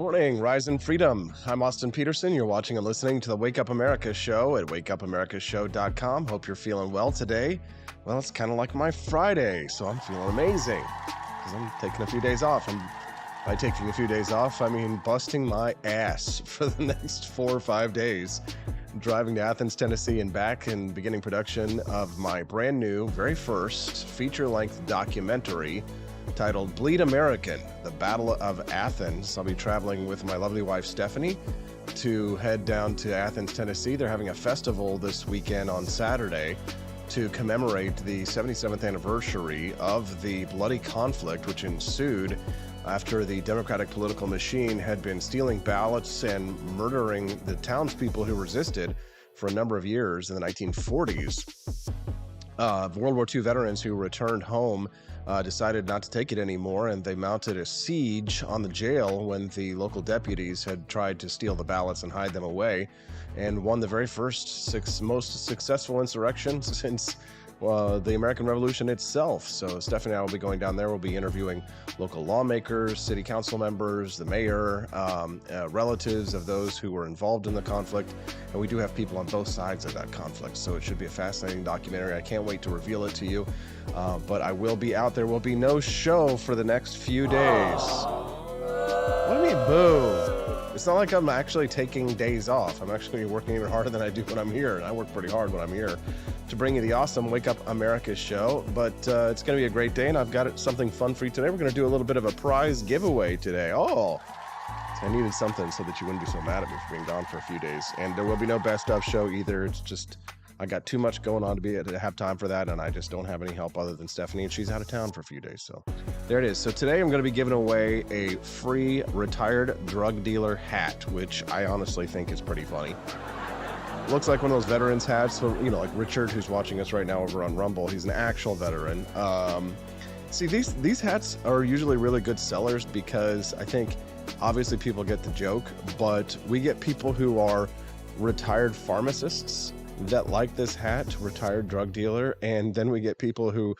morning, Rise and Freedom. I'm Austin Peterson. You're watching and listening to the Wake Up America show at wakeupAmericaShow.com. Hope you're feeling well today. Well, it's kind of like my Friday, so I'm feeling amazing because I'm taking a few days off. And by taking a few days off, I mean busting my ass for the next 4 or 5 days, driving to Athens, Tennessee and back and beginning production of my brand new, very first feature-length documentary titled Bleed American, The Battle of Athens. I'll be traveling with my lovely wife, Stephanie, to head down to Athens, Tennessee. They're having a festival this weekend on Saturday to commemorate the 77th anniversary of the bloody conflict which ensued after the Democratic political machine had been stealing ballots and murdering the townspeople who resisted for a number of years in the 1940s. World War II veterans who returned home decided not to take it anymore, and they mounted a siege on the jail when the local deputies had tried to steal the ballots and hide them away, and won the very first most successful insurrection since the American Revolution itself. So Stephanie and I will be going down there. We'll be interviewing local lawmakers, city council members, the mayor, relatives of those who were involved in the conflict. And we do have people on both sides of that conflict. So it should be a fascinating documentary. I can't wait to reveal it to you. But I will be out there. Will be no show for the next few days. What do you mean, boo? It's not like I'm actually taking days off. I'm actually working even harder than I do when I'm here. And I work pretty hard when I'm here to bring you the awesome Wake Up America show. But it's going to be a great day, and I've got something fun for you today. We're going to do a little bit of a prize giveaway today. Oh, I needed something so that you wouldn't be so mad at me for being gone for a few days. And there will be no best of show either. It's just I got too much going on to have time for that, and I just don't have any help other than Stephanie, and she's out of town for a few days. So there it is. So today I'm going to be giving away a free retired drug dealer hat, which I honestly think is pretty funny. Looks like one of those veterans hats. So, like Richard, who's watching us right now over on Rumble, he's an actual veteran. See, these hats are usually really good sellers because I think obviously people get the joke, but we get people who are retired pharmacists that like this hat, retired drug dealer, and then we get people who,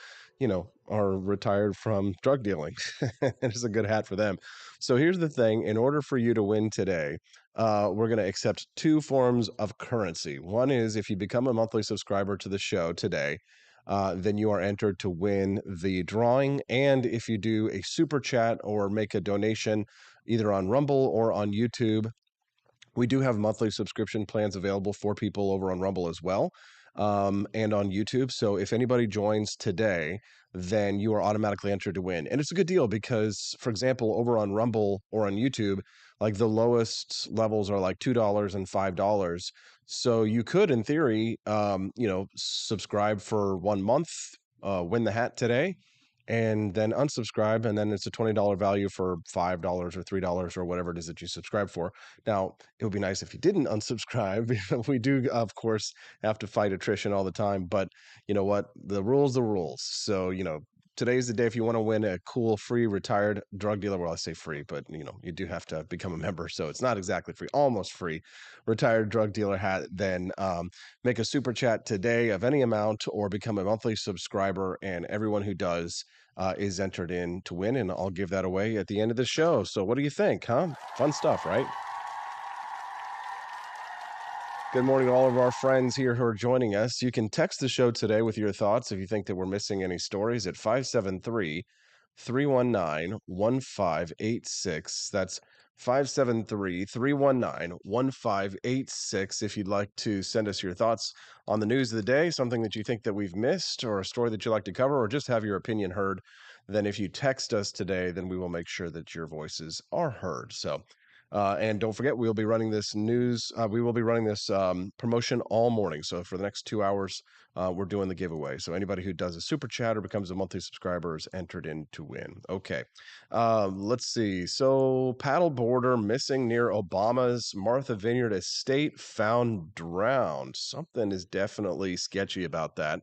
are retired from drug dealing. It's a good hat for them. So here's the thing. In order for you to win today, we're going to accept two forms of currency. One is if you become a monthly subscriber to the show today, then you are entered to win the drawing. And if you do a super chat or make a donation either on Rumble or on YouTube, we do have monthly subscription plans available for people over on Rumble as well, and on YouTube. So if anybody joins today, then you are automatically entered to win. And it's a good deal because, for example, over on Rumble or on YouTube, like the lowest levels are like $2 and $5. So you could, in theory, subscribe for 1 month, win the hat today, and then unsubscribe, and then it's a $20 value for $5 or $3 or whatever it is that you subscribe for. Now, it would be nice if you didn't unsubscribe. We do, of course, have to fight attrition all the time, but you know what? The rules, the rules. So, today's the day if you want to win a cool, free, retired drug dealer. Well, I say free, but you do have to become a member, so it's not exactly free, almost free, retired drug dealer hat. Then make a super chat today of any amount or become a monthly subscriber, and everyone who does is entered in to win, and I'll give that away at the end of the show. So what do you think, huh? Fun stuff, right? Good morning to all of our friends here who are joining us. You can text the show today with your thoughts if you think that we're missing any stories at 573-319-1586. That's 573-319-1586 if you'd like to send us your thoughts on the news of the day, something that you think that we've missed, or a story that you'd like to cover, or just have your opinion heard. Then if you text us today, then we will make sure that your voices are heard. So and don't forget, we will be running this promotion all morning. So for the next 2 hours, we're doing the giveaway. So anybody who does a super chat or becomes a monthly subscriber is entered in to win. Okay. Let's see. So paddleboarder missing near Obama's Martha Vineyard estate found drowned. Something is definitely sketchy about that.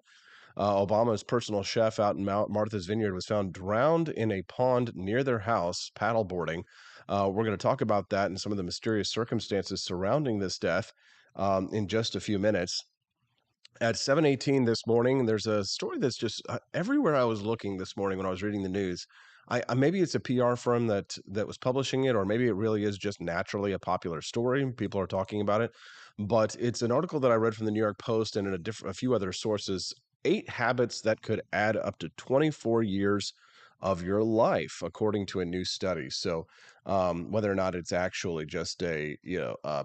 Obama's personal chef out in Martha's Vineyard was found drowned in a pond near their house, paddleboarding. We're going to talk about that and some of the mysterious circumstances surrounding this death in just a few minutes. At 7:18 this morning, there's a story that's just everywhere I was looking this morning when I was reading the news. maybe it's a PR firm that was publishing it, or maybe it really is just naturally a popular story. People are talking about it, but it's an article that I read from the New York Post and in a few other sources. 8 habits that could add up to 24 years of your life, according to a new study. So, whether or not it's actually just a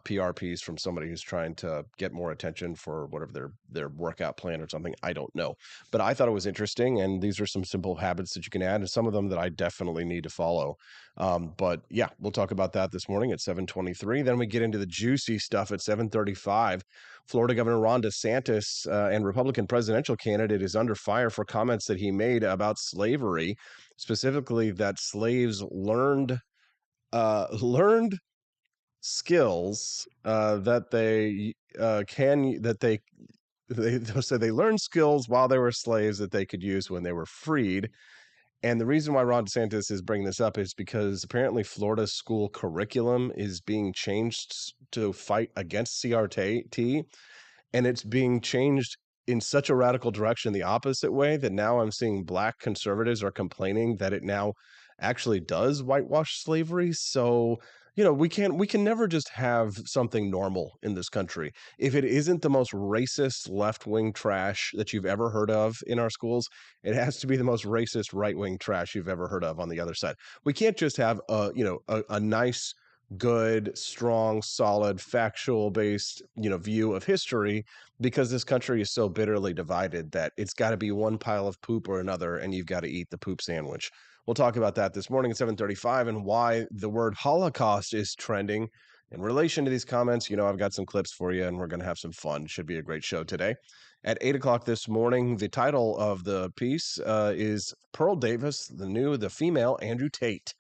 PR piece from somebody who's trying to get more attention for whatever their workout plan or something, I don't know. But I thought it was interesting, and these are some simple habits that you can add, and some of them that I definitely need to follow. But yeah, we'll talk about that this morning at 7:23. Then we get into the juicy stuff at 7:35. Florida Governor Ron DeSantis and Republican presidential candidate is under fire for comments that he made about slavery, specifically that slaves learned skills that they can that they so they learned skills while they were slaves that they could use when they were freed. And the reason why Ron DeSantis is bringing this up is because apparently Florida's school curriculum is being changed to fight against CRT, and it's being changed in such a radical direction the opposite way that now I'm seeing black conservatives are complaining that it now actually does whitewash slavery. So, we can never just have something normal in this country. If it isn't the most racist left-wing trash that you've ever heard of in our schools, it has to be the most racist right-wing trash you've ever heard of on the other side. We can't just have a nice, good, strong, solid, factual based, view of history, because this country is so bitterly divided that it's got to be one pile of poop or another, and you've got to eat the poop sandwich. We'll talk about that this morning at 7:35, and why the word Holocaust is trending in relation to these comments. I've got some clips for you, and we're going to have some fun. Should be a great show today. At 8 o'clock this morning, the title of the piece is Pearl Davis, the female Andrew Tate.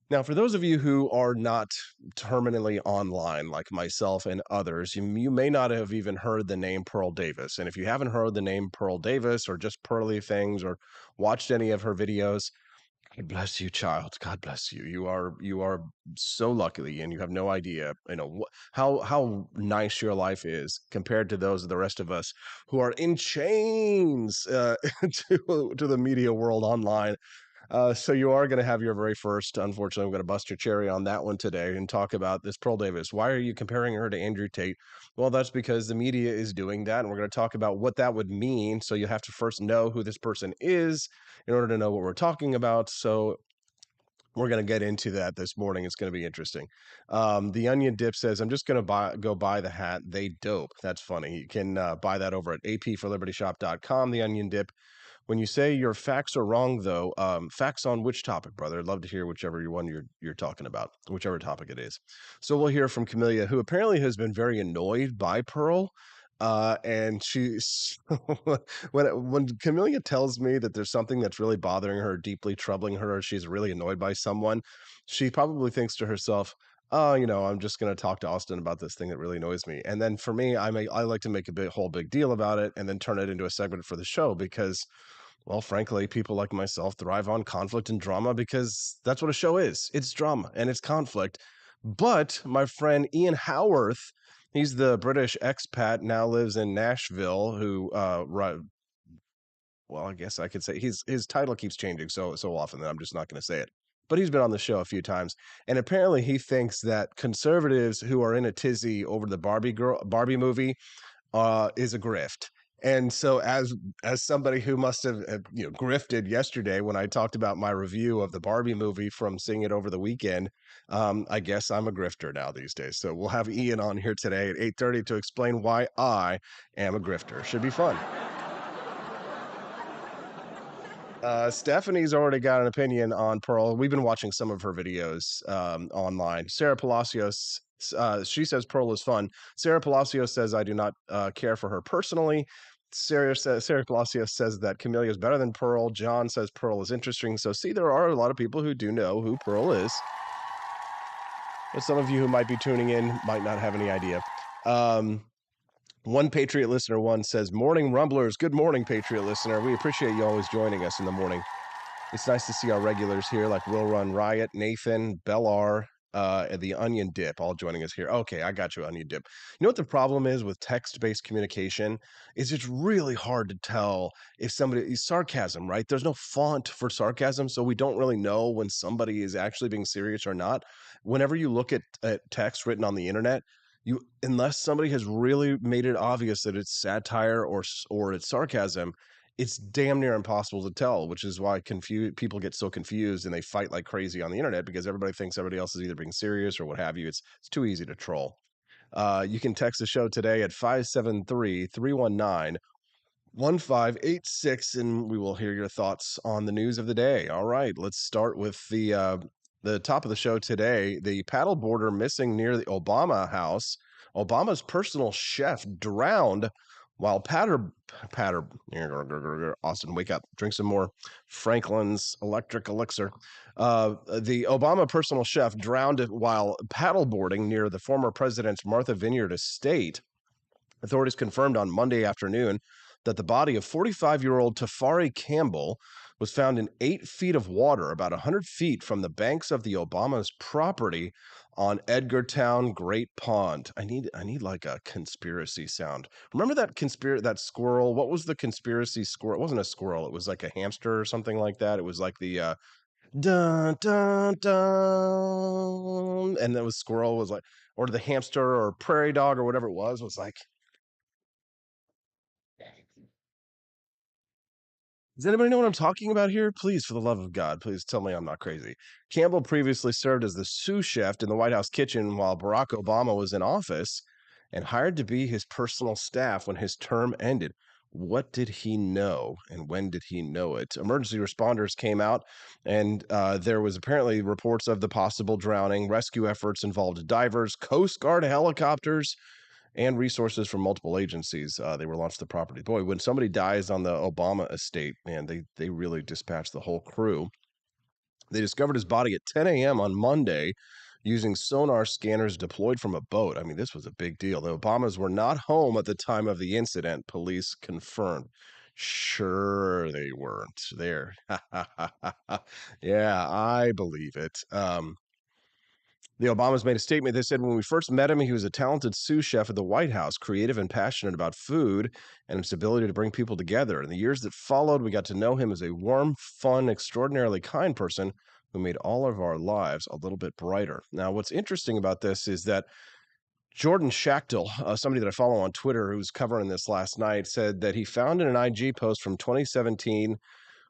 Now, for those of you who are not terminally online like myself and others, you may not have even heard the name Pearl Davis. And if you haven't heard the name Pearl Davis, or just Pearly Things, or watched any of her videos, God bless you, child. God bless you. You are so lucky, and you have no idea, how nice your life is compared to those of the rest of us who are in chains to the media world online. So you are going to have your very first. Unfortunately, I'm going to bust your cherry on that one today and talk about this Pearl Davis. Why are you comparing her to Andrew Tate? Well, that's because the media is doing that, and we're going to talk about what that would mean. So you have to first know who this person is in order to know what we're talking about. So we're going to get into that this morning. It's going to be interesting. The Onion Dip says, I'm just going to go buy the hat. They dope. That's funny. You can buy that over at apforlibertyshop.com. The Onion Dip. When you say your facts are wrong, though, facts on which topic, brother? I'd love to hear whichever one you're talking about, whichever topic it is. So we'll hear from Camellia, who apparently has been very annoyed by Pearl. And she's when Camellia tells me that there's something that's really bothering her, deeply troubling her, or she's really annoyed by someone, she probably thinks to herself, "Oh, I'm just going to talk to Austin about this thing that really annoys me." And then for me, I like to make a whole big deal about it and then turn it into a segment for the show because, well, frankly, people like myself thrive on conflict and drama because that's what a show is. It's drama and it's conflict. But my friend Ian Howarth, he's the British expat, now lives in Nashville, who well, I guess I could say his title keeps changing so often that I'm just not going to say it. But he's been on the show a few times, and apparently he thinks that conservatives who are in a tizzy over the Barbie movie is a grift. And so, as somebody who must have grifted yesterday when I talked about my review of the Barbie movie from seeing it over the weekend, I guess I'm a grifter now these days. So we'll have Ian on here today at 8:30 to explain why I am a grifter. Should be fun. Stephanie's already got an opinion on Pearl. We've been watching some of her videos online. Sarah Palacios, she says Pearl is fun. Sarah Palacios says, I do not care for her personally. Sarah Palacios says that Camellia is better than Pearl. John says Pearl is interesting. So see, there are a lot of people who do know who Pearl is. But some of you who might be tuning in might not have any idea. One Patriot Listener 1 says, morning rumblers. Good morning, Patriot Listener. We appreciate you always joining us in the morning. It's nice to see our regulars here like Will Run Riot, Nathan, Bellar, the onion dip, all joining us here. Okay, I got you, onion dip. You know what the problem is with text-based communication is it's really hard to tell if somebody is sarcasm, right? There's no font for sarcasm, so we don't really know when somebody is actually being serious or not. Whenever you look at text written on the internet, you unless somebody has really made it obvious that it's satire or it's sarcasm, it's damn near impossible to tell, which is why people get so confused and they fight like crazy on the internet because everybody thinks everybody else is either being serious or what have you. It's too easy to troll. You can text the show today at 573-319-1586, and we will hear your thoughts on the news of the day. All right, let's start with the top of the show today. The paddleboarder missing near the Obama house. Obama's personal chef drowned while patter. Austin, wake up! Drink some more Franklin's electric elixir. The Obama personal chef drowned while paddleboarding near the former president's Martha Vineyard estate. Authorities confirmed on Monday afternoon that the body of 45-year-old Tafari Campbell was found in 8 feet of water, about 100 feet from the banks of the Obama's property on Edgartown Great Pond. I need like a conspiracy sound. Remember that squirrel? What was the conspiracy squirrel? It wasn't a squirrel. It was like a hamster or something like that. It was like the dun dun dun, and then was squirrel was like, or the hamster or prairie dog or whatever it was like. Does anybody know what I'm talking about here? Please, for the love of God, please tell me I'm not crazy. Campbell previously served as the sous chef in the White House kitchen while Barack Obama was in office and hired to be his personal staff when his term ended. What did he know and when did he know it? Emergency responders came out and there was apparently reports of the possible drowning. Rescue efforts involved divers, Coast Guard helicopters, and resources from multiple agencies. They were launched to the property. Boy, when somebody dies on the Obama estate, man, they really dispatch the whole crew. They discovered his body at 10 a.m. on Monday using sonar scanners deployed from a boat. I mean, this was a big deal. The Obamas were not home at the time of the incident, police confirmed. Sure, they weren't there. Yeah, I believe it. The Obamas made a statement. They said, when we first met him, he was a talented sous chef at the White House, creative and passionate about food and its ability to bring people together. In the years that followed, we got to know him as a warm, fun, extraordinarily kind person who made all of our lives a little bit brighter. Now, what's interesting about this is that Jordan Schachtel, somebody that I follow on Twitter who's covering this last night, said that he found in an IG post from 2017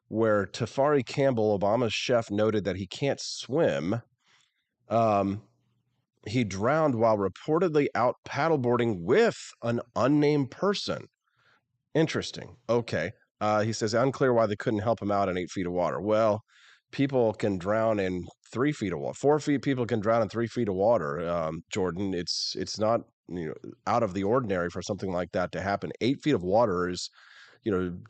where Tafari Campbell, Obama's chef, noted that he can't swim. He drowned while reportedly out paddleboarding with an unnamed person. Interesting. Okay. He says unclear why they couldn't help him out in 8 feet of water. Well, people can drown in 3 feet of water. 4 feet people can drown in 3 feet of water. Jordan, it's not out of the ordinary for something like that to happen. 8 feet of water is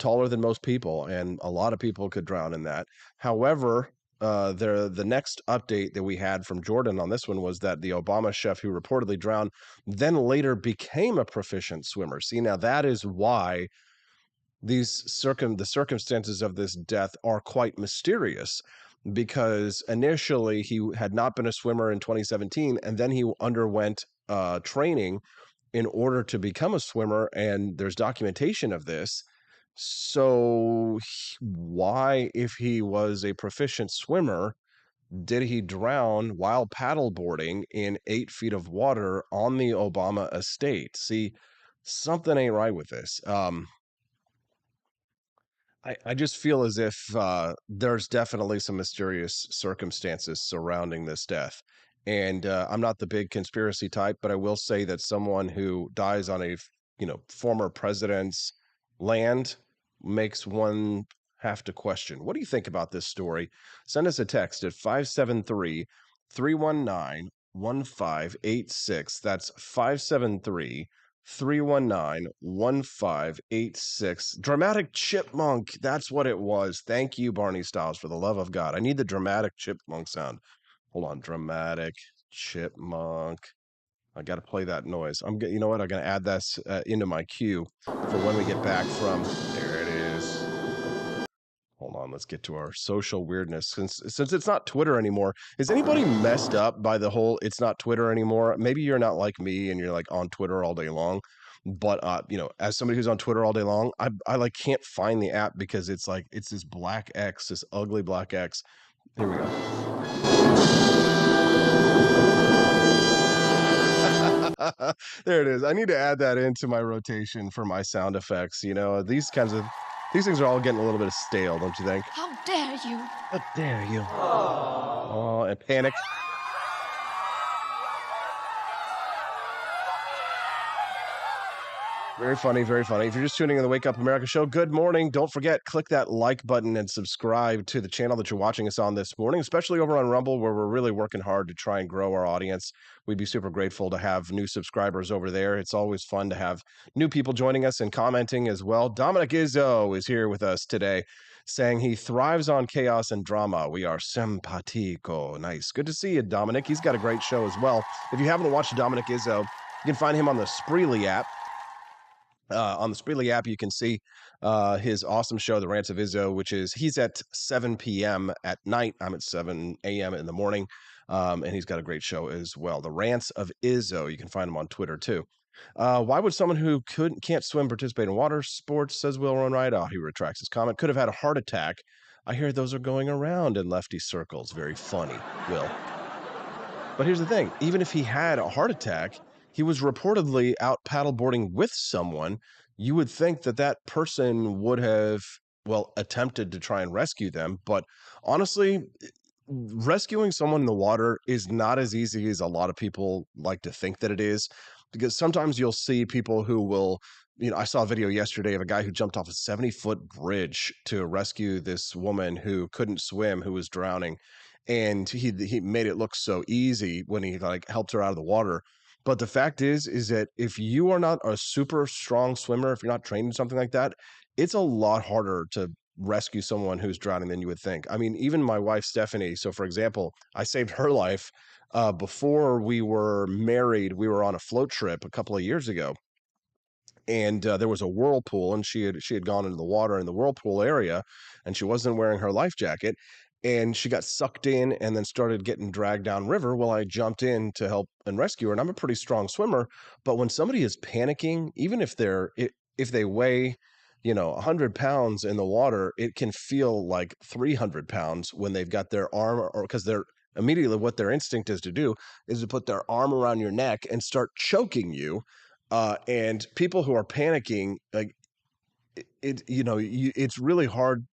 taller than most people, and a lot of people could drown in that. However, the next update that we had from Jordan on this one was that the Obama chef who reportedly drowned then later became a proficient swimmer. See, now that is why the circumstances of this death are quite mysterious, because initially he had not been a swimmer in 2017, and then he underwent training in order to become a swimmer, and there's documentation of this. So why, if he was a proficient swimmer, did he drown while paddleboarding in 8 feet of water on the Obama estate? See, something ain't right with this. I just feel as if there's definitely some mysterious circumstances surrounding this death. And I'm not the big conspiracy type, but I will say that someone who dies on a former president's land makes one have to question. What do you think about this story? Send us a text at 573-319-1586. That's 573-319-1586. Dramatic chipmunk. That's what it was. Thank you, Barney Styles, for the love of God. I need the dramatic chipmunk sound. Hold on. Dramatic chipmunk. I got to play that noise. You know what? I'm going to add that into my queue for when we get back from. There it is. Hold on, let's get to our social weirdness. Since it's not Twitter anymore, is anybody messed up by the whole it's not Twitter anymore? Maybe you're not like me and you're like on Twitter all day long. But as somebody who's on Twitter all day long, I like can't find the app because it's like it's this black X, this ugly black X. Here we go. There it is. I need to add that into my rotation for my sound effects. These things are all getting a little bit stale, don't you think? How dare you? How dare you? Oh, and panic. Very funny, very funny. If you're just tuning in the Wake Up America show, good morning. Don't forget, click that like button and subscribe to the channel that you're watching us on this morning, especially over on Rumble, where we're really working hard to try and grow our audience. We'd be super grateful to have new subscribers over there. It's always fun to have new people joining us and commenting as well. Dominic Izzo is here with us today, saying he thrives on chaos and drama. We are simpatico. Nice. Good to see you, Dominic. He's got a great show as well. If you haven't watched Dominic Izzo, you can find him on the Spreely app. On the Spreely app, you can see his awesome show, The Rants of Izzo, he's at 7 p.m. at night. I'm at 7 a.m. in the morning, and he's got a great show as well. The Rants of Izzo. You can find him on Twitter, too. Why would someone who can't swim participate in water sports, says Will Runright? Oh, he retracts his comment. Could have had a heart attack. I hear those are going around in lefty circles. Very funny, Will. But here's the thing. Even if he had a heart attack, he was reportedly out paddleboarding with someone. You would think that person would have, attempted to try and rescue them. But honestly, rescuing someone in the water is not as easy as a lot of people like to think that it is. Because sometimes you'll see people who will, I saw a video yesterday of a guy who jumped off a 70-foot bridge to rescue this woman who couldn't swim, who was drowning. And he made it look so easy when he helped her out of the water. But the fact is that if you are not a super strong swimmer, if you're not trained in something like that, it's a lot harder to rescue someone who's drowning than you would think. I mean, even my wife, Stephanie. So for example, I saved her life before we were married. We were on a float trip a couple of years ago. And there was a whirlpool, and she had gone into the water in the whirlpool area, and she wasn't wearing her life jacket. And she got sucked in and then started getting dragged downriver. Well, I jumped in to help and rescue her, and I'm a pretty strong swimmer. But when somebody is panicking, even if they weigh, 100 pounds in the water, it can feel like 300 pounds when they've got their arm, or because they're immediately what their instinct is to do is to put their arm around your neck and start choking you. And people who are panicking, it's really hard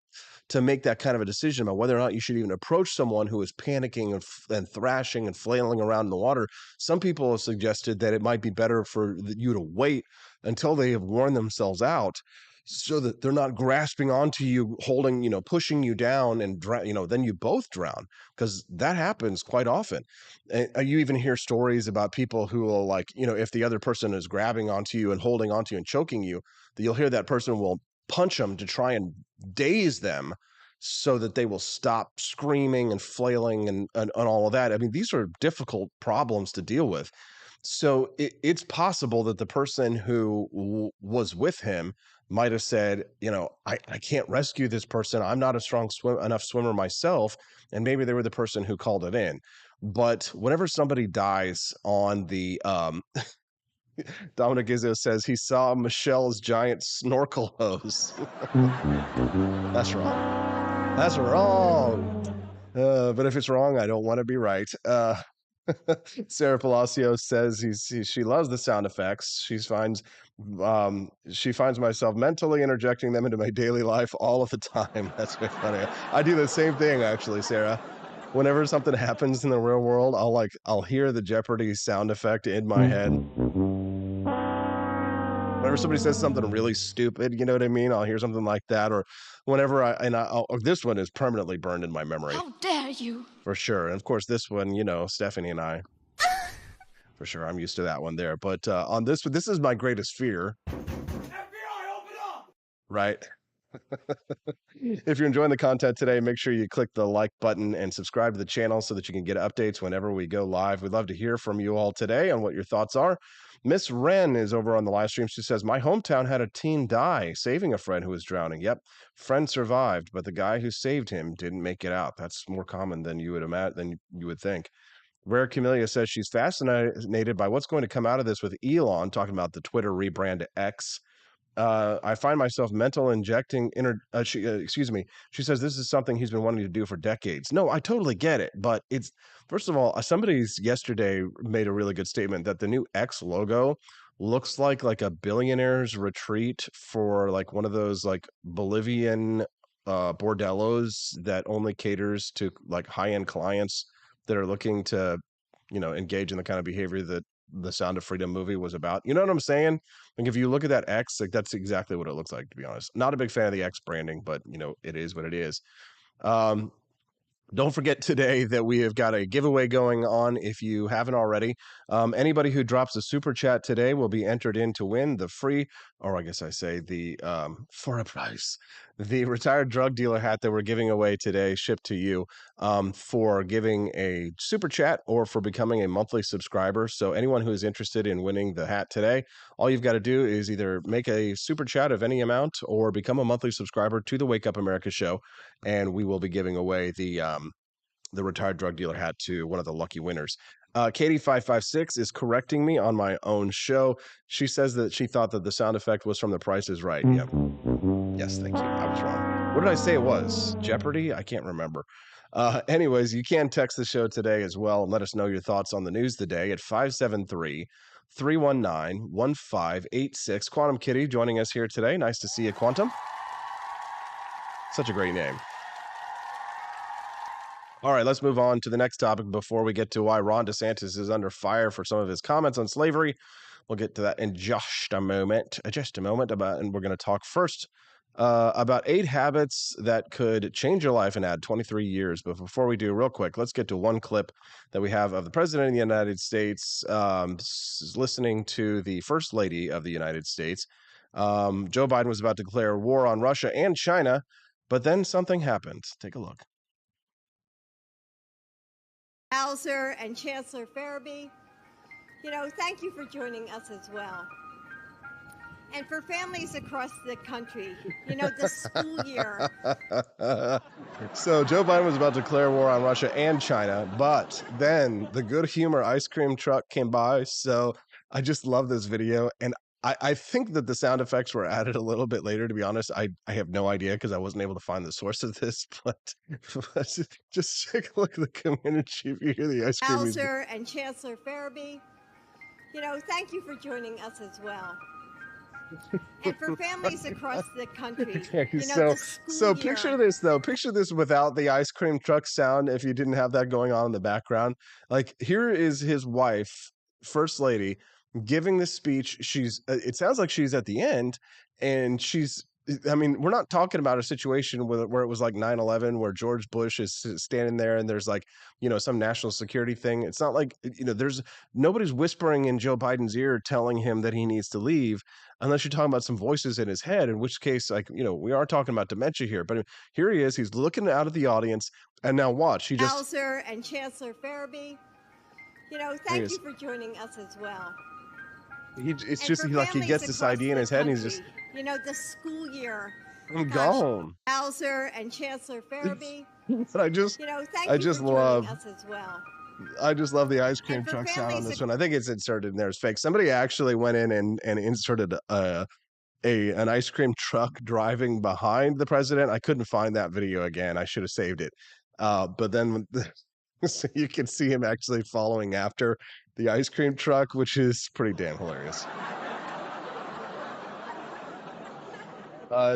to make that kind of a decision about whether or not you should even approach someone who is panicking and thrashing and flailing around in the water. Some people have suggested that it might be better for you to wait until they have worn themselves out, so that they're not grasping onto you, holding, pushing you down, and then you both drown, because that happens quite often. And you even hear stories about people who will, if the other person is grabbing onto you and holding onto you and choking you, that you'll hear that person will punch them to try and daze them so that they will stop screaming and flailing and all of that. I mean, these are difficult problems to deal with. So it's possible that the person who was with him might have said, I can't rescue this person. I'm not a strong enough swimmer myself. And maybe they were the person who called it in. But whenever somebody dies on the Dominic Izzo says he saw Michelle's giant snorkel hose. That's wrong. That's wrong. But if it's wrong, I don't want to be right. Sarah Palacio says she loves the sound effects. She finds myself mentally interjecting them into my daily life all of the time. That's very funny. I do the same thing, actually, Sarah. Whenever something happens in the real world, I'll hear the Jeopardy sound effect in my head. Whenever somebody says something really stupid, you know what I mean? I'll hear something like that. Or whenever this one is permanently burned in my memory. How dare you? For sure. And of course, this one, Stephanie and I, for sure, I'm used to that one there. But on this is my greatest fear. FBI, open up! Right. If you're enjoying the content today, make sure you click the like button and subscribe to the channel so that you can get updates whenever we go live. We'd love to hear from you all today on what your thoughts are. Miss Wren is over on the live stream. She says, my hometown had a teen die saving a friend who was drowning. Yep, friend survived, but the guy who saved him didn't make it out. That's more common than you would imagine, than you would think. Rare Camellia says she's fascinated by what's going to come out of this with Elon, talking about the Twitter rebrand to X. I find myself mental injecting excuse me. She says this is something he's been wanting to do for decades. No, I totally get it, but it's first of all, somebody's yesterday made a really good statement that the new X logo looks like a billionaire's retreat for like one of those like Bolivian bordellos that only caters to like high-end clients that are looking to, engage in the kind of behavior that the Sound of Freedom movie was about. You know what I'm saying? Like if you look at that X, like that's exactly what it looks like, to be honest. Not a big fan of the X branding, but it is what it is. Don't forget today that we have got a giveaway going on if you haven't already. Anybody who drops a super chat today will be entered in to win the free, or I guess I say the for a price, the retired drug dealer hat that we're giving away today, shipped to you for giving a super chat or for becoming a monthly subscriber. So anyone who is interested in winning the hat today, all you've got to do is either make a super chat of any amount or become a monthly subscriber to the Wake Up America show, and we will be giving away the retired drug dealer hat to one of the lucky winners. Katie556 is correcting me on my own show. She says that she thought that the sound effect was from The Price is Right. Yep. Yes, thank you. I was wrong. What did I say it was? Jeopardy? I can't remember. Anyways, you can text the show today as well and let us know your thoughts on the news today at 573-319-1586. Quantum Kitty joining us here today. Nice to see you, Quantum. Such a great name. All right, let's move on to the next topic before we get to why Ron DeSantis is under fire for some of his comments on slavery. We'll get to that in just a moment. And we're going to talk first about 8 habits that could change your life and add 23 years. But before we do, real quick, let's get to one clip that we have of the President of the United States listening to the First Lady of the United States. Joe Biden was about to declare war on Russia and China, but then something happened. Take a look. Hauser and Chancellor Farabee, thank you for joining us as well. And for families across the country, the school year. So Joe Biden was about to declare war on Russia and China, but then the Good Humor ice cream truck came by. So I just love this video. And I think that the sound effects were added a little bit later, to be honest. I have no idea because I wasn't able to find the source of this, but just take a look at the commander in chief. You hear the ice cream. Hauser and Chancellor Farabee, thank you for joining us as well. And for families across the country, so picture this though. Picture this without the ice cream truck sound. If you didn't have that going on in the background, like here is his wife, First Lady, giving this speech. It sounds like she's at the end, and we're not talking about a situation where it was like 9/11, where George Bush is standing there and there's like, some national security thing. It's not like, there's nobody's whispering in Joe Biden's ear telling him that he needs to leave, unless you're talking about some voices in his head, in which case, like, we are talking about dementia here. But here he is, he's looking out at the audience, and now watch. He just Hauser and Chancellor Farabee, thank you for joining us as well. It's just like he gets this idea in his head, and he's just, the school year. I'm gone. Hauser and Chancellor Farabee. But I just love us as well. I just love the ice cream truck sound on this one. I think it's inserted in there as fake. Somebody actually went in and inserted an ice cream truck driving behind the president. I couldn't find that video again. I should have saved it. But then so you can see him actually following after the ice cream truck, which is pretty damn hilarious.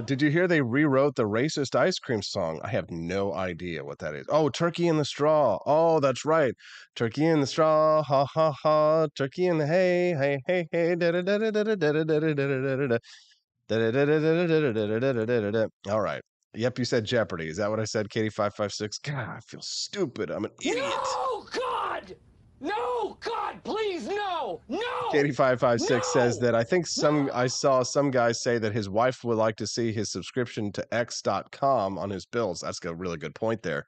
Did you hear they rewrote the racist ice cream song? I have no idea what that is. Oh, Turkey in the Straw. Oh, that's right. Turkey in the straw, ha ha ha. Turkey in the hay, hey hey hey. Da da da da da da da da da da da. All right. Yep, you said Jeopardy. Is that what I said, Katie556? God, I feel stupid. I'm an idiot. No, God! No, God, please, no! No! Katie556 says that I think I saw some guy say that his wife would like to see his subscription to X.com on his bills. That's a really good point there.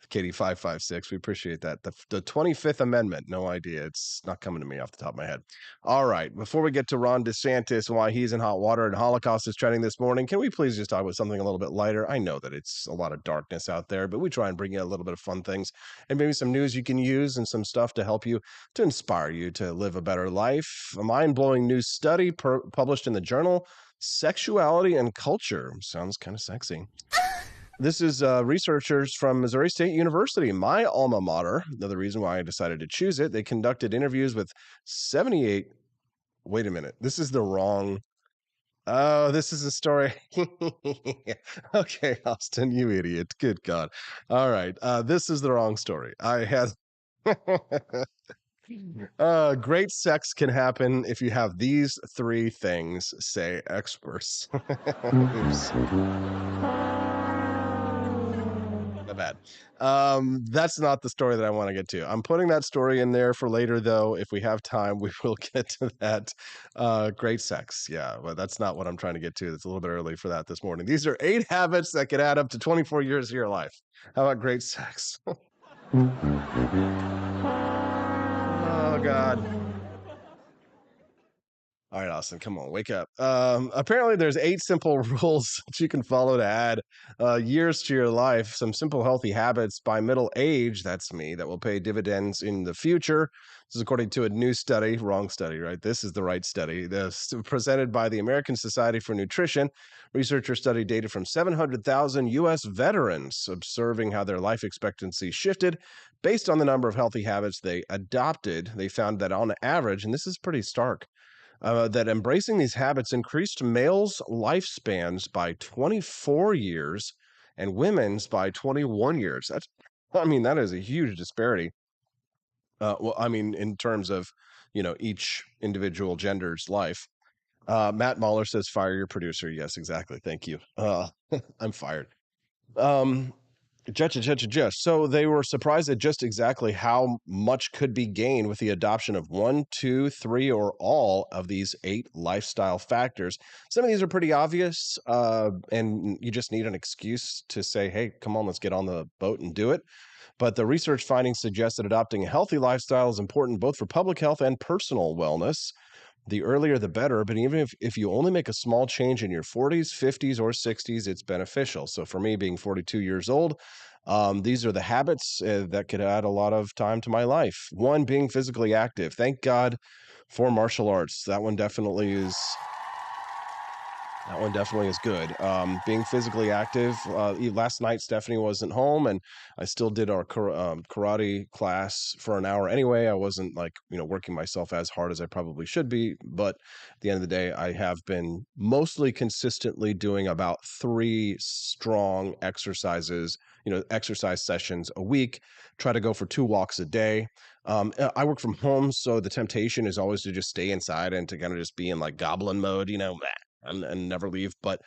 Katie 556. We appreciate that. The 25th Amendment. No idea. It's not coming to me off the top of my head. All right. Before we get to Ron DeSantis and why he's in hot water and Holocaust is trending this morning, can we please just talk about something a little bit lighter? I know that it's a lot of darkness out there, but we try and bring you a little bit of fun things and maybe some news you can use and some stuff to help you, to inspire you to live a better life. A mind-blowing new study published in the journal Sexuality and Culture. Sounds kind of sexy. This is researchers from Missouri State University, my alma mater. The reason why I decided to choose it, they conducted interviews with 78. Wait a minute. This is the wrong. Oh, this is a story. Okay, Austin, you idiot. Good God. All right. This is the wrong story. I had. Great sex can happen if you have these three things, say experts. Oops. Bad. That's not the story that I want to get to. I'm putting that story in there for later, though. If we have time, we will get to that. Great sex. Yeah, but that's not what I'm trying to get to. It's a little bit early for that this morning. These are 8 habits that could add up to 24 years of your life. How about great sex? Oh, God. All right, Austin, come on, wake up. Apparently, there's 8 simple rules that you can follow to add years to your life. Some simple, healthy habits by middle age, that's me, that will pay dividends in the future. This is according to a new study, wrong study, right? This is the right study. This presented by the American Society for Nutrition. Researchers studied data from 700,000 U.S. veterans, observing how their life expectancy shifted based on the number of healthy habits they adopted. They found that on average, and this is pretty stark, that embracing these habits increased males' lifespans by 24 years and women's by 21 years. That is a huge disparity. In terms of, each individual gender's life. Matt Mahler says, fire your producer. Yes, exactly. Thank you. I'm fired. So they were surprised at just exactly how much could be gained with the adoption of 1, 2, 3, or all of these 8 lifestyle factors. Some of these are pretty obvious, and you just need an excuse to say, hey, come on, let's get on the boat and do it. But the research findings suggest that adopting a healthy lifestyle is important both for public health and personal wellness. The earlier, the better. But even if you only make a small change in your 40s, 50s, or 60s, it's beneficial. So for me, being 42 years old, these are the habits that could add a lot of time to my life. 1, being physically active. Thank God for martial arts. That one definitely is good. Being physically active. Last night, Stephanie wasn't home, and I still did our karate class for an hour anyway. I wasn't working myself as hard as I probably should be, but at the end of the day, I have been mostly consistently doing about 3 strong exercise sessions a week. Try to go for 2 walks a day. I work from home, so the temptation is always to just stay inside and to kind of just be in goblin mode, and never leave. But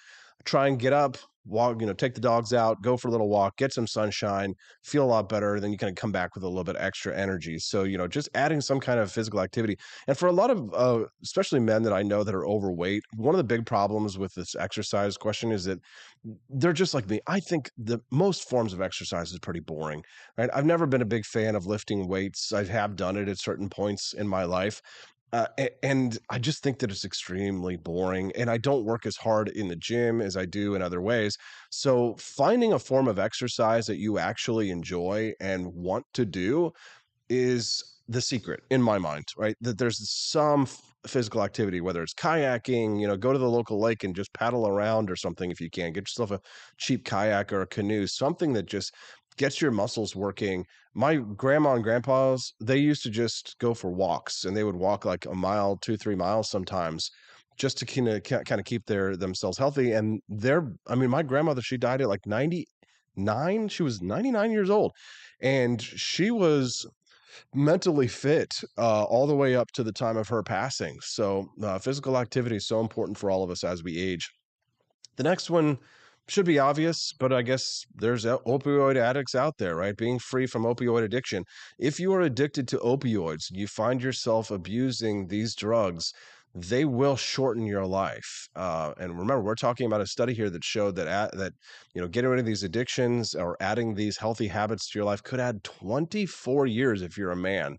try and get up, walk, take the dogs out, go for a little walk, get some sunshine, feel a lot better. Then you kind of come back with a little bit extra energy. So, just adding some kind of physical activity. And for a lot of, especially men that I know that are overweight, one of the big problems with this exercise question is that they're just like me. I think the most forms of exercise is pretty boring, right? I've never been a big fan of lifting weights. I have done it at certain points in my life. And I just think that it's extremely boring, and I don't work as hard in the gym as I do in other ways. So finding a form of exercise that you actually enjoy and want to do is the secret in my mind, right? That there's some physical activity, whether it's kayaking, go to the local lake and just paddle around or something if you can. Get yourself a cheap kayak or a canoe, something that just gets your muscles working. My grandma and grandpas, they used to just go for walks, and they would walk like a mile, 2, 3 miles sometimes, just to kind of keep themselves healthy. And my grandmother, she died at 99. She was 99 years old, and she was mentally fit all the way up to the time of her passing. So physical activity is so important for all of us as we age. The next one should be obvious, but I guess there's opioid addicts out there, right? Being free from opioid addiction. If you are addicted to opioids, you find yourself abusing these drugs, they will shorten your life. And remember, we're talking about a study here that showed that getting rid of these addictions or adding these healthy habits to your life could add 24 years if you're a man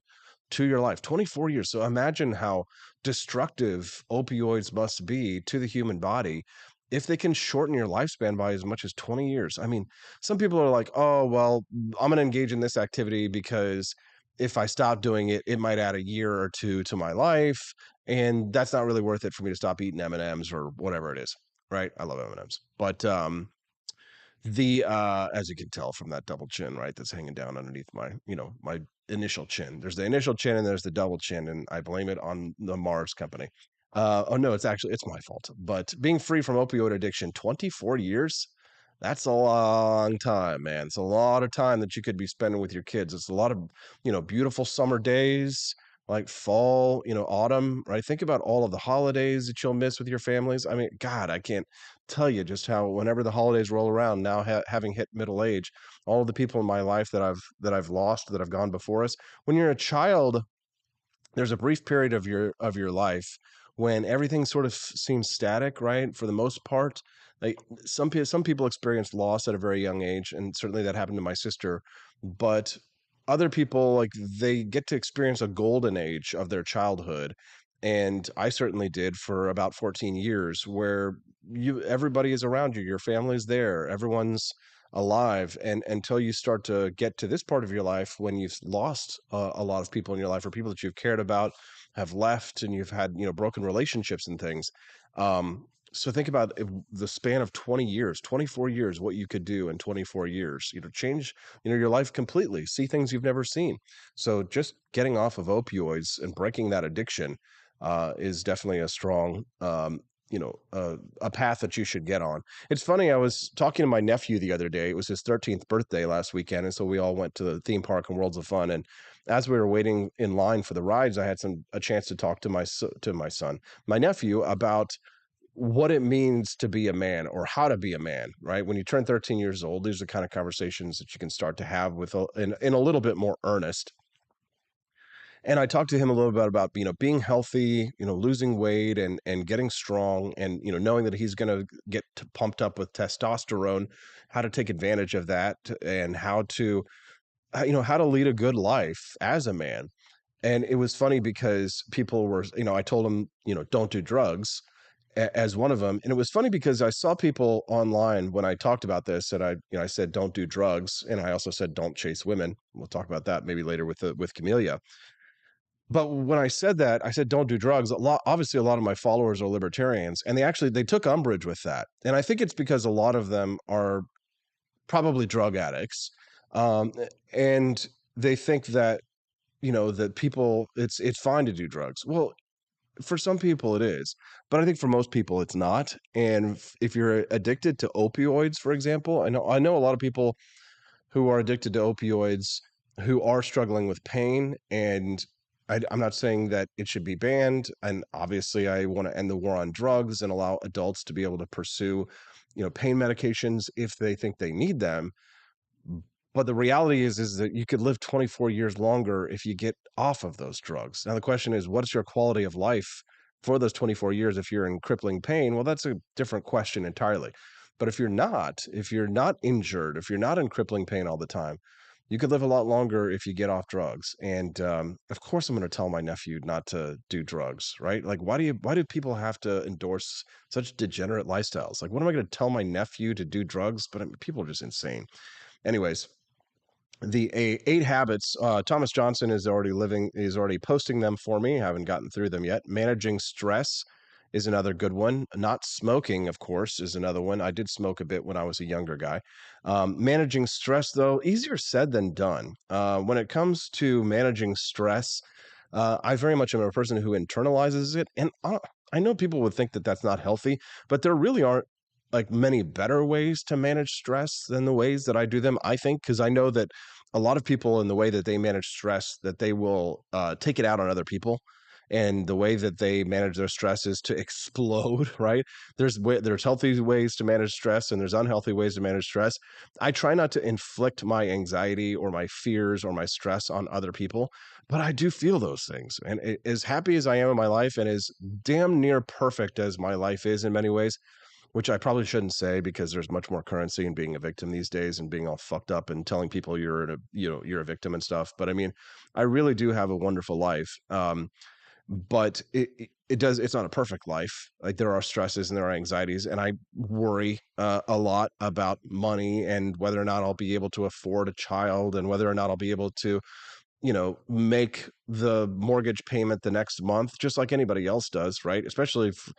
to your life. 24 years. So imagine how destructive opioids must be to the human body if they can shorten your lifespan by as much as 20 years. I mean, some people are like, oh, well, I'm going to engage in this activity because if I stop doing it, it might add a year or two to my life, and that's not really worth it for me to stop eating M&Ms or whatever it is, right? I love M&Ms. But the as you can tell from that double chin, right, that's hanging down underneath my initial chin. There's the initial chin and there's the double chin, and I blame it on the Mars company. Oh no, it's my fault. But being free from opioid addiction, 24 years, that's a long time, man. It's a lot of time that you could be spending with your kids. It's a lot of, beautiful summer days, like fall, autumn, right? Think about all of the holidays that you'll miss with your families. I mean, God, I can't tell you just how whenever the holidays roll around now, having hit middle age, all of the people in my life that I've lost, that have gone before us. When you're a child, there's a brief period of your life when everything sort of seems static, right? For the most part, like some people experience loss at a very young age, and certainly that happened to my sister. But other people, like, they get to experience a golden age of their childhood, and I certainly did for about 14 years, where everybody is around you, your family's there, everyone's alive, and until you start to get to this part of your life when you've lost a lot of people in your life, or people that you've cared about have left, and you've had broken relationships and things. So think about the span of 20 years, 24 years, what you could do in 24 years, change your life completely, see things you've never seen. So just getting off of opioids and breaking that addiction is definitely a strong a path that you should get on. It's funny, I was talking to my nephew the other day. It was his 13th birthday last weekend, and so we all went to the theme park and Worlds of Fun. And as we were waiting in line for the rides, I had a chance to talk to my nephew, about what it means to be a man, or how to be a man, right? When you turn 13 years old, these are the kind of conversations that you can start to have in a little bit more earnest. And I talked to him a little bit about, being healthy, losing weight and getting strong, and, knowing that he's going to get pumped up with testosterone, how to take advantage of that, and how to lead a good life as a man. And it was funny because people were, I told him, don't do drugs as one of them. And it was funny because I saw people online when I talked about this, and I said, don't do drugs. And I also said, don't chase women. We'll talk about that maybe later with Camellia. But when I said that, I said, don't do drugs. Obviously, a lot of my followers are libertarians, and they took umbrage with that. And I think it's because a lot of them are probably drug addicts. And they think that, that people, it's fine to do drugs. Well, for some people it is, but I think for most people it's not. And if you're addicted to opioids, for example, I know a lot of people who are addicted to opioids who are struggling with pain. And I'm not saying that it should be banned. And obviously, I want to end the war on drugs and allow adults to be able to pursue, pain medications if they think they need them. But the reality is that you could live 24 years longer if you get off of those drugs. Now, the question is, what's your quality of life for those 24 years if you're in crippling pain? Well, that's a different question entirely. But if you're not injured, if you're not in crippling pain all the time, you could live a lot longer if you get off drugs. And of course, I'm going to tell my nephew not to do drugs, right? Like, why do people have to endorse such degenerate lifestyles? Like, what am I going to tell my nephew to do drugs? But people are just insane. Anyways, the 8 habits, Thomas Johnson is already posting them for me. I haven't gotten through them yet. Managing stress is another good one. Not smoking, of course, is another one. I did smoke a bit when I was a younger guy. Managing stress, though, easier said than done. When it comes to managing stress, I very much am a person who internalizes it. And I know people would think that that's not healthy, but there really aren't like many better ways to manage stress than the ways that I do them, I think, because I know that a lot of people, in the way that they manage stress, that they will take it out on other people. and the way that they manage their stress is to explode, right? There's healthy ways to manage stress and there's unhealthy ways to manage stress. I try not to inflict my anxiety or my fears or my stress on other people, but I do feel those things. And as happy as I am in my life and as damn near perfect as my life is in many ways, which I probably shouldn't say because there's much more currency in being a victim these days and being all fucked up and telling people you're a victim and stuff. But I mean, I really do have a wonderful life. But it's not a perfect life. Like there are stresses and there are anxieties, and I worry a lot about money and whether or not I'll be able to afford a child and whether or not I'll be able to make the mortgage payment the next month, just like anybody else does, right? Especially if,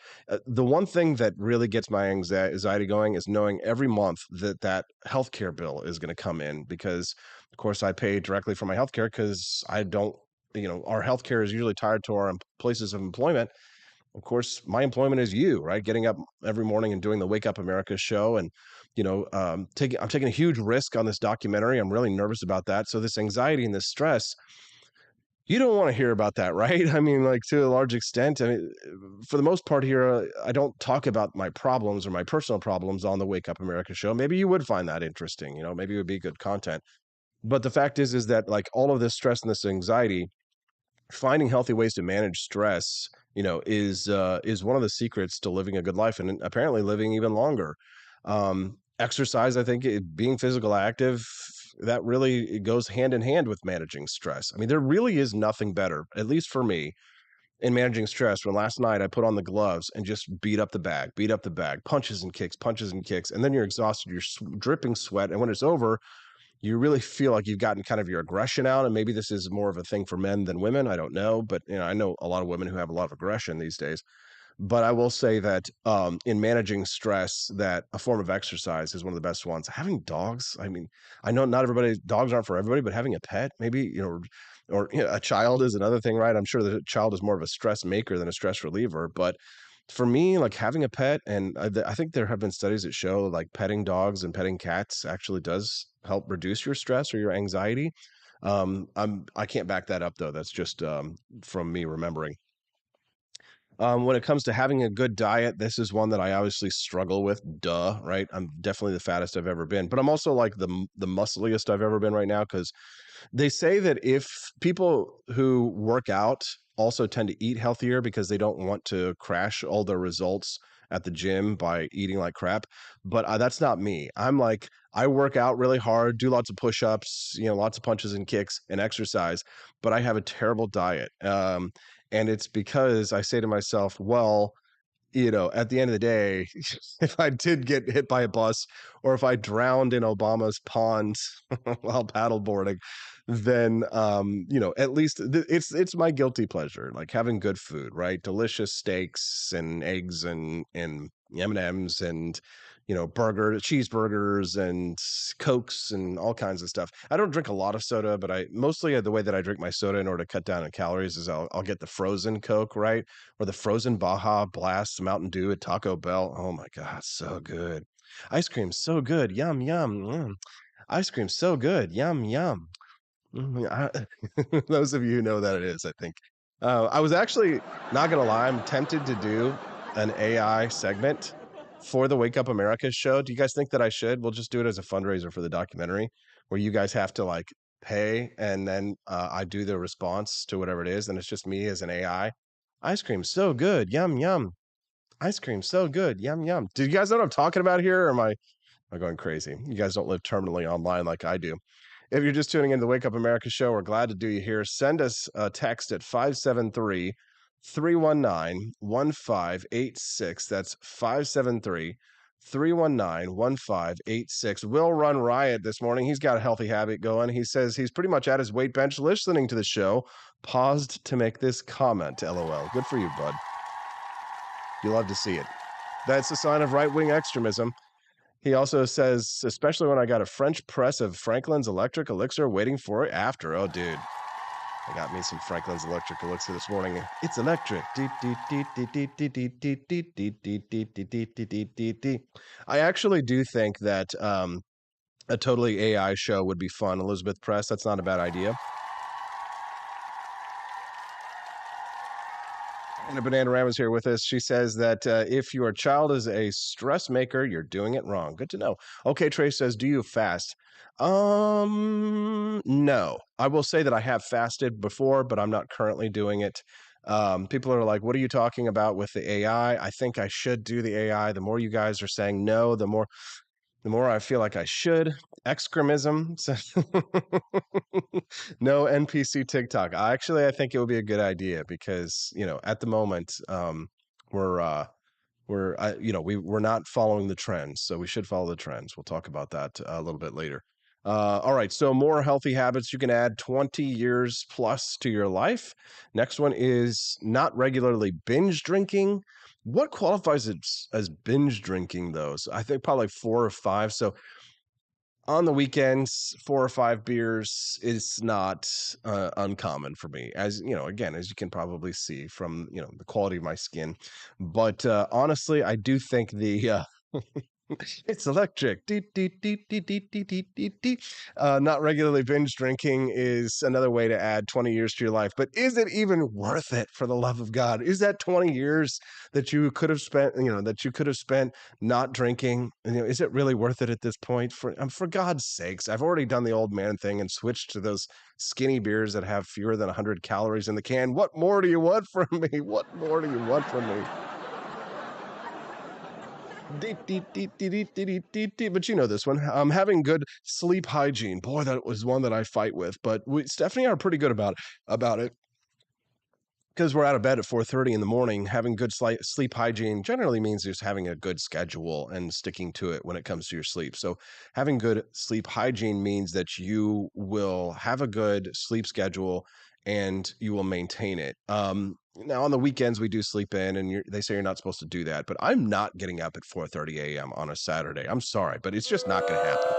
the one thing that really gets my anxiety going is knowing every month that healthcare bill is going to come in because, of course, I pay directly for my healthcare because I don't, our healthcare is usually tied to our places of employment. Of course, my employment is you, right? Getting up every morning and doing the Wake Up America show, and I'm taking a huge risk on this documentary. I'm really nervous about that. So this anxiety and this stress, you don't want to hear about that, right? I mean, like to a large extent. I mean, for the most part here, I don't talk about my problems or my personal problems on the Wake Up America show. Maybe you would find that interesting. Maybe it would be good content. But the fact is that like all of this stress and this anxiety, finding healthy ways to manage stress, is one of the secrets to living a good life and apparently living even longer. Exercise, I think, being physical active, that really goes hand in hand with managing stress. I mean, there really is nothing better, at least for me, in managing stress. When last night I put on the gloves and just beat up the bag, punches and kicks, and then you're exhausted, you're dripping sweat, and when it's over, you really feel like you've gotten kind of your aggression out. And maybe this is more of a thing for men than women. I don't know. But, I know a lot of women who have a lot of aggression these days. But I will say that in managing stress, that a form of exercise is one of the best ones. Having dogs, I mean, I know not everybody, dogs aren't for everybody, but having a pet, maybe, or a child is another thing, right? I'm sure that a child is more of a stress maker than a stress reliever. But for me, like having a pet, and I think there have been studies that show like petting dogs and petting cats actually does help reduce your stress or your anxiety. I can't back that up though. That's just from me remembering. When it comes to having a good diet, this is one that I obviously struggle with. Duh, right? I'm definitely the fattest I've ever been, but I'm also like the muscliest I've ever been right now because they say that if people who work out also tend to eat healthier because they don't want to crash all their results at the gym by eating like crap. But that's not me. I'm like, I work out really hard, do lots of push-ups, lots of punches and kicks and exercise, but I have a terrible diet. And it's because I say to myself, well, at the end of the day, if I did get hit by a bus or if I drowned in Obama's pond while paddleboarding, then at least it's my guilty pleasure, like having good food, right? Delicious steaks and eggs and M&Ms and cheeseburgers and Cokes and all kinds of stuff. I don't drink a lot of soda, but I mostly the way that I drink my soda in order to cut down on calories is I'll get the frozen Coke, right? Or the frozen Baja Blast Mountain Dew at Taco Bell. Oh my God, so good. Ice cream, so good. Yum, yum. Ice cream, so good. Yum, yum. Those of you who know that it is, I think. I was actually not gonna lie, I'm tempted to do an AI segment for the Wake Up America show. Do you guys think that I should? We'll just do it as a fundraiser for the documentary, where you guys have to like pay, and then I do the response to whatever it is, and it's just me as an AI. Ice cream, so good, yum yum. Ice cream, so good, yum yum. Do you guys know what I'm talking about here, or am I going crazy? You guys don't live terminally online like I do. If you're just tuning in to the Wake Up America show, we're glad to do you here. Send us a text at 573 319 1586. That's 573 319 1586. Will run riot this morning. He's got a healthy habit going. He says he's pretty much at his weight bench listening to the show. Paused to make this comment. LOL. Good for you, bud. You love to see it. That's a sign of right-wing extremism. He also says, especially when I got a French press of Franklin's Electric Elixir waiting for it after. Oh, dude. I got me some Franklin's Electric Elixir this morning. It's electric. I actually do think that a totally AI show would be fun. Elizabeth Press, that's not a bad idea. And a Bananarama's here with us. She says that if your child is a stress maker, you're doing it wrong. Good to know. Okay, Trace says, do you fast? No. I will say that I have fasted before, but I'm not currently doing it. People are like, what are you talking about with the AI? I think I should do the AI. The more you guys are saying no, the more I feel like I should. Excremism. No NPC TikTok. I think it would be a good idea because, at the moment, we're we're not following the trends, so we should follow the trends. We'll talk about that a little bit later. All right, so more healthy habits you can add 20 years plus to your life. Next one is not regularly binge drinking. What qualifies as binge drinking, though? So I think probably 4 or 5. So on the weekends, 4 or 5 beers is not uncommon for me. As you know, again, as you can probably see from the quality of my skin. But honestly, I do think the it's electric. Deet, deet, deet, deet, deet, deet, deet, deet, deet. Not regularly binge drinking is another way to add 20 years to your life. But is it even worth it, for the love of God? Is that 20 years that you could have spent, not drinking? Is it really worth it at this point? For God's sakes, I've already done the old man thing and switched to those skinny beers that have fewer than 100 calories in the can. What more do you want from me? What more do you want from me? But you know this one. Having good sleep hygiene. Boy, that was one that I fight with. But Stephanie and I are pretty good about it because we're out of bed at 4:30 in the morning. Having good sleep hygiene generally means just having a good schedule and sticking to it when it comes to your sleep. So having good sleep hygiene means that you will have a good sleep schedule and you will maintain it. Now on the weekends we do sleep in, and they say you're not supposed to do that, but I'm not getting up at 4:30 a.m. on a Saturday. I'm sorry, but it's just not going to happen.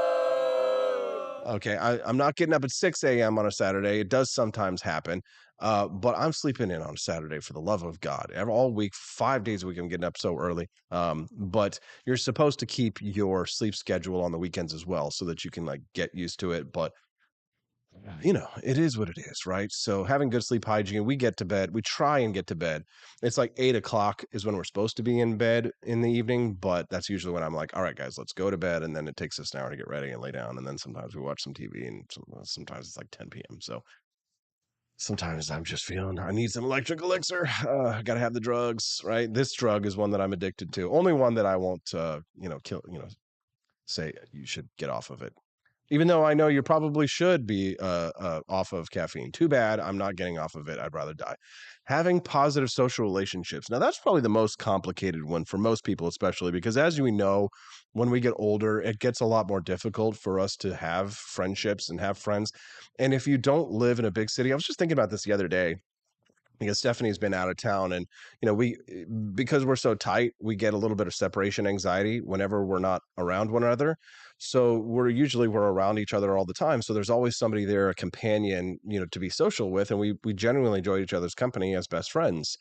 Okay, I'm not getting up at 6 a.m. on a Saturday. It does sometimes happen, but I'm sleeping in on a Saturday, for the love of God. All week, 5 days a week, I'm getting up so early. But you're supposed to keep your sleep schedule on the weekends as well, so that you can get used to it. But it is what it is, right? So having good sleep hygiene, we try and get to bed. It's like 8 o'clock is when we're supposed to be in bed in the evening, but that's usually when I'm like, all right, guys, let's go to bed. And then it takes us an hour to get ready and lay down. And then sometimes we watch some TV, and sometimes it's like 10 p.m. So sometimes I'm just feeling I need some electric elixir. I got to have the drugs, right? This drug is one that I'm addicted to. Only one that I won't, kill, say you should get off of it. Even though I know you probably should be off of caffeine. Too bad I'm not getting off of it. I'd rather die. Having positive social relationships. Now, that's probably the most complicated one for most people, especially because, as we know, when we get older, it gets a lot more difficult for us to have friendships and have friends. And if you don't live in a big city, I was just thinking about this the other day because Stephanie's been out of town, and because we're so tight, we get a little bit of separation anxiety whenever we're not around one another. So we're around each other all the time. So there's always somebody there, a companion, to be social with, and we genuinely enjoy each other's company as best friends.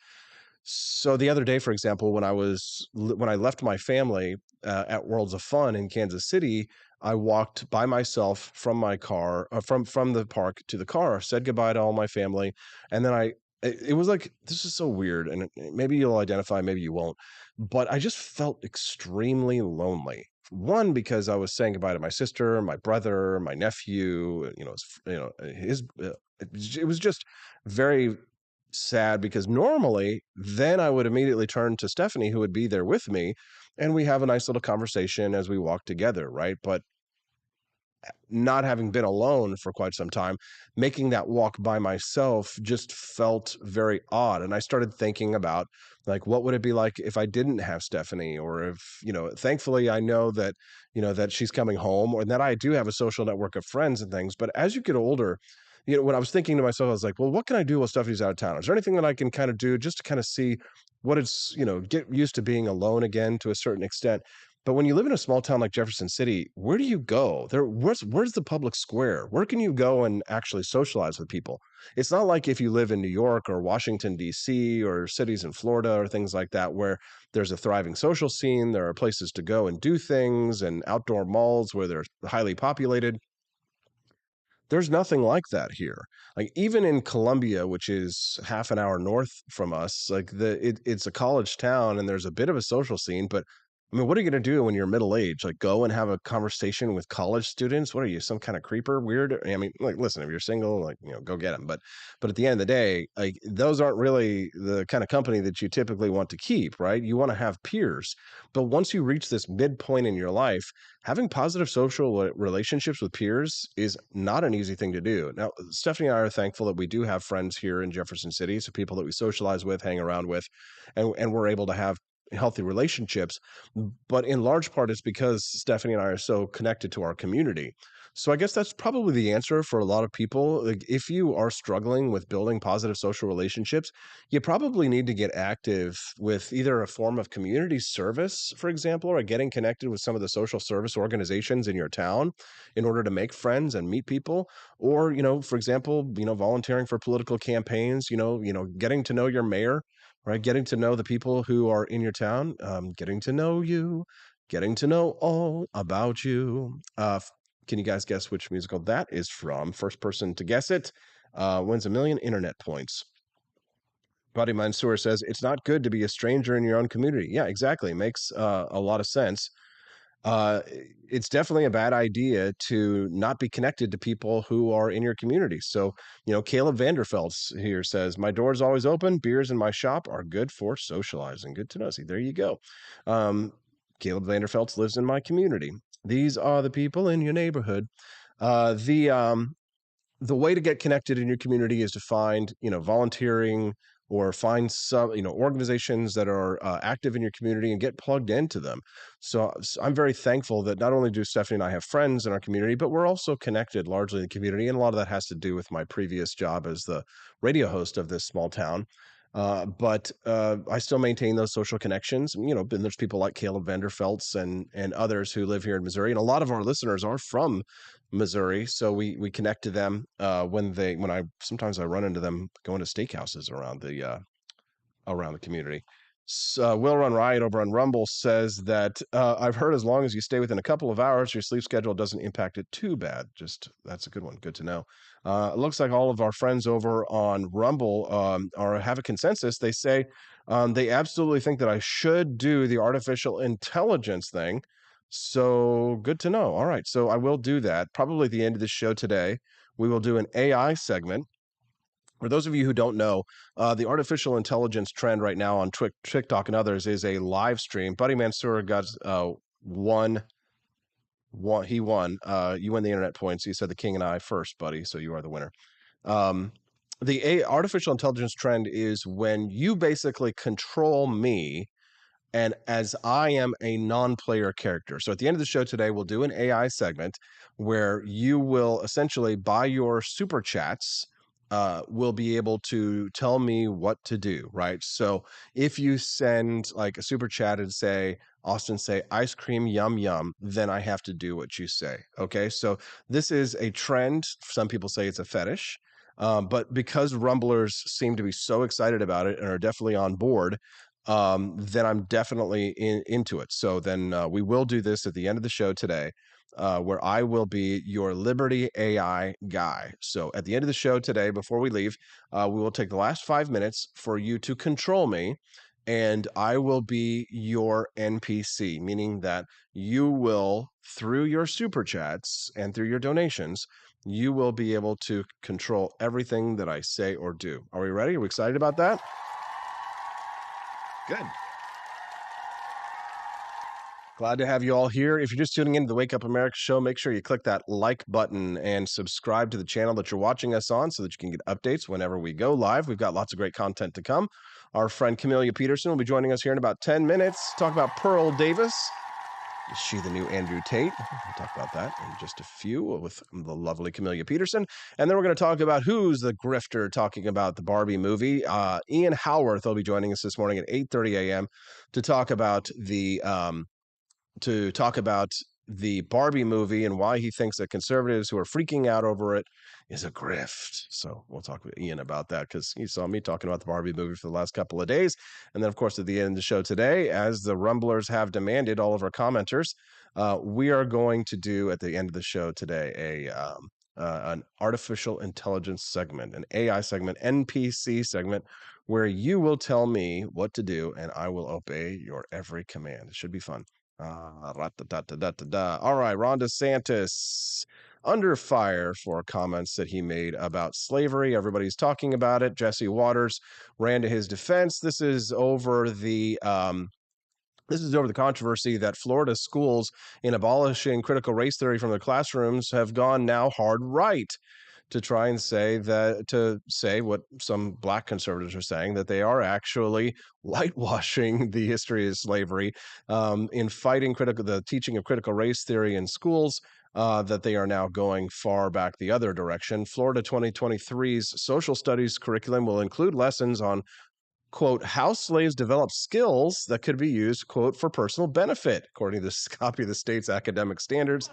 So the other day, for example, when I left my family at Worlds of Fun in Kansas City, I walked by myself from my car, from the park to the car, said goodbye to all my family, and then it was like, this is so weird, and maybe you'll identify, maybe you won't, but I just felt extremely lonely. One, because I was saying goodbye to my sister, my brother, my nephew, his. It was just very sad because normally then I would immediately turn to Stephanie, who would be there with me, and we have a nice little conversation as we walk together, right? But not having been alone for quite some time, making that walk by myself just felt very odd. And I started thinking about what would it be like if I didn't have Stephanie, or if, thankfully I know that, that she's coming home, or that I do have a social network of friends and things. But as you get older, when I was thinking to myself, I was like, well, what can I do while Stephanie's out of town? Is there anything that I can kind of do just to kind of see what it's, get used to being alone again to a certain extent? But when you live in a small town like Jefferson City, where do you go? Where's the public square? Where can you go and actually socialize with people? It's not like if you live in New York or Washington, D.C., or cities in Florida or things like that, where there's a thriving social scene. There are places to go and do things, and outdoor malls where they're highly populated. There's nothing like that here. Like even in Columbia, which is half an hour north from us, like it's a college town and there's a bit of a social scene, but I mean, what are you going to do when you're middle aged? Like go and have a conversation with college students? What are you, some kind of creeper, weird? I mean, like listen, if you're single, like, go get them. But at the end of the day, like those aren't really the kind of company that you typically want to keep, right? You want to have peers. But once you reach this midpoint in your life, having positive social relationships with peers is not an easy thing to do. Now, Stephanie and I are thankful that we do have friends here in Jefferson City, so people that we socialize with, hang around with, and we're able to have healthy relationships. But in large part, it's because Stephanie and I are so connected to our community. So I guess that's probably the answer for a lot of people. Like if you are struggling with building positive social relationships, you probably need to get active with either a form of community service, for example, or getting connected with some of the social service organizations in your town in order to make friends and meet people. Or, for example, volunteering for political campaigns, getting to know your mayor, right? Getting to know the people who are in your town, getting to know you, getting to know all about you. Can you guys guess which musical that is from? First person to guess it wins 1,000,000 internet points. Buddy Mansour says, it's not good to be a stranger in your own community. Yeah, exactly. Makes a lot of sense. Uh, it's definitely a bad idea to not be connected to people who are in your community. So, Caleb Vanderfelt's here says, my door's always open. Beers in my shop are good for socializing. Good to know. See, there you go. Caleb Vanderfelt's lives in my community. These are the people in your neighborhood. The way to get connected in your community is to find, volunteering or find some, organizations that are active in your community and get plugged into them. So I'm very thankful that not only do Stephanie and I have friends in our community, but we're also connected largely in the community. And a lot of that has to do with my previous job as the radio host of this small town. But I still maintain those social connections. And there's people like Caleb Vanderfelt's and others who live here in Missouri, and a lot of our listeners are from Missouri, so we connect to them when I sometimes I run into them going to steakhouses around the community. So, Will Run Riot over on Rumble says that I've heard as long as you stay within a couple of hours, your sleep schedule doesn't impact it too bad. Just that's a good one. Good to know. It looks like all of our friends over on Rumble have a consensus. They say they absolutely think that I should do the artificial intelligence thing. So good to know. All right, so I will do that. Probably at the end of the show today, we will do an AI segment. For those of you who don't know, the artificial intelligence trend right now on TikTok and others is a live stream. Buddy Mansour got one. He won. You win the internet points. You said the king and I first, buddy. So you are the winner. The artificial intelligence trend is when you basically control me and as I am a non-player character. So at the end of the show today, we'll do an AI segment where you will essentially, by your super chats, will be able to tell me what to do, right? So if you send like a super chat and say, Austin, say ice cream, yum, yum, then I have to do what you say. Okay. So this is a trend. Some people say it's a fetish. But because Rumblers seem to be so excited about it and are definitely on board, then I'm definitely into it. So then we will do this at the end of the show today, where I will be your Liberty AI guy. So at the end of the show today, before we leave, we will take the last 5 minutes for you to control me. And I will be your NPC, meaning that you will, through your super chats and through your donations, you will be able to control everything that I say or do. Are we ready? Are we excited about that? Good. Glad to have you all here. If you're just tuning into the Wake Up America show, make sure you click that like button and subscribe to the channel that you're watching us on so that you can get updates whenever we go live. We've got lots of great content to come. Our friend Camellia Peterson will be joining us here in about 10 minutes. Talk about Pearl Davis. Is she the new Andrew Tate? We'll talk about that in just a few with the lovely Camellia Peterson. And then we're going to talk about who's the grifter talking about the Barbie movie. Ian Howarth will be joining us this morning at 8:30 a.m. to talk about the Barbie movie and why he thinks that conservatives who are freaking out over it is a grift. So we'll talk with Ian about that because he saw me talking about the Barbie movie for the last couple of days. And then, of course, at the end of the show today, as the Rumblers have demanded, all of our commenters, we are going to do at the end of the show today an artificial intelligence segment, an AI segment, NPC segment, where you will tell me what to do and I will obey your every command. It should be fun. All right, Ron DeSantis under fire for comments that he made about slavery. Everybody's talking about it. Jesse Waters ran to his defense. This is over the controversy that Florida schools, in abolishing critical race theory from their classrooms, have gone now hard right to try and say what some Black conservatives are saying, that they are actually whitewashing the history of slavery in fighting the teaching of critical race theory in schools. That they are now going far back the other direction. Florida 2023's social studies curriculum will include lessons on, quote, how slaves developed skills that could be used, quote, for personal benefit, according to this copy of the state's academic standards.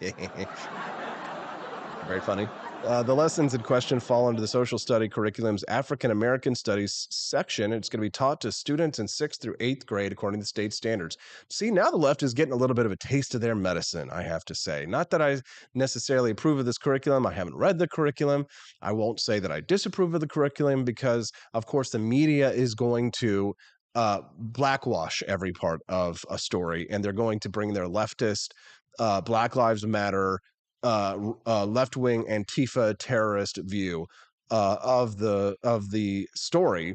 Very funny. The lessons in question fall into the social study curriculum's African American Studies section. It's going to be taught to students in 6th through 8th grade, according to the state standards. See, now the left is getting a little bit of a taste of their medicine, I have to say. Not that I necessarily approve of this curriculum. I haven't read the curriculum. I won't say that I disapprove of the curriculum because, of course, the media is going to blackwash every part of a story, and they're going to bring their leftist, Black Lives Matter, left-wing Antifa terrorist view of the story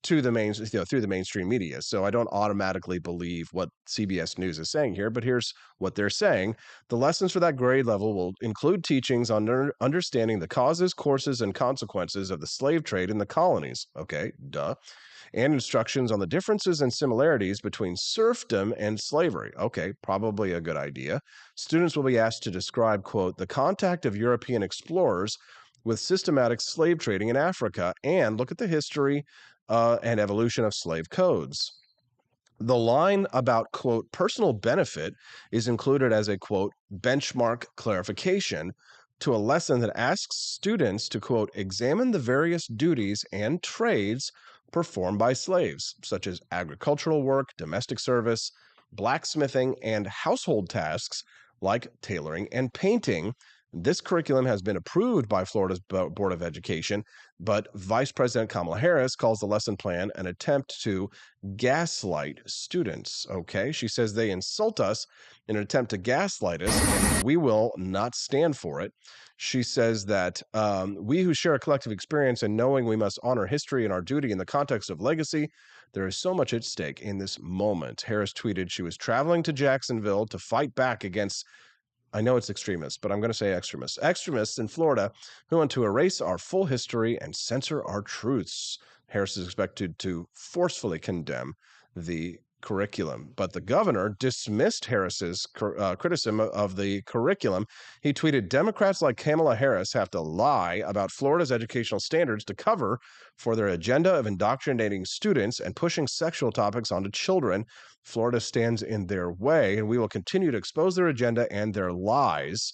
to the through the mainstream media. So I don't automatically believe what CBS News is saying here, but here's what they're saying. The lessons for that grade level will include teachings on understanding the causes, courses, and consequences of the slave trade in the colonies. Okay, duh. And instructions on the differences and similarities between serfdom and slavery. Okay, probably a good idea. Students will be asked to describe, quote, the contact of European explorers with systematic slave trading in Africa and look at the history and evolution of slave codes. The line about, quote, personal benefit is included as a, quote, benchmark clarification to a lesson that asks students to, quote, examine the various duties and trades performed by slaves, such as agricultural work, domestic service, blacksmithing, and household tasks like tailoring and painting. This curriculum has been approved by Florida's Board of Education, but Vice President Kamala Harris calls the lesson plan an attempt to gaslight students. Okay, she says they insult us in an attempt to gaslight us, and we will not stand for it. She says that we who share a collective experience and knowing we must honor history and our duty in the context of legacy, there is so much at stake in this moment. Harris tweeted she was traveling to Jacksonville to fight back against, I know it's extremists, but I'm going to say extremists in Florida who want to erase our full history and censor our truths. Harris is expected to forcefully condemn the curriculum, but the governor dismissed Harris's criticism of the curriculum. He tweeted, Democrats like Kamala Harris have to lie about Florida's educational standards to cover for their agenda of indoctrinating students and pushing sexual topics onto children. Florida stands in their way, and we will continue to expose their agenda and their lies.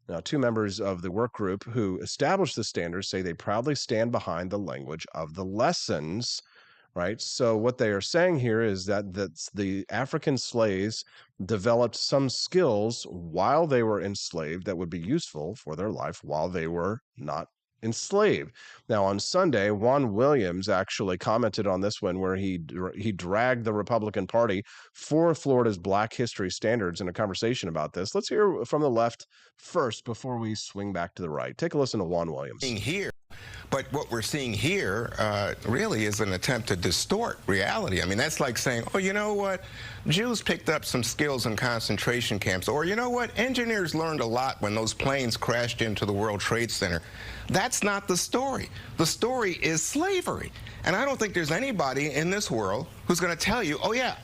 Now, 2 members of the work group who established the standards say they proudly stand behind the language of the lessons. Right. So what they are saying here is that the African slaves developed some skills while they were enslaved that would be useful for their life while they were not enslaved. Now, on Sunday, Juan Williams actually commented on this one where he dragged the Republican Party for Florida's Black History Standards in a conversation about this. Let's hear from the left first before we swing back to the right. Take a listen to Juan Williams. Here. But what we're seeing here really is an attempt to distort reality. I mean, that's like saying, oh, you know what? Jews picked up some skills in concentration camps. Or, you know what? Engineers learned a lot when those planes crashed into the World Trade Center. That's not the story. The story is slavery. And I don't think there's anybody in this world who's going to tell you, oh, yeah,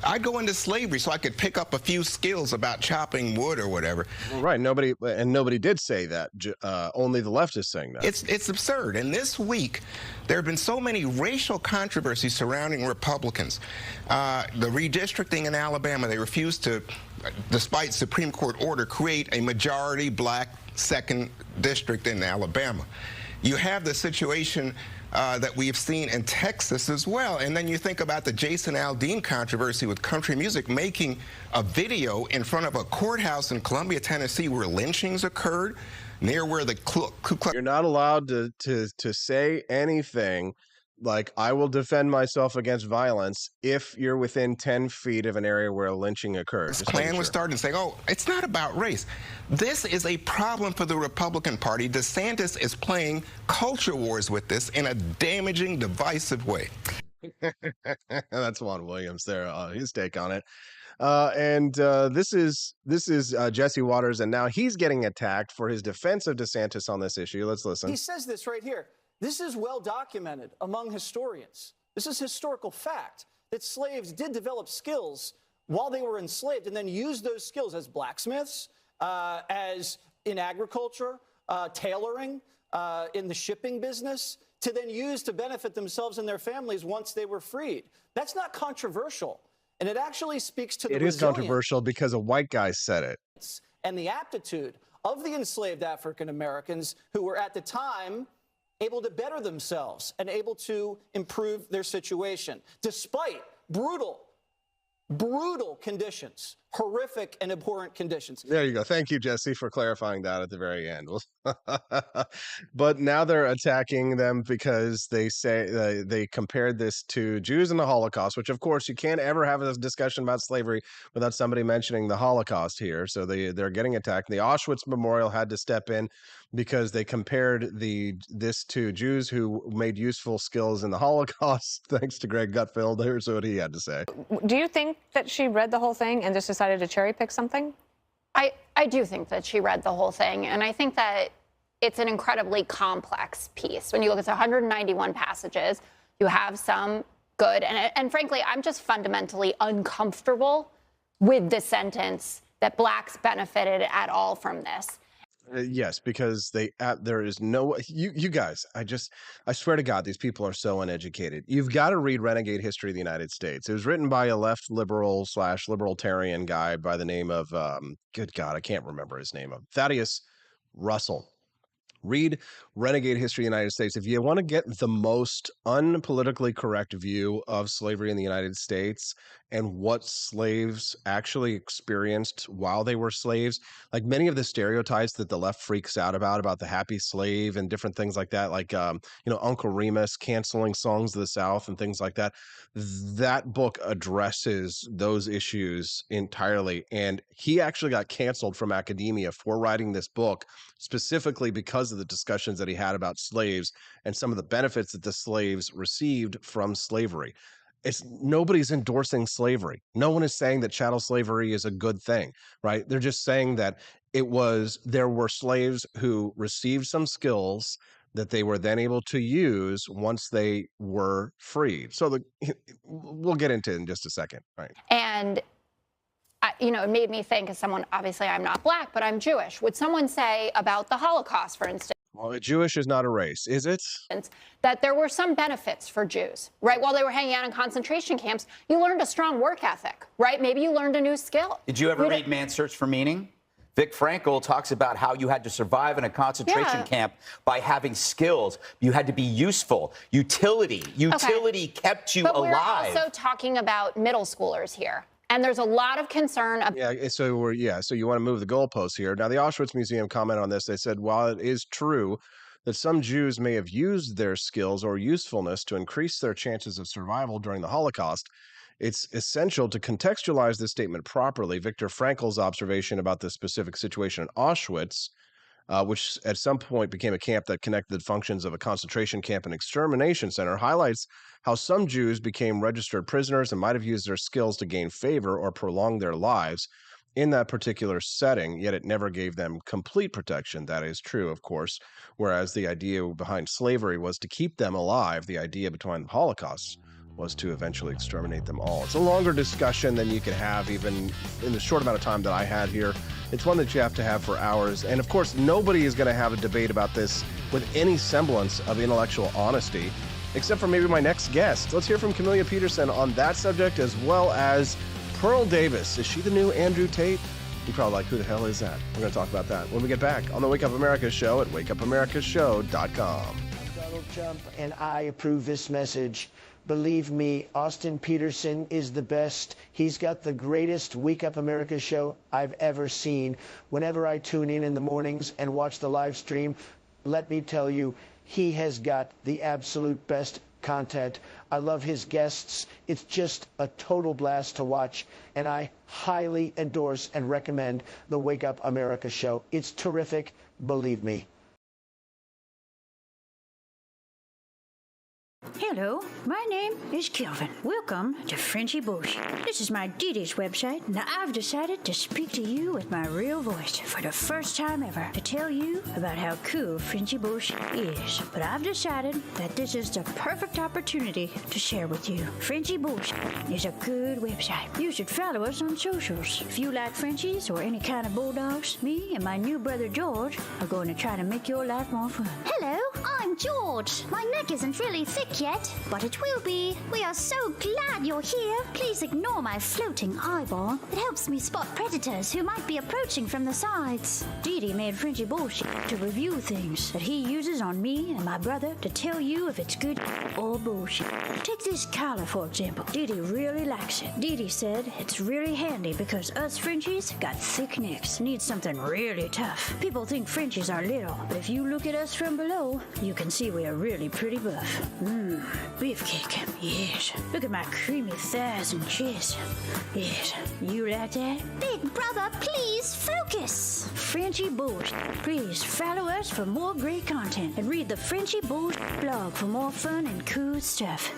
I'd go into slavery so I could pick up a few skills about chopping wood or whatever. Right. Nobody did say that. Only the left is saying that. It's absurd. And this week, there have been so many racial controversies surrounding Republicans. The redistricting in Alabama, they refused to, despite Supreme Court order, create a majority Black 2nd district in Alabama. You have the situation that we've seen in Texas as well. And then you think about the Jason Aldean controversy with country music, making a video in front of a courthouse in Columbia, Tennessee, where lynchings occurred. near where the Ku Klux. You're not allowed to say anything like, I will defend myself against violence if you're within 10 feet of an area where a lynching occurred. This Just plan making was sure. started saying, oh, it's not about race. This is a problem for the Republican Party. DeSantis is playing culture wars with this in a damaging, divisive way. That's Juan Williams there, his take on it. This is Jesse Waters, and now he's getting attacked for his defense of DeSantis on this issue. Let's listen. He says this right here. This is well documented among historians. This is historical fact that slaves did develop skills while they were enslaved and then used those skills as blacksmiths, as in agriculture, tailoring, in the shipping business, to then use to benefit themselves and their families once they were freed. That's not controversial. And it actually speaks to the It is controversial because a white guy said it. And the aptitude of the enslaved African Americans who were at the time able to better themselves and able to improve their situation, despite brutal conditions, horrific and abhorrent conditions. There you go. Thank you, Jesse, for clarifying that at the very end. But now they're attacking them because they say they compared this to Jews and the Holocaust, which, of course, you can't ever have a discussion about slavery without somebody mentioning the Holocaust here. So they're getting attacked. The Auschwitz Memorial had to step in because they compared this to Jews who made useful skills in the Holocaust. Thanks to Greg Gutfeld. Here's what he had to say. Do you think that she read the whole thing and just decided to cherry pick something? I do think that she read the whole thing, and I think that it's an incredibly complex piece. When you look at the 191 passages, you have some good, and frankly, I'm just fundamentally uncomfortable with the sentence that blacks benefited at all from this. Yes, because there is no you guys. I swear to God, these people are so uneducated. You've got to read Renegade History of the United States. It was written by a left liberal/libertarian guy by the name of good God, I can't remember his name, Thaddeus Russell. Read Renegade History of the United States. If you want to get the most unpolitically correct view of slavery in the United States and what slaves actually experienced while they were slaves, like many of the stereotypes that the left freaks out about the happy slave and different things like that, like, Uncle Remus canceling songs of the South and things like that. That book addresses those issues entirely. And he actually got canceled from academia for writing this book specifically because of the discussions that he had about slaves and some of the benefits that the slaves received from slavery. Nobody's endorsing slavery. No one is saying that chattel slavery is a good thing, right? They're just saying that there were slaves who received some skills that they were then able to use once they were freed. So we'll get into it in just a second, right? And it made me think, as someone, obviously I'm not black, but I'm Jewish. Would someone say about the Holocaust, for instance, Well, Jewish is not a race, is it? that there were some benefits for Jews, right? While they were hanging out in concentration camps, you learned a strong work ethic, right? Maybe you learned a new skill. Did you ever read Man's Search for Meaning? Vic Frankl talks about how you had to survive in a concentration camp by having skills. You had to be useful. Utility kept you alive. We're also talking about middle schoolers here. And there's a lot of concern. So you want to move the goalposts here. Now, the Auschwitz Museum commented on this. They said, while it is true that some Jews may have used their skills or usefulness to increase their chances of survival during the Holocaust, it's essential to contextualize this statement properly. Viktor Frankl's observation about the specific situation in Auschwitz, which at some point became a camp that connected the functions of a concentration camp and extermination center, highlights how some Jews became registered prisoners and might have used their skills to gain favor or prolong their lives in that particular setting, yet it never gave them complete protection. That is true, of course, whereas the idea behind slavery was to keep them alive. The idea behind the Holocaust was to eventually exterminate them all. It's a longer discussion than you can have even in the short amount of time that I had here. It's one that you have to have for hours. And of course, nobody is going to have a debate about this with any semblance of intellectual honesty, except for maybe my next guest. Let's hear from Camelia Peterson on that subject, as well as Pearl Davis. Is she the new Andrew Tate? You're probably like, who the hell is that? We're going to talk about that when we get back on the Wake Up America show at wakeupAmericaShow.com. Donald Trump and I approve this message Believe me, Austin Peterson is the best. He's got the greatest Wake Up America show I've ever seen. Whenever I tune in the mornings and watch the live stream, let me tell you, he has got the absolute best content. I love his guests. It's just a total blast to watch, and I highly endorse and recommend the Wake Up America show. It's terrific, believe me. Hello, my name is Kelvin. Welcome to Frenchy Bush. This is my Didi's website. Now I've decided to speak to you with my real voice for the first time ever to tell you about how cool Frenchy Bush is. But I've decided that this is the perfect opportunity to share with you. Frenchy Bush is a good website. You should follow us on socials. If you like Frenchies or any kind of bulldogs, me and my new brother George are going to try to make your life more fun. Hello, I'm George. My neck isn't really thick yet, but it will be. We are so glad you're here. Please ignore my floating eyeball. It helps me spot predators who might be approaching from the sides. Didi made Frenchy Bullshit to review things that he uses on me and my brother to tell you if it's good or bullshit. Take this collar, for example. Didi really likes it. Didi said it's really handy because us Frenchies got thick necks. Need something really tough. People think Frenchies are little, but if you look at us from below, you can see we are really pretty buff. Beefcake, yes. Look at my creamy thighs and chest. Yes, you like that? Big brother, please focus. Frenchy Bush. Please follow us for more great content and read the Frenchy Bush blog for more fun and cool stuff.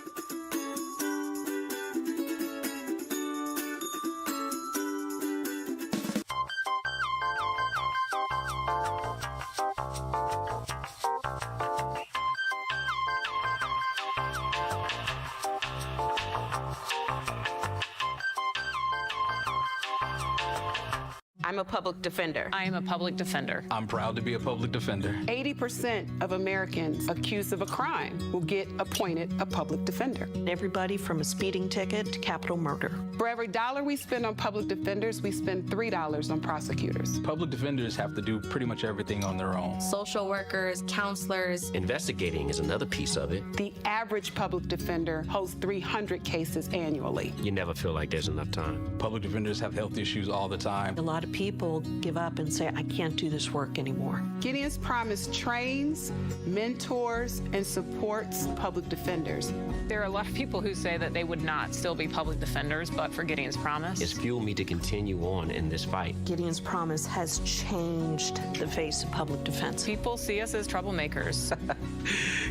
I'm a public defender. I am a public defender. I'm proud to be a public defender. 80% of Americans accused of a crime will get appointed a public defender. Everybody from a speeding ticket to capital murder. For every dollar we spend on public defenders, we spend $3 on prosecutors. Public defenders have to do pretty much everything on their own. Social workers, counselors. Investigating is another piece of it. The average public defender holds 300 cases annually. You never feel like there's enough time. Public defenders have health issues all the time. A lot of people give up and say, I can't do this work anymore. Gideon's Promise trains, mentors, and supports public defenders. There are a lot of people who say that they would not still be public defenders, but for Gideon's Promise. It's fueled me to continue on in this fight. Gideon's Promise has changed the face of public defense. People see us as troublemakers.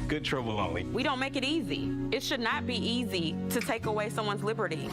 Good trouble only. We don't make it easy. It should not be easy to take away someone's liberty.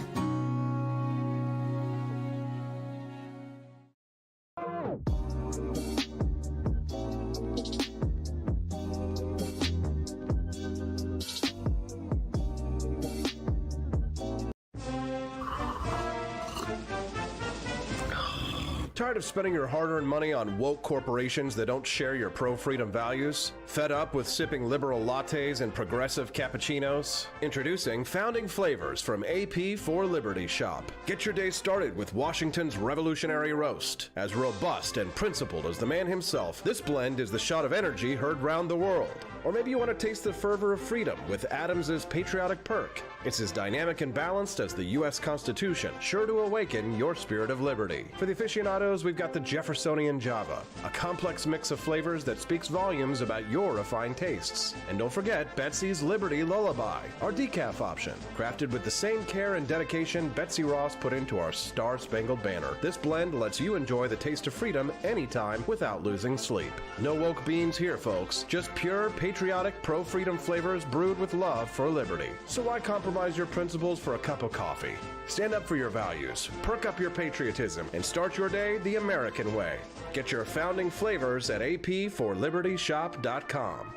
Tired of spending your hard-earned money on woke corporations that don't share your pro-freedom values? Fed up with sipping liberal lattes and progressive cappuccinos? Introducing Founding Flavors from AP for Liberty Shop. Get your day started with Washington's Revolutionary Roast. As robust and principled as the man himself, this blend is the shot of energy heard round the world. Or maybe you want to taste the fervor of freedom with Adams's Patriotic Perk. It's as dynamic and balanced as the U.S. Constitution, sure to awaken your spirit of liberty. For the aficionados, we've got the Jeffersonian Java, a complex mix of flavors that speaks volumes about your refined tastes. And don't forget Betsy's Liberty Lullaby, our decaf option, crafted with the same care and dedication Betsy Ross put into our Star-Spangled Banner. This blend lets you enjoy the taste of freedom anytime without losing sleep. No woke beans here, folks. Just pure, patriotic, pro-freedom flavors brewed with love for liberty. So why compromise your principles for a cup of coffee? Stand up for your values, perk up your patriotism, and start your day the American way. Get your Founding Flavors at apforlibertyshop.com.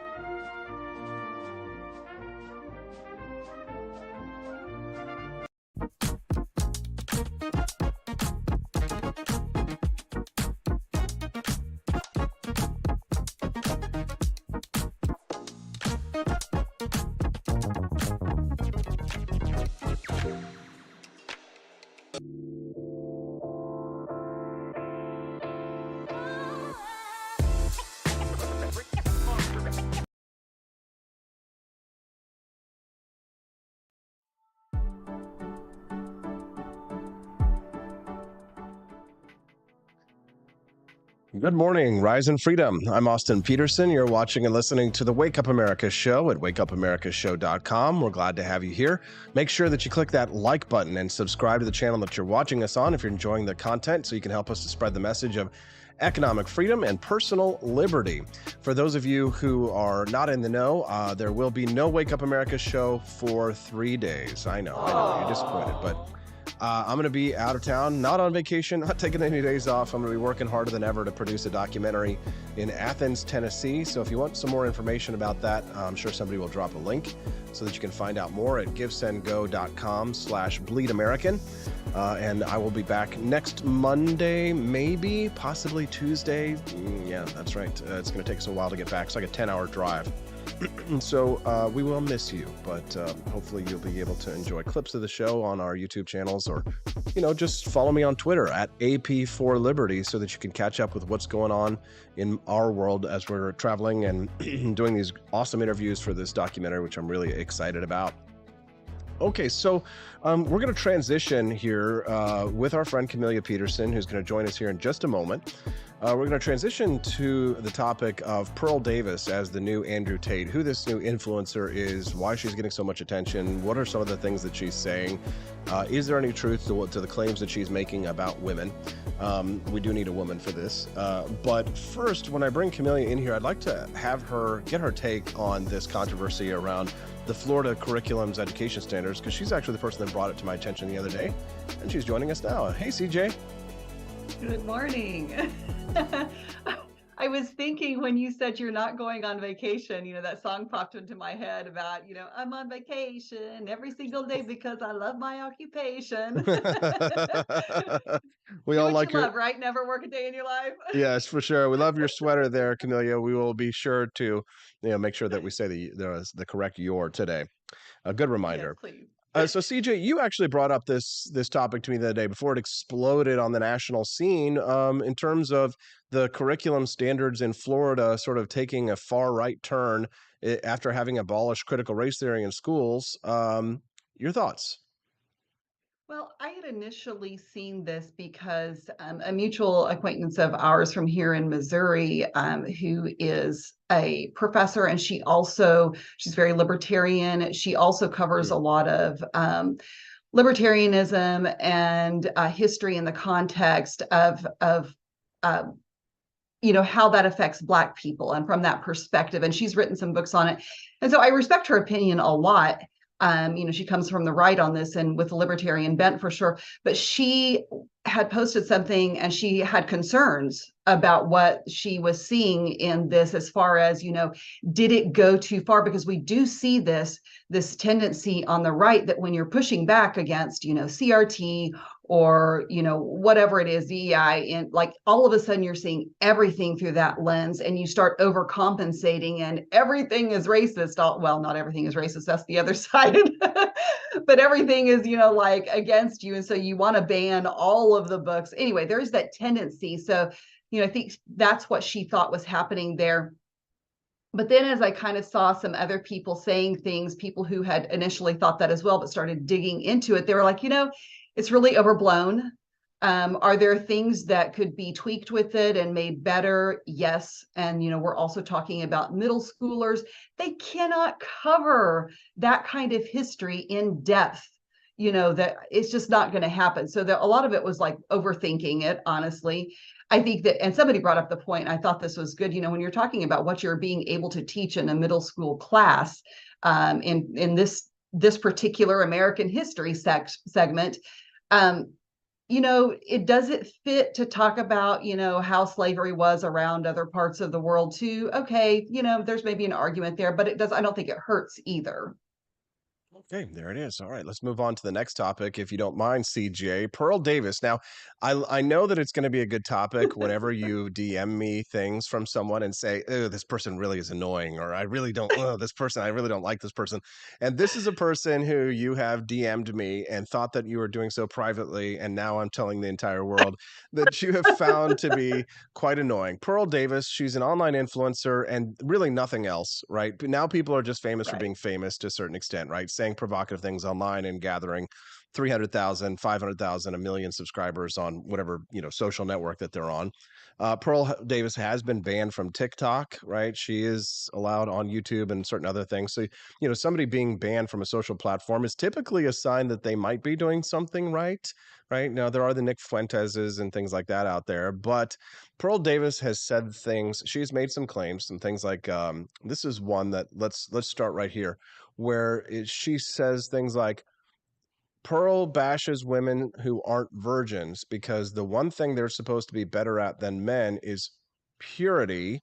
Good morning, Rise and Freedom. I'm Austin Peterson. You're watching and listening to the Wake Up America show at wakeupAmericaShow.com. We're glad to have you here. Make sure that you click that like button and subscribe to the channel that you're watching us on if you're enjoying the content, so you can help us to spread the message of economic freedom and personal liberty. For those of you who are not in the know, there will be no Wake Up America show for 3 days. I know, you're disappointed, but I'm going to be out of town, not on vacation, not taking any days off. I'm going to be working harder than ever to produce a documentary in Athens, Tennessee. So if you want some more information about that, I'm sure somebody will drop a link so that you can find out more at givesendgo.com/bleedamerican. And I will be back next Monday, maybe, possibly Tuesday. Yeah, that's right. It's going to take us a while to get back. It's like a 10-hour drive. So we will miss you, but hopefully you'll be able to enjoy clips of the show on our YouTube channels, or, just follow me on Twitter at AP4Liberty so that you can catch up with what's going on in our world as we're traveling and doing these awesome interviews for this documentary, which I'm really excited about. Okay, so we're going to transition here with our friend Camellia Peterson, who's going to join us here in just a moment. We're going to transition to the topic of Pearl Davis as the new Andrew Tate, who this new influencer is, why she's getting so much attention, what are some of the things that she's saying, is there any truth to the claims that she's making about women? We do need a woman for this. But first, when I bring Camellia in here, I'd like to have her get her take on this controversy around the Florida curriculum's education standards, because she's actually the person that brought it to my attention the other day, and she's joining us now. Hey, CJ. Good morning. I was thinking when you said you're not going on vacation, that song popped into my head about, I'm on vacation every single day because I love my occupation. We Do all what like you your love, right? Never work a day in your life. Yes, for sure. We love your sweater there, Camellia. We will be sure to make sure that we say the correct "your" today. A good reminder. Yes, please. So CJ, you actually brought up this topic to me the other day before it exploded on the national scene, in terms of the curriculum standards in Florida sort of taking a far right turn after having abolished critical race theory in schools. Your thoughts? Well, I had initially seen this because a mutual acquaintance of ours from here in Missouri, who is a professor, and she's very libertarian. She also covers a lot of libertarianism and history in the context of how that affects Black people, and from that perspective. And she's written some books on it. And so I respect her opinion a lot. She comes from the right on this and with a libertarian bent for sure, but she had posted something and she had concerns about what she was seeing in this, as far as, did it go too far? Because we do see this tendency on the right that when you're pushing back against, CRT or, whatever it is, DEI, and like all of a sudden you're seeing everything through that lens, and you start overcompensating and everything is racist. Well, not everything is racist. That's the other side. But everything is, against you. And so you want to ban all of the books. Anyway, there's that tendency. So, I think that's what she thought was happening there. But then as I kind of saw some other people saying things, people who had initially thought that as well, but started digging into it, they were like, it's really overblown. Are there things that could be tweaked with it and made better? Yes. And, we're also talking about middle schoolers. They cannot cover that kind of history in depth. That it's just not going to happen. So a lot of it was like overthinking it, honestly. I think that, and somebody brought up the point, I thought this was good, when you're talking about what you're being able to teach in a middle school class, in this particular American history segment, it doesn't fit to talk about, how slavery was around other parts of the world too. Okay, there's maybe an argument there, but I don't think it hurts either. Okay, there it is. All right, let's move on to the next topic, if you don't mind, CJ. Pearl Davis. Now, I know that it's going to be a good topic whenever you DM me things from someone and say, oh, this person really is annoying, or I really don't like this person. And this is a person who you have DM'd me and thought that you were doing so privately, and now I'm telling the entire world that you have found to be quite annoying. Pearl Davis, she's an online influencer and really nothing else, right? But now people are just famous for being famous to a certain extent, right? Saying provocative things online and gathering 300,000, 500,000, a million subscribers on whatever, social network that they're on. Pearl Davis has been banned from TikTok, right? She is allowed on YouTube and certain other things. So, somebody being banned from a social platform is typically a sign that they might be doing something right. Right now, there are the Nick Fuenteses and things like that out there, but Pearl Davis has said things. She's made some claims, some things like this is one that let's start right here, where she says things like, Pearl bashes women who aren't virgins because the one thing they're supposed to be better at than men is purity.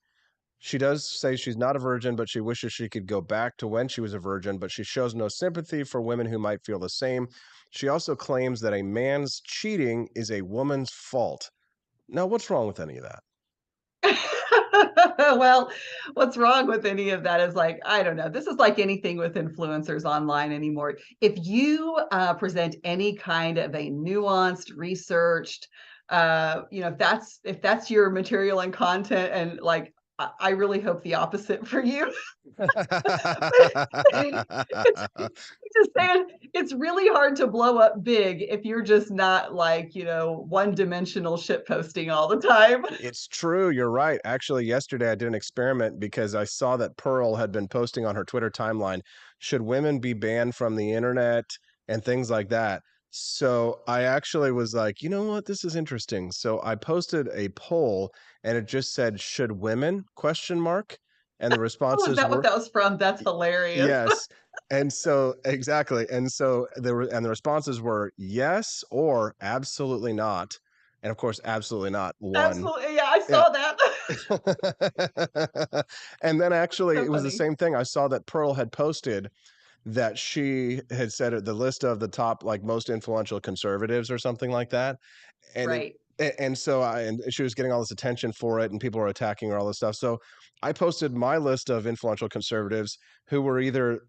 She does say she's not a virgin, but she wishes she could go back to when she was a virgin, but she shows no sympathy for women who might feel the same. She also claims that a man's cheating is a woman's fault. Now, what's wrong with any of that? Well, what's wrong with any of that is like, I don't know. This is like anything with influencers online anymore. If you present any kind of a nuanced, researched, if that's your material and content, and like, I really hope the opposite for you. Just saying, it's really hard to blow up big if you're just not like, one-dimensional shit posting all the time. It's true. You're right. Actually, yesterday I did an experiment because I saw that Pearl had been posting on her Twitter timeline, should women be banned from the internet and things like that. So I actually was like, you know what? This is interesting. So I posted a poll and it just said, should women ? And the responses is that were, what that was from? That's hilarious. yes. And so exactly. And so the responses were yes or absolutely not. And of course, absolutely not won. Absolutely. Yeah, I saw that. And then actually So it was the funny. same thing. I saw that Pearl had posted that she had said the list of the top like most influential conservatives or something like that. And Right. and so she was getting all this attention for it and people were attacking her, all this stuff. So I posted my list of influential conservatives who were either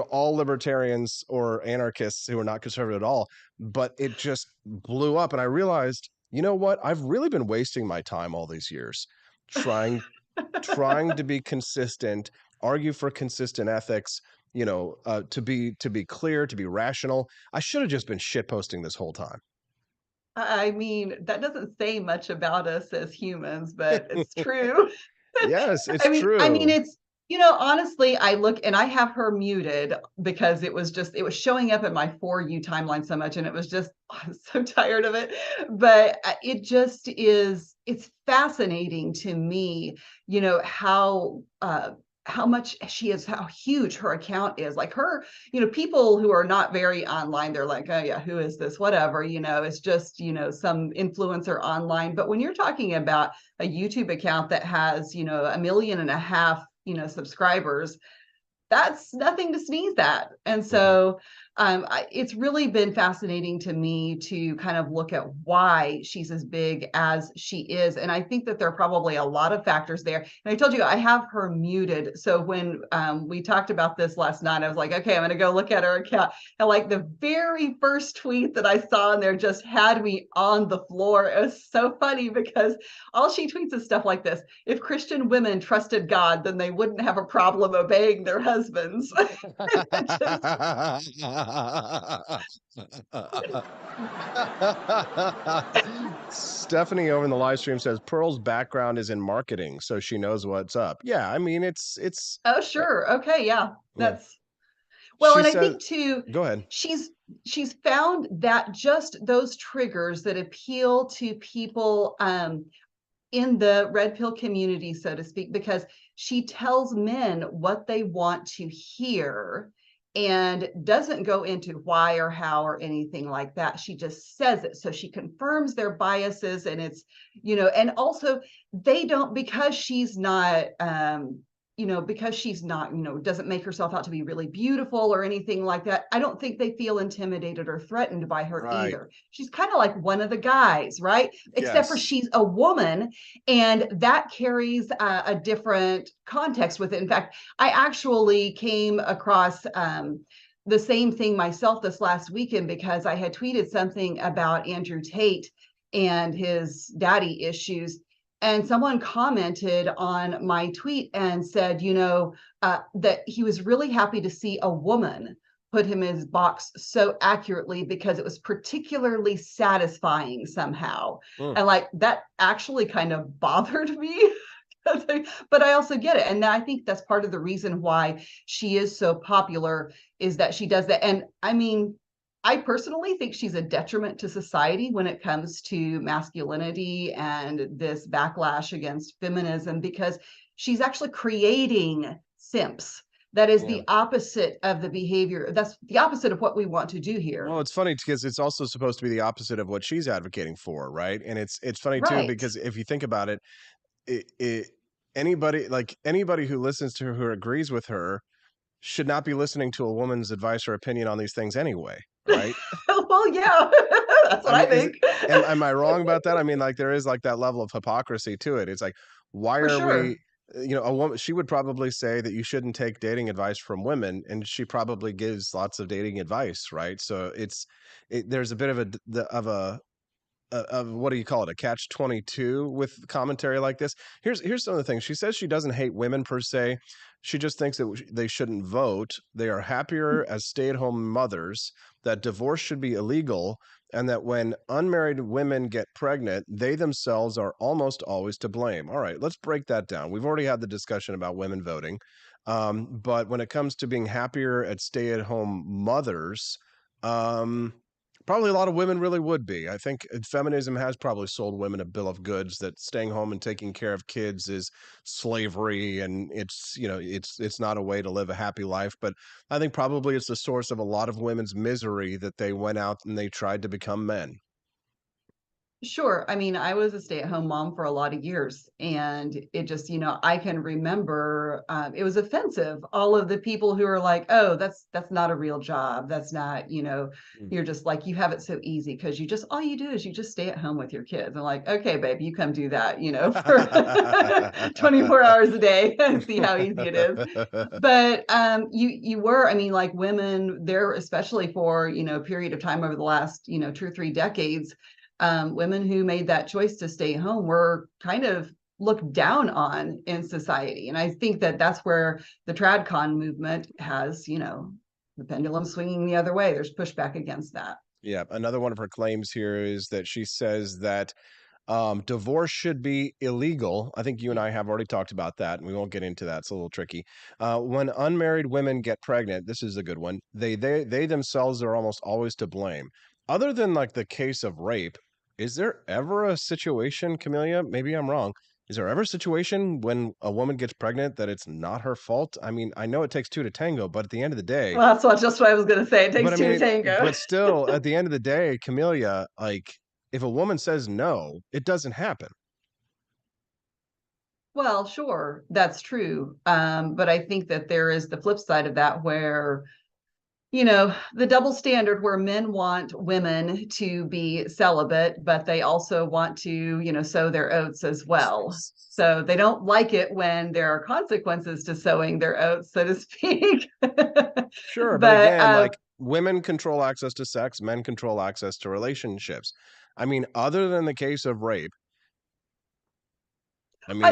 all libertarians or anarchists who are not conservative at all, but it just blew up. And I realized, you know what? I've really been wasting my time all these years trying to be consistent, argue for consistent ethics, to be clear, to be rational. I should have just been shitposting this whole time. I mean, that doesn't say much about us as humans, but it's true. Yes, it's true. I mean, true. it's, honestly, I look and I have her muted because it was showing up in my For You timeline so much. And it was just, I'm so tired of it. But it just is, it's fascinating to me, how much she is, how huge her account is. Like her, people who are not very online, they're like, oh yeah, who is this? Whatever, it's just, some influencer online. But when you're talking about a YouTube account that has, 1.5 million, subscribers, that's nothing to sneeze at. And so it's really been fascinating to me to kind of look at why she's as big as she is. And I think that there are probably a lot of factors there. And I told you, I have her muted. So when we talked about this last night, I was like, okay, I'm going to go look at her account. And like the very first tweet that I saw in there just had me on the floor. It was so funny because all she tweets is stuff like this. If Christian women trusted God, then they wouldn't have a problem obeying their husbands. Stephanie over in the live stream says Pearl's background is in marketing, so she knows what's up. Yeah, I mean it's oh sure. Okay, yeah. That's well, and I think too, go ahead. She's found that just those triggers that appeal to people in the red pill community, so to speak, because she tells men what they want to hear and doesn't go into why or how or anything like that. She just says it. So she confirms their biases, and it's, and also they don't, because she's not, doesn't make herself out to be really beautiful or anything like that. I don't think they feel intimidated or threatened by her either. She's kind of like one of the guys, right? Except for she's a woman, and that carries a different context with it. In fact, I actually came across the same thing myself this last weekend because I had tweeted something about Andrew Tate and his daddy issues. And someone commented on my tweet and said, that he was really happy to see a woman put him in his box so accurately because it was particularly satisfying somehow. And like that actually kind of bothered me. But I also get it. And I think that's part of the reason why she is so popular is that she does that. And I mean, I personally think she's a detriment to society when it comes to masculinity and this backlash against feminism, because she's actually creating simps. That is the opposite of the behavior. That's the opposite of what we want to do here. Well, it's funny because it's also supposed to be the opposite of what she's advocating for, right? And it's funny too Right. because if you think about it, anybody who listens to her who agrees with her should not be listening to a woman's advice or opinion on these things anyway, right? Well, yeah, that's what I think. Am I wrong about that? I mean, like there is like that level of hypocrisy to it. It's like, why For are sure. we? You know, a woman, she would probably say that you shouldn't take dating advice from women, and she probably gives lots of dating advice, right? So there's a bit of what do you call it, a catch-22 with commentary like this. Here's some of the things she says. She doesn't hate women per se. She just thinks that they shouldn't vote. They are happier as stay-at-home mothers, that divorce should be illegal, and that when unmarried women get pregnant, they themselves are almost always to blame. All right, let's break that down. We've already had the discussion about women voting, but when it comes to being happier at stay-at-home mothers, probably a lot of women really would be. I think feminism has probably sold women a bill of goods that staying home and taking care of kids is slavery, and it's not a way to live a happy life. But I think probably it's the source of a lot of women's misery that they went out and they tried to become men. Sure. I mean, I was a stay-at-home mom for a lot of years, and it just, I can remember it was offensive. All of the people who are like, "Oh, that's not a real job. That's not, you're just like you have it so easy because all you do is you just stay at home with your kids." I'm like, "Okay, babe, you come do that, for 24 hours a day and see how easy it is." But you were, I mean, like women there, especially for a period of time over the last 2 or 3 decades. Women who made that choice to stay home were kind of looked down on in society. And I think that that's where the TradCon movement has, the pendulum swinging the other way. There's pushback against that. Yeah. Another one of her claims here is that she says that divorce should be illegal. I think you and I have already talked about that, and we won't get into that. It's a little tricky. When unmarried women get pregnant, this is a good one. They themselves are almost always to blame. Other than like the case of rape, is there ever a situation, Camelia? Maybe I'm wrong. Is there ever a situation when a woman gets pregnant that it's not her fault? I mean, I know it takes two to tango, but at the end of the day, Well, that's just what I was going to say. It takes two to tango. But still, at the end of the day, Camelia, like if a woman says no, it doesn't happen. Well, sure, that's true. But I think that there is the flip side of that where the double standard where men want women to be celibate, but they also want to, sow their oats as well. So they don't like it when there are consequences to sowing their oats, so to speak. Sure, but again, like women control access to sex, men control access to relationships. I mean, other than the case of rape, I mean,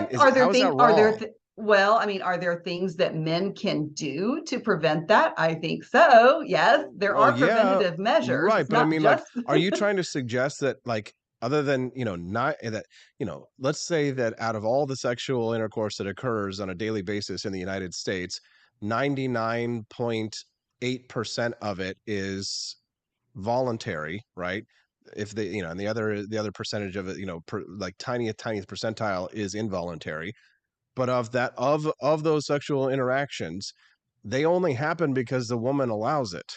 are there things that men can do to prevent that? I think so. Yes, there are preventative measures. Right, but I mean, like, are you trying to suggest that, like, other than not that let's say that out of all the sexual intercourse that occurs on a daily basis in the United States, 99.8% of it is voluntary, right? If they, and the other percentage of it, like tiniest percentile is involuntary. But of those sexual interactions, they only happen because the woman allows it.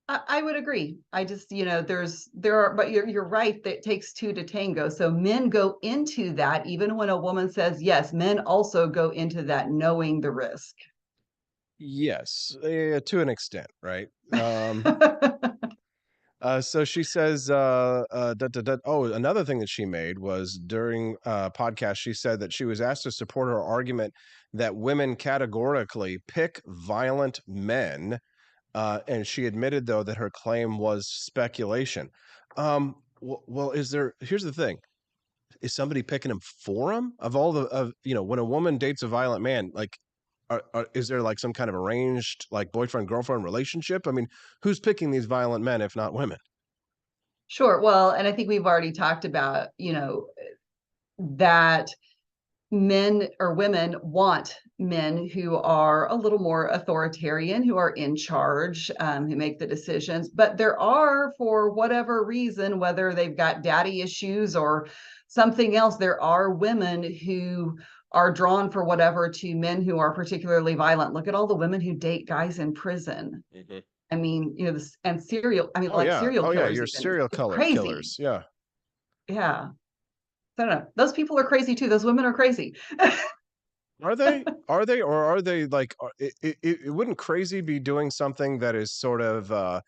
I would agree. I just, but you're right that it takes two to tango. So men go into that, even when a woman says yes, men also go into that knowing the risk. Yes, to an extent, right? So she says, another thing that she made was during podcast, she said that she was asked to support her argument that women categorically pick violent men. And she admitted, though, that her claim was speculation. Well, here's the thing. Is somebody picking him for him? When a woman dates a violent man, like, is there like some kind of arranged like boyfriend girlfriend relationship? I mean, who's picking these violent men if not women? Sure. Well, and I think we've already talked about, that men or women want men who are a little more authoritarian, who are in charge, who make the decisions. But there are, for whatever reason, whether they've got daddy issues or something else, there are women who are drawn for whatever to men who are particularly violent. Look at all the women who date guys in prison. Mm-hmm. I mean, and serial Oh yeah, killers. you're Even. serial It's crazy. killers. Yeah. Yeah. I don't know. Those people are crazy too. Those women are crazy. Are they? Are they? Or are they like? It wouldn't crazy be doing something that is sort of,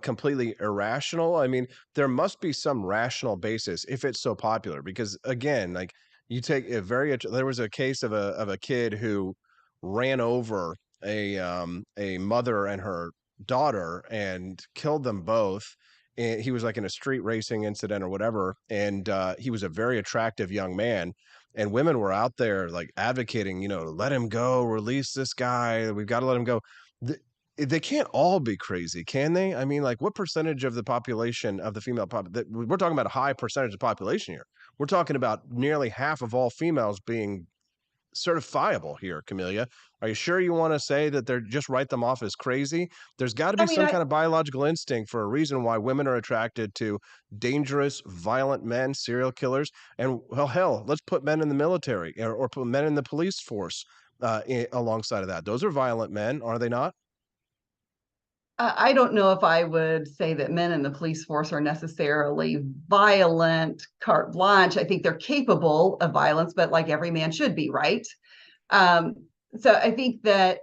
completely irrational? I mean, there must be some rational basis if it's so popular. Because again, like you take a there was a case of a kid who ran over a mother and her daughter and killed them both. And he was like in a street racing incident or whatever, and he was a very attractive young man, and women were out there like advocating, let him go, release this guy, we've got to let him go. They can't all be crazy, can they? I mean, like, what percentage of the population of the female we're talking about a high percentage of population here. We're talking about nearly half of all females being certifiable here, Camelia. Are you sure you want to say that they're just write them off as crazy? There's got to be some kind of biological instinct for a reason why women are attracted to dangerous, violent men, serial killers. And well, hell, let's put men in the military or put men in the police force alongside of that. Those are violent men, are they not? I don't know if I would say that men in the police force are necessarily violent, carte blanche. I think they're capable of violence, but like every man should be, right? So I think that,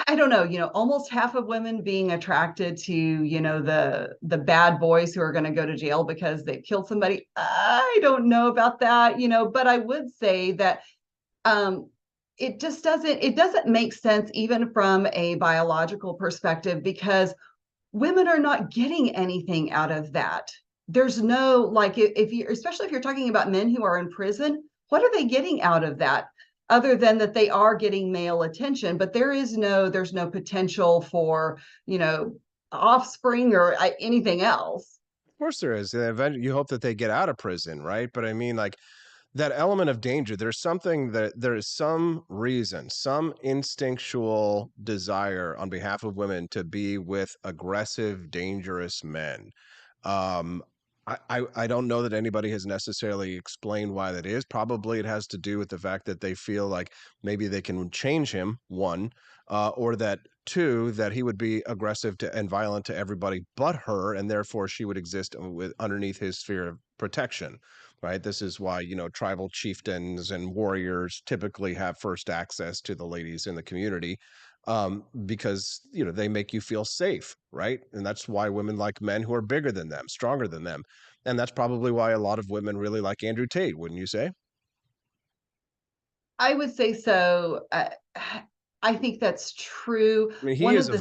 I don't know, almost half of women being attracted to, the bad boys who are going to go to jail because they've killed somebody. I don't know about that, but I would say that it doesn't make sense even from a biological perspective, because women are not getting anything out of that. There's no, like, especially if you're talking about men who are in prison, what are they getting out of that other than that they are getting male attention? But there's no potential for, offspring or anything else. Of course there is. Eventually, you hope that they get out of prison, right? But I mean, like, that element of danger, there is some reason, some instinctual desire on behalf of women to be with aggressive, dangerous men. Um, I don't know that anybody has necessarily explained why that is. Probably it has to do with the fact that they feel like maybe they can change him, one, or that two, that he would be aggressive and violent to everybody but her, and therefore she would exist underneath his sphere of protection. Right. This is why, tribal chieftains and warriors typically have first access to the ladies in the community, because, they make you feel safe. Right. And that's why women like men who are bigger than them, stronger than them. And that's probably why a lot of women really like Andrew Tate, wouldn't you say? I would say so. I think that's true. I mean, he is a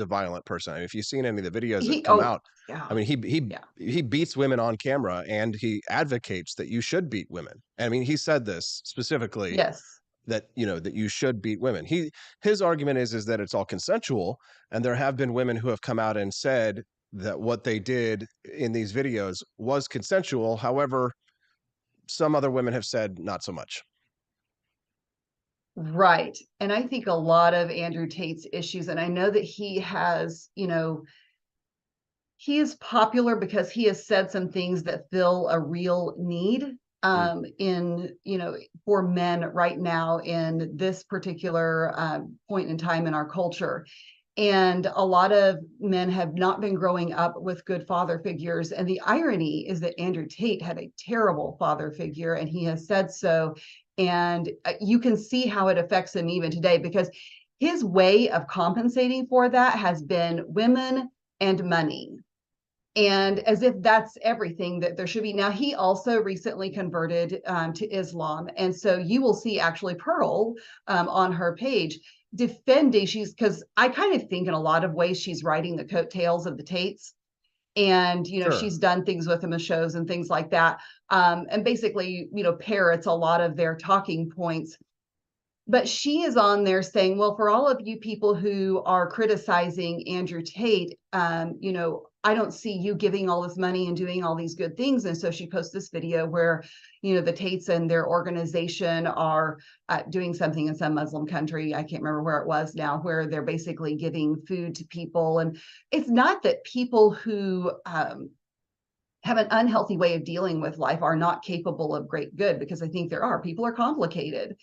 violent person. I mean, if you've seen any of the videos that come out, yeah. I mean, he beats women on camera, and he advocates that you should beat women. And I mean, he said this specifically. Yes. That, that you should beat women. His argument is that it's all consensual, and there have been women who have come out and said that what they did in these videos was consensual. However, some other women have said not so much. Right. And I think a lot of Andrew Tate's issues, and I know that he has, he is popular because he has said some things that fill a real need for men right now in this particular point in time in our culture. And a lot of men have not been growing up with good father figures. And the irony is that Andrew Tate had a terrible father figure, and he has said so. And you can see how it affects him even today, because his way of compensating for that has been women and money. And as if that's everything that there should be. Now, he also recently converted to Islam. And so you will see actually Pearl on her page defending, because I kind of think in a lot of ways she's riding the coattails of the Tates. And, Sure. She's done things with them as shows and things like that. And basically, parrots a lot of their talking points. But she is on there saying, well, for all of you people who are criticizing Andrew Tate, you know, I don't see you giving all this money and doing all these good things. And so she posts this video where, you know, the Tates and their organization are doing something in some Muslim country. I can't remember where it was now, where they're basically giving food to people. And it's not that people who have an unhealthy way of dealing with life are not capable of great good, because I think there are. People are complicated.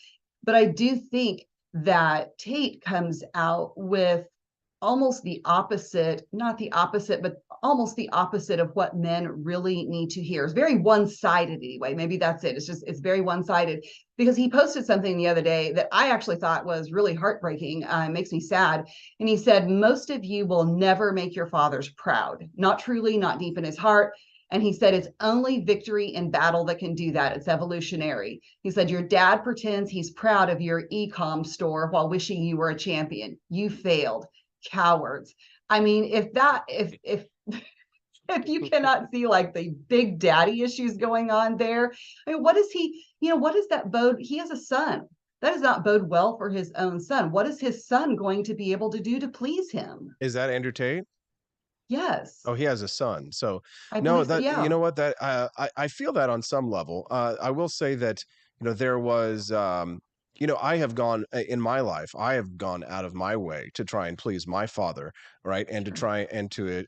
But I do think that Tate comes out with almost the opposite, not the opposite, but almost the opposite of what men really need to hear. It's very one-sided anyway. Maybe that's it. It's very one-sided, because he posted something the other day that I actually thought was really heartbreaking. It makes me sad. And he said, most of you will never make your fathers proud. Not truly, not deep in his heart. And he said, it's only victory in battle that can do that. It's evolutionary. He said, your dad pretends he's proud of your e-com store while wishing you were a champion. You failed. Cowards. I mean, if you cannot see like the big daddy issues going on there, I mean, what is he, you know, what does that bode? He has a son. That does not bode well for his own son. What is his son going to be able to do to please him? Is that Andrew Tate? Yes. Oh, he has a son. So I no, believe so, that yeah. you know what, that I feel that on some level. I will say that, you know, there was you know, I have gone in my life, I have gone out of my way to try and please my father, right? And to try and to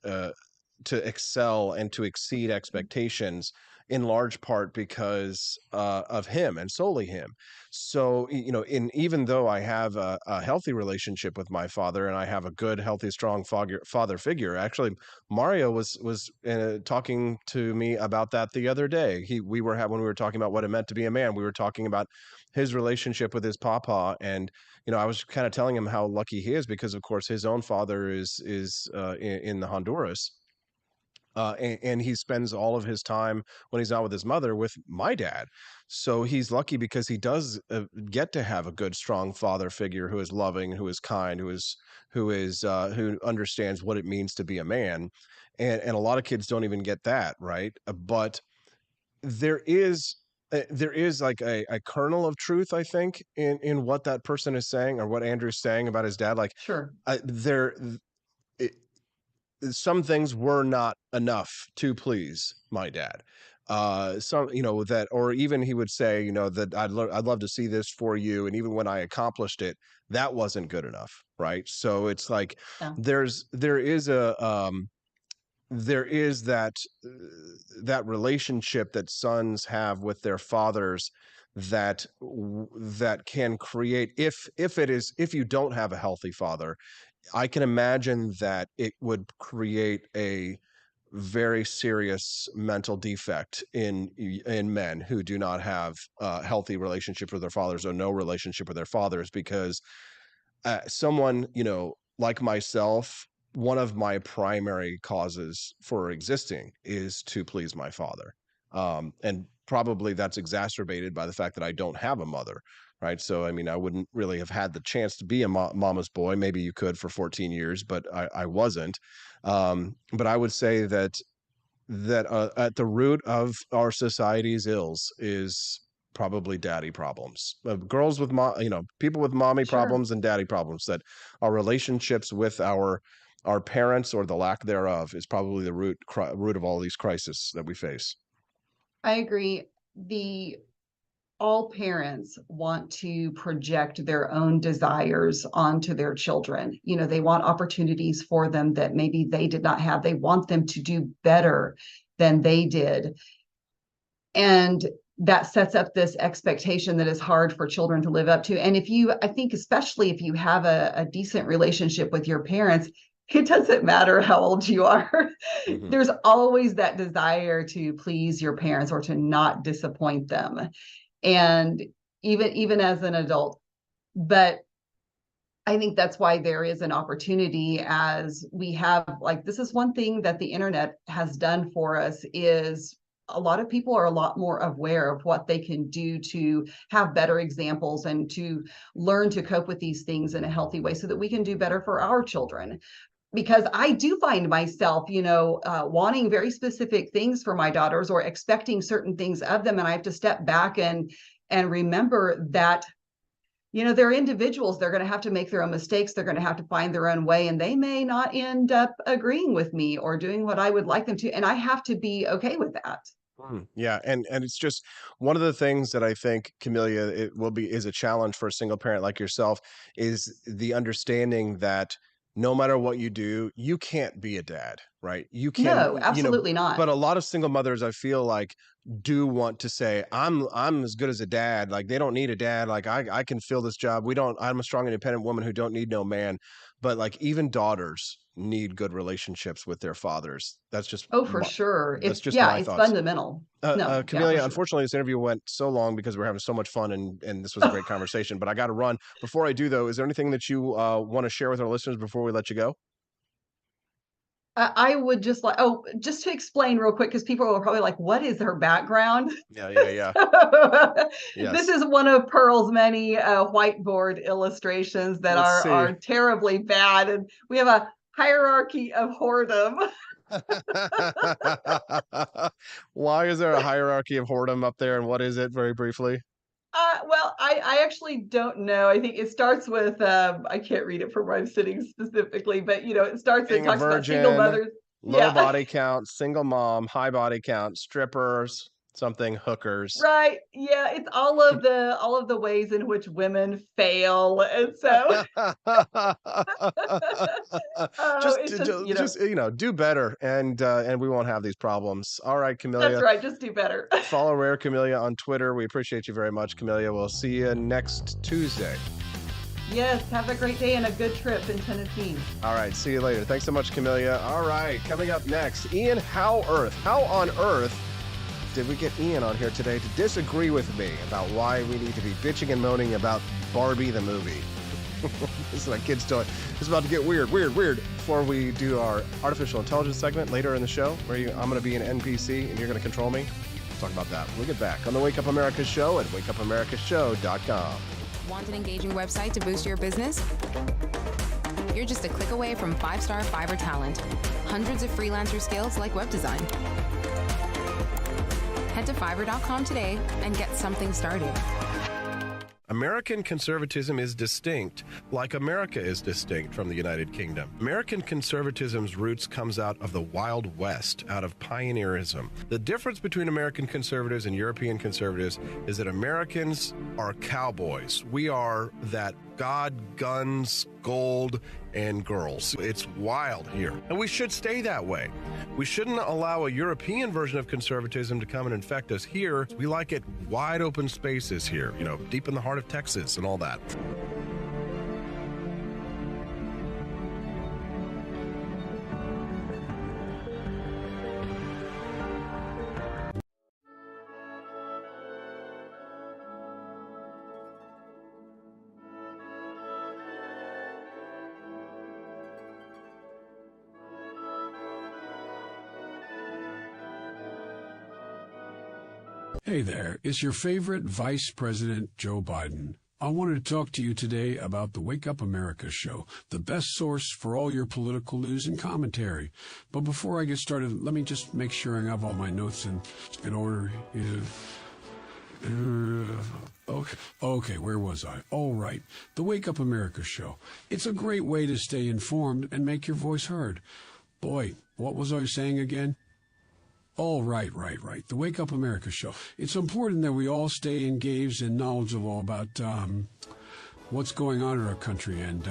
excel and to exceed expectations, in large part because of him and solely him. So, you know, even though I have a healthy relationship with my father, and I have a good, healthy, strong father figure, actually, Mario was talking to me about that the other day. We were when we were talking about what it meant to be a man, we were talking about his relationship with his papa, and you know, I was kind of telling him how lucky he is, because of course his own father is in the Honduras. And he spends all of his time when he's not with his mother with my dad. So he's lucky because he does get to have a good, strong father figure who is loving, who is kind, who understands what it means to be a man. And a lot of kids don't even get that, right? But there is like a kernel of truth, I think, in what that person is saying, or what Andrew's saying about his dad. Like, sure, some things were not enough to please my dad. Some, you know, that, or even he would say, you know, that I'd love to see this for you, and even when I accomplished it, that wasn't good enough, right? So it's like yeah. there is that that relationship that sons have with their fathers that can create, if you don't have a healthy father, I can imagine that it would create a very serious mental defect in men who do not have a healthy relationship with their fathers, or no relationship with their fathers, because someone, you know, like myself, one of my primary causes for existing is to please my father. And probably that's exacerbated by the fact that I don't have a mother, right? So, I mean, I wouldn't really have had the chance to be a mama's boy. Maybe you could for 14 years, but I wasn't. But I would say that at the root of our society's ills is probably daddy problems. Girls with people with mommy Sure. problems and daddy problems. That our relationships with our parents, or the lack thereof, is probably the root of all these crises that we face. I agree. All parents want to project their own desires onto their children. You know, they want opportunities for them that maybe they did not have. They want them to do better than they did. And that sets up this expectation that is hard for children to live up to. And I think, especially if you have a decent relationship with your parents, it doesn't matter how old you are. Mm-hmm. There's always that desire to please your parents or to not disappoint them. And even as an adult. But I think that's why there is an opportunity, as we have, like, this is one thing that the internet has done for us, is a lot of people are a lot more aware of what they can do to have better examples and to learn to cope with these things in a healthy way, so that we can do better for our children. Because I do find myself, wanting very specific things for my daughters, or expecting certain things of them. And I have to step back and remember that they're individuals. They're going to have to make their own mistakes. They're going to have to find their own way, and they may not end up agreeing with me or doing what I would like them to. And I have to be okay with that. Yeah, and it's just one of the things that I think, Camellia, is a challenge for a single parent like yourself, is the understanding that no matter what you do, you can't be a dad, right? You can, No, absolutely not. But a lot of single mothers, I feel like, do want to say, I'm as good as a dad. Like, they don't need a dad. Like, I can fill this job. I'm a strong, independent woman who don't need no man. But like, even daughters need good relationships with their fathers. That's just for sure. That's just yeah, my it's thoughts. fundamental. No, Camellia, sure. unfortunately, this interview went so long because we're having so much fun and this was a great conversation. But I got to run. Before I do, though, is there anything that you want to share with our listeners before we let you go? I would just just to explain real quick, because people are probably like, what is her background? Yeah. Yes. This is one of Pearl's many whiteboard illustrations that are terribly bad. And we have a hierarchy of whoredom. Why is there a hierarchy of whoredom up there, and what is it, very briefly? Well, I actually don't know. I think it starts with I can't read it from where I'm sitting specifically, but it starts. It talks about single mothers, low body count, single mom, high body count, strippers, something, hookers. Right? Yeah, it's all of the ways in which women fail, and so just do better, and we won't have these problems. All right, Camellia. That's right. Just do better. Follow Rare Camellia on Twitter. We appreciate you very much, Camellia. We'll see you next Tuesday. Yes, have a great day and a good trip in Tennessee. All right, see you later. Thanks so much, Camellia. All right, coming up next, Ian, how on earth did we get Ian on here today to disagree with me about why we need to be bitching and moaning about Barbie the movie? This is my kids doing. It's about to get weird. Before we do our artificial intelligence segment later in the show, where I'm going to be an NPC and you're going to control me. We'll talk about that when we get back on the Wake Up America Show at wakeupAmericaShow.com. Want an engaging website to boost your business? You're just a click away from 5-star Fiverr talent. Hundreds of freelancer skills like web design. Head to Fiverr.com today and get something started. American conservatism is distinct, like America is distinct from the United Kingdom. American conservatism's roots comes out of the Wild West, out of pioneerism. The difference between American conservatives and European conservatives is that Americans are cowboys. We are that God, guns, gold, and girls. It's wild here, and we should stay that way. We shouldn't allow a European version of conservatism to come and infect us here. We like it wide open spaces here, deep in the heart of Texas and all that. Hey there, it's your favorite Vice President Joe Biden. I wanted to talk to you today about the Wake Up America show, the best source for all your political news and commentary. But before I get started, let me just make sure I have all my notes in order. Okay, where was I? All right, the Wake Up America show. It's a great way to stay informed and make your voice heard. Boy, what was I saying again? Oh, right. The Wake Up America show. It's important that we all stay engaged and knowledgeable about what's going on in our country and,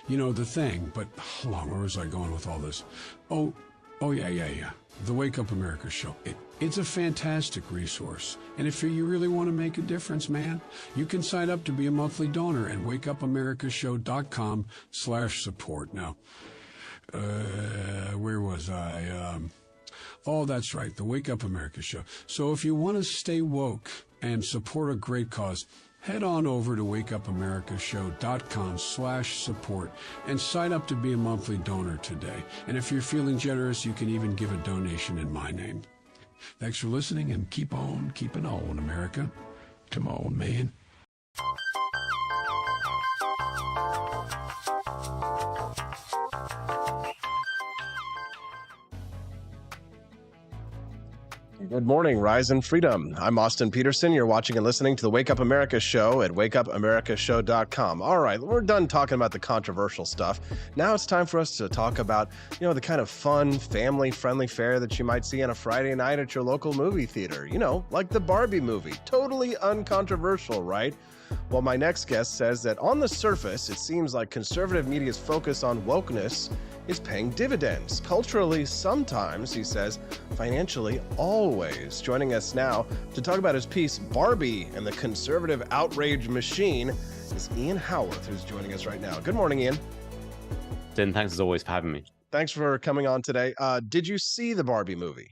the thing. But hold on, where was I going with all this? Oh, yeah. The Wake Up America show. It's a fantastic resource. And if you really want to make a difference, man, you can sign up to be a monthly donor at wakeupAmericaShow.com/support. Now, where was I? Oh, that's right, the Wake Up America show. So if you want to stay woke and support a great cause, head on over to wakeupAmericaShow.com/support and sign up to be a monthly donor today. And if you're feeling generous, you can even give a donation in my name. Thanks for listening, and keep on keeping on, America. Come on, man. Good morning, Rise and Freedom. I'm Austin Peterson. You're watching and listening to the Wake Up America show at wakeupAmericaShow.com. All right, we're done talking about the controversial stuff. Now it's time for us to talk about, the kind of fun, family-friendly fare that you might see on a Friday night at your local movie theater. Like the Barbie movie. Totally uncontroversial, right? Well, my next guest says that on the surface, it seems like conservative media's focus on wokeness is paying dividends. Culturally, sometimes, he says, financially, always. Joining us now to talk about his piece, Barbie and the Conservative Outrage Machine, is Ian Howarth, who's joining us right now. Good morning, Ian. Thanks as always for having me. Thanks for coming on today. Did you see the Barbie movie?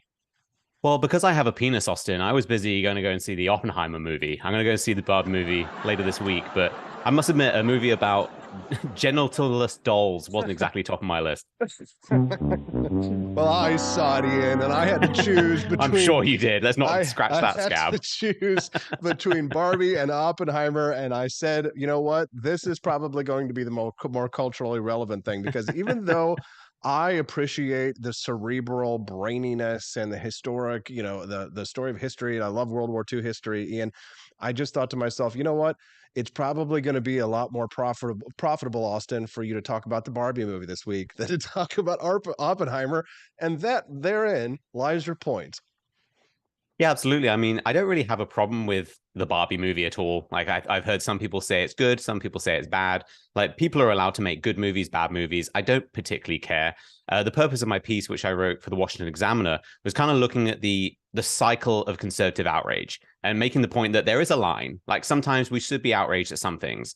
Well, because I have a penis, Austin, I was busy going to go and see the Oppenheimer movie. I'm going to go see the Barbie movie later this week, but I must admit, a movie about genitalless dolls wasn't exactly top of my list. Well, I saw it, Ian, and I had to choose between... I'm sure you did. Let's not scratch that scab. I had to choose between Barbie and Oppenheimer, and I said, you know what? This is probably going to be the more culturally relevant thing, because even though I appreciate the cerebral braininess and the historic, the story of history, and I love World War II history, Ian, I just thought to myself, you know what? It's probably going to be a lot more profitable, Austin, for you to talk about the Barbie movie this week than to talk about Oppenheimer, and that therein lies your point. Yeah, absolutely. I mean, I don't really have a problem with the Barbie movie at all. Like, I've heard some people say it's good, some people say it's bad. Like, people are allowed to make good movies, bad movies. I don't particularly care. The purpose of my piece, which I wrote for the Washington Examiner, was kind of looking at the cycle of conservative outrage and making the point that there is a line. Like, sometimes we should be outraged at some things.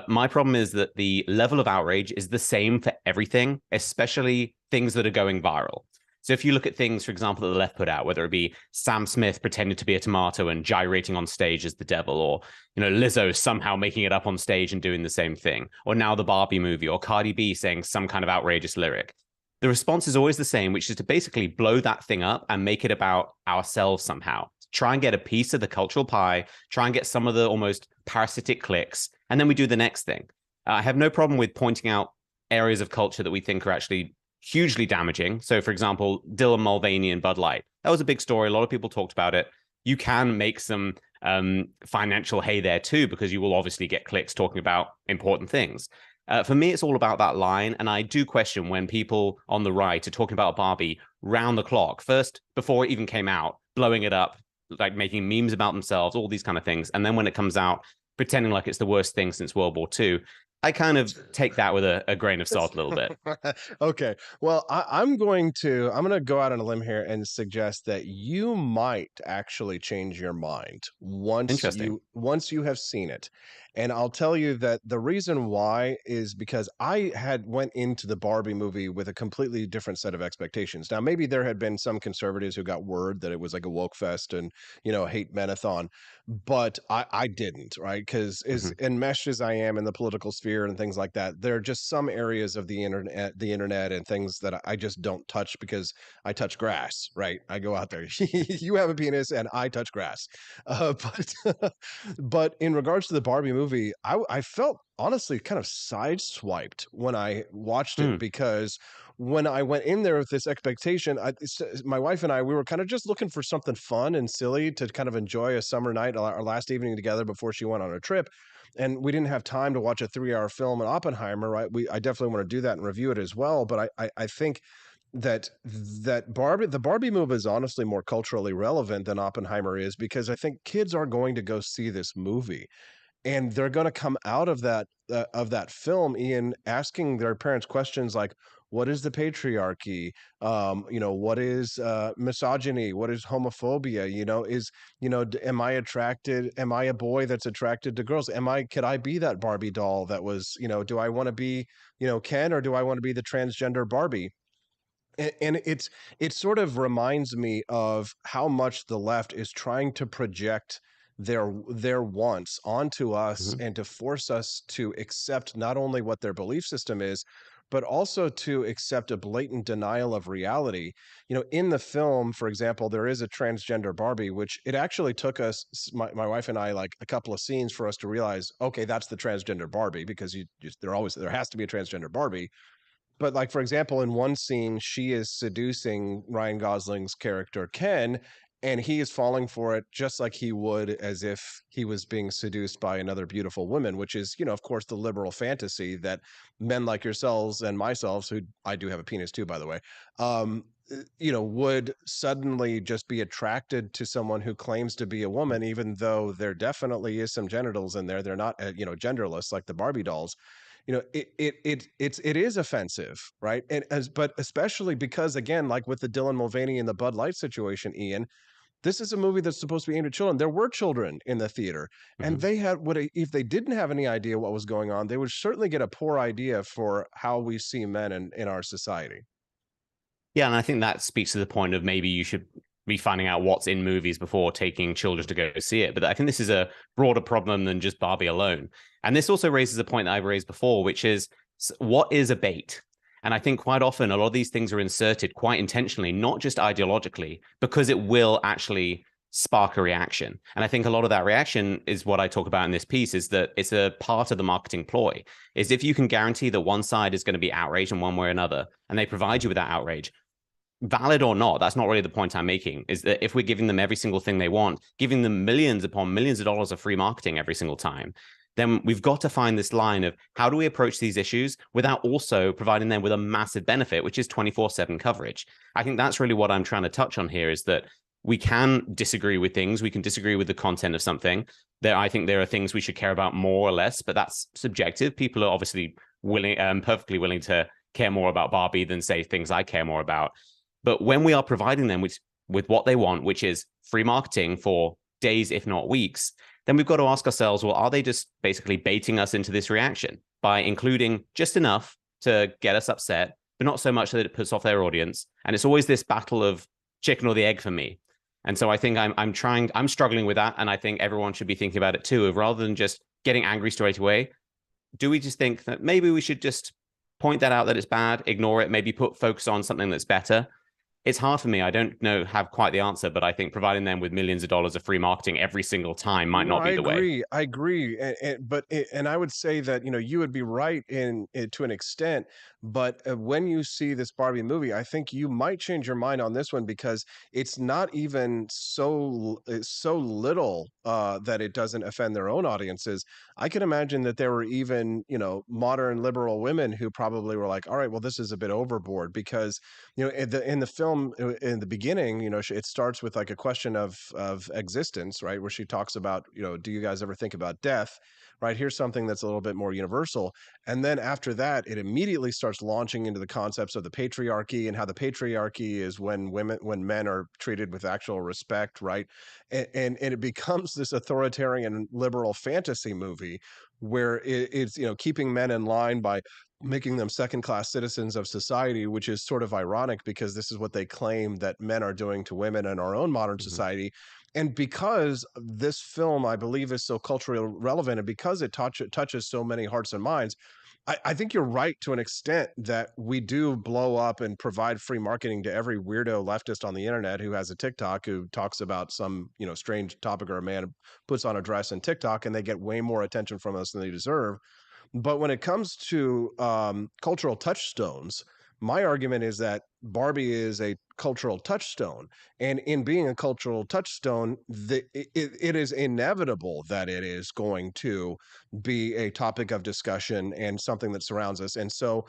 My problem is that the level of outrage is the same for everything, especially things that are going viral. So if you look at things, for example, that the left put out, whether it be Sam Smith pretending to be a tomato and gyrating on stage as the devil, or, Lizzo somehow making it up on stage and doing the same thing, or now the Barbie movie, or Cardi B saying some kind of outrageous lyric, the response is always the same, which is to basically blow that thing up and make it about ourselves somehow. Try and get a piece of the cultural pie, try and get some of the almost parasitic clicks, and then we do the next thing. I have no problem with pointing out areas of culture that we think are actually hugely damaging. So, for example, Dylan Mulvaney and Bud Light. That was a big story. A lot of people talked about it. You can make some financial hay there too, because you will obviously get clicks talking about important things. For me, it's all about that line. And I do question when people on the right are talking about Barbie round the clock, first before it even came out, blowing it up, like making memes about themselves, all these kind of things. And then when it comes out, pretending like it's the worst thing since World War II. I kind of take that with a grain of salt a little bit. Okay. Well, I'm going to go out on a limb here and suggest that you might actually change your mind once you have seen it. And I'll tell you that the reason why is because I went into the Barbie movie with a completely different set of expectations. Now, maybe there had been some conservatives who got word that it was like a woke fest and, hate menathon, but I didn't, right? Because as enmeshed as I am in the political sphere and things like that, there are just some areas of the internet and things that I just don't touch because I touch grass, right? I go out there, you have a penis and I touch grass. But in regards to the Barbie movie, I felt honestly kind of sideswiped when I watched it, because when I went in there with this expectation, my wife and I, we were kind of just looking for something fun and silly to kind of enjoy a summer night, our last evening together before she went on a trip. And we didn't have time to watch a 3-hour film in Oppenheimer, right? I definitely want to do that and review it as well. But I think that the Barbie movie is honestly more culturally relevant than Oppenheimer is, because I think kids are going to go see this movie. And they're going to come out of that film, Ian, asking their parents questions like, what is the patriarchy? What is misogyny? What is homophobia? Am I attracted? Am I a boy that's attracted to girls? Could I be that Barbie doll that was, do I want to be, Ken, or do I want to be the transgender Barbie? And it sort of reminds me of how much the left is trying to project their wants onto us and to force us to accept not only what their belief system is, but also to accept a blatant denial of reality. In the film, for example, there is a transgender Barbie, which it actually took us, my wife and I, like a couple of scenes for us to realize, okay, that's the transgender Barbie, because there has to be a transgender Barbie. But like, for example, in one scene, she is seducing Ryan Gosling's character, Ken, and he is falling for it just like he would as if he was being seduced by another beautiful woman, which is, of course, the liberal fantasy that men like yourselves and myself, who I do have a penis too, by the way, would suddenly just be attracted to someone who claims to be a woman, even though there definitely is some genitals in there. They're not, genderless like the Barbie dolls. It is offensive, right? But especially because, again, like with the Dylan Mulvaney and the Bud Light situation, Ian, this is a movie that's supposed to be aimed at children. There were children in the theater, and they had if they didn't have any idea what was going on, they would certainly get a poor idea for how we see men in our society. Yeah, and I think that speaks to the point of maybe you should be finding out what's in movies before taking children to go see it. But I think this is a broader problem than just Barbie alone. And this also raises a point that I've raised before, which is, what is a bait? And I think quite often a lot of these things are inserted quite intentionally, not just ideologically, because it will actually spark a reaction. And I think a lot of that reaction is what I talk about in this piece, is that it's a part of the marketing ploy, is if you can guarantee that one side is going to be outraged in one way or another, and they provide you with that outrage, valid or not, that's not really the point I'm making, is that if we're giving them every single thing they want, giving them millions upon millions of dollars of free marketing every single time, then we've got to find this line of how do we approach these issues without also providing them with a massive benefit, which is 24/7 coverage. I think that's really what I'm trying to touch on here, is that we can disagree with things. We can disagree with the content of something. I think there are things we should care about more or less, but that's subjective. People are obviously perfectly willing to care more about Barbie than, say, things I care more about. But when we are providing them with what they want, which is free marketing for days, if not weeks, then we've got to ask ourselves, well, are they just basically baiting us into this reaction by including just enough to get us upset, but not so much that it puts off their audience? And it's always this battle of chicken or the egg for me. And so I think I'm struggling with that. And I think everyone should be thinking about it too, of rather than just getting angry straight away, do we just think that maybe we should just point that out that it's bad, ignore it, maybe focus on something that's better? It's hard for me. I don't have quite the answer, but I think providing them with millions of dollars of free marketing every single time might not be the way. I agree. And I would say that, you would be right to an extent, but when you see this Barbie movie, I think you might change your mind on this one, because it's not even so little that it doesn't offend their own audiences. I can imagine that there were even, modern liberal women who probably were like, all right, well, this is a bit overboard, because, in the film, in the beginning, it starts with like a question of existence, right, where she talks about, do you guys ever think about death? Right, here's something that's a little bit more universal. And then after that, it immediately starts launching into the concepts of the patriarchy, and how the patriarchy is when men are treated with actual respect, right? And it becomes this authoritarian liberal fantasy movie where it's keeping men in line by making them second-class citizens of society, which is sort of ironic, because this is what they claim that men are doing to women in our own modern society. And because this film, I believe, is so culturally relevant, and because it touches so many hearts and minds, I think you're right to an extent that we do blow up and provide free marketing to every weirdo leftist on the internet who has a TikTok, who talks about some, strange topic, or a man puts on a dress in TikTok, and they get way more attention from us than they deserve. But when it comes to cultural touchstones, my argument is that Barbie is a cultural touchstone. And in being a cultural touchstone, it is inevitable that it is going to be a topic of discussion and something that surrounds us. And so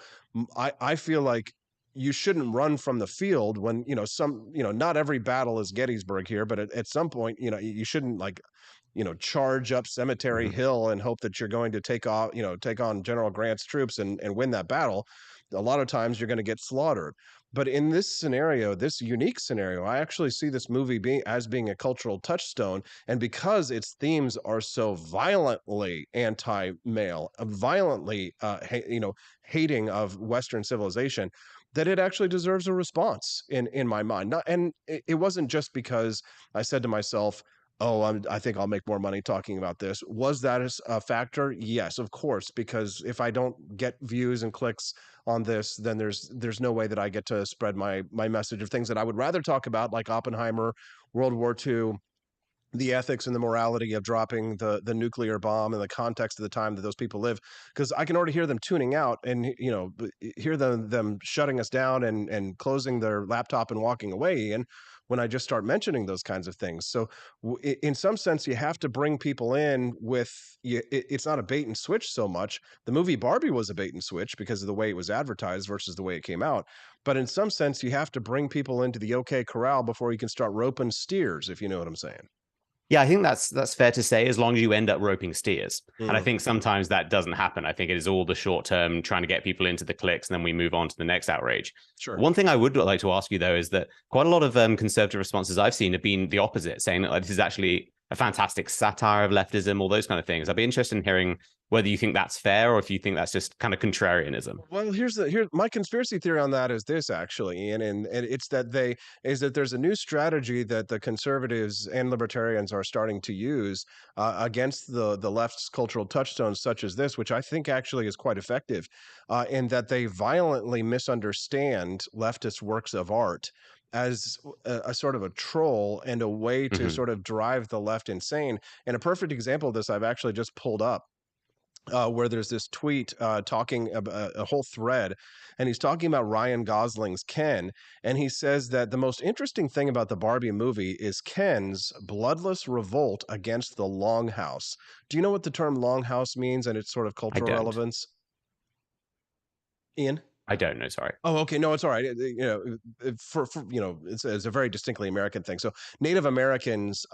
I feel like you shouldn't run from the field when, not every battle is Gettysburg here, but at some point, you shouldn't charge up Cemetery Hill and hope that you're going to take on General Grant's troops and win that battle. A lot of times you're going to get slaughtered. But in this scenario, this unique scenario, I actually see this movie being a cultural touchstone. And because its themes are so violently anti-male, violently, hating of Western civilization, that it actually deserves a response in my mind. And it wasn't just because I said to myself, oh, I think I'll make more money talking about this. Was that a factor? Yes, of course, because if I don't get views and clicks on this, then there's no way that I get to spread my message of things that I would rather talk about, like Oppenheimer, World War II, the ethics and the morality of dropping the nuclear bomb in the context of the time that those people live, because I can already hear them tuning out and hear them shutting us down and closing their laptop and walking away. And when I just start mentioning those kinds of things. So in some sense, you have to bring people in with, it's not a bait and switch so much. The movie Barbie was a bait and switch because of the way it was advertised versus the way it came out. But in some sense, you have to bring people into the OK Corral before you can start roping steers, if you know what I'm saying. Yeah, I think that's fair to say, as long as you end up roping steers. And I think sometimes that doesn't happen. I think it is all the short term, trying to get people into the clicks, and then we move on to the next outrage. Sure. One thing I would like to ask you, though, is that quite a lot of conservative responses I've seen have been the opposite, saying that this is actually a fantastic satire of leftism, all those kind of things. I'd be interested in hearing whether you think that's fair or if you think that's just kind of contrarianism. Well, here's my conspiracy theory on that is this, actually, Ian, and it's that there's a new strategy that the conservatives and libertarians are starting to use against the left's cultural touchstones such as this, which I think actually is quite effective, in that they violently misunderstand leftist works of art as a sort of a troll and a way to sort of drive the left insane. And a perfect example of this I've actually just pulled up. Where there's this tweet talking about a whole thread, and he's talking about Ryan Gosling's Ken, and he says that the most interesting thing about the Barbie movie is Ken's bloodless revolt against the Longhouse. Do you know what the term Longhouse means and its sort of cultural relevance? Ian? I don't know. Sorry. Oh, okay. No, it's all right. For it's a very distinctly American thing. So Native Americans,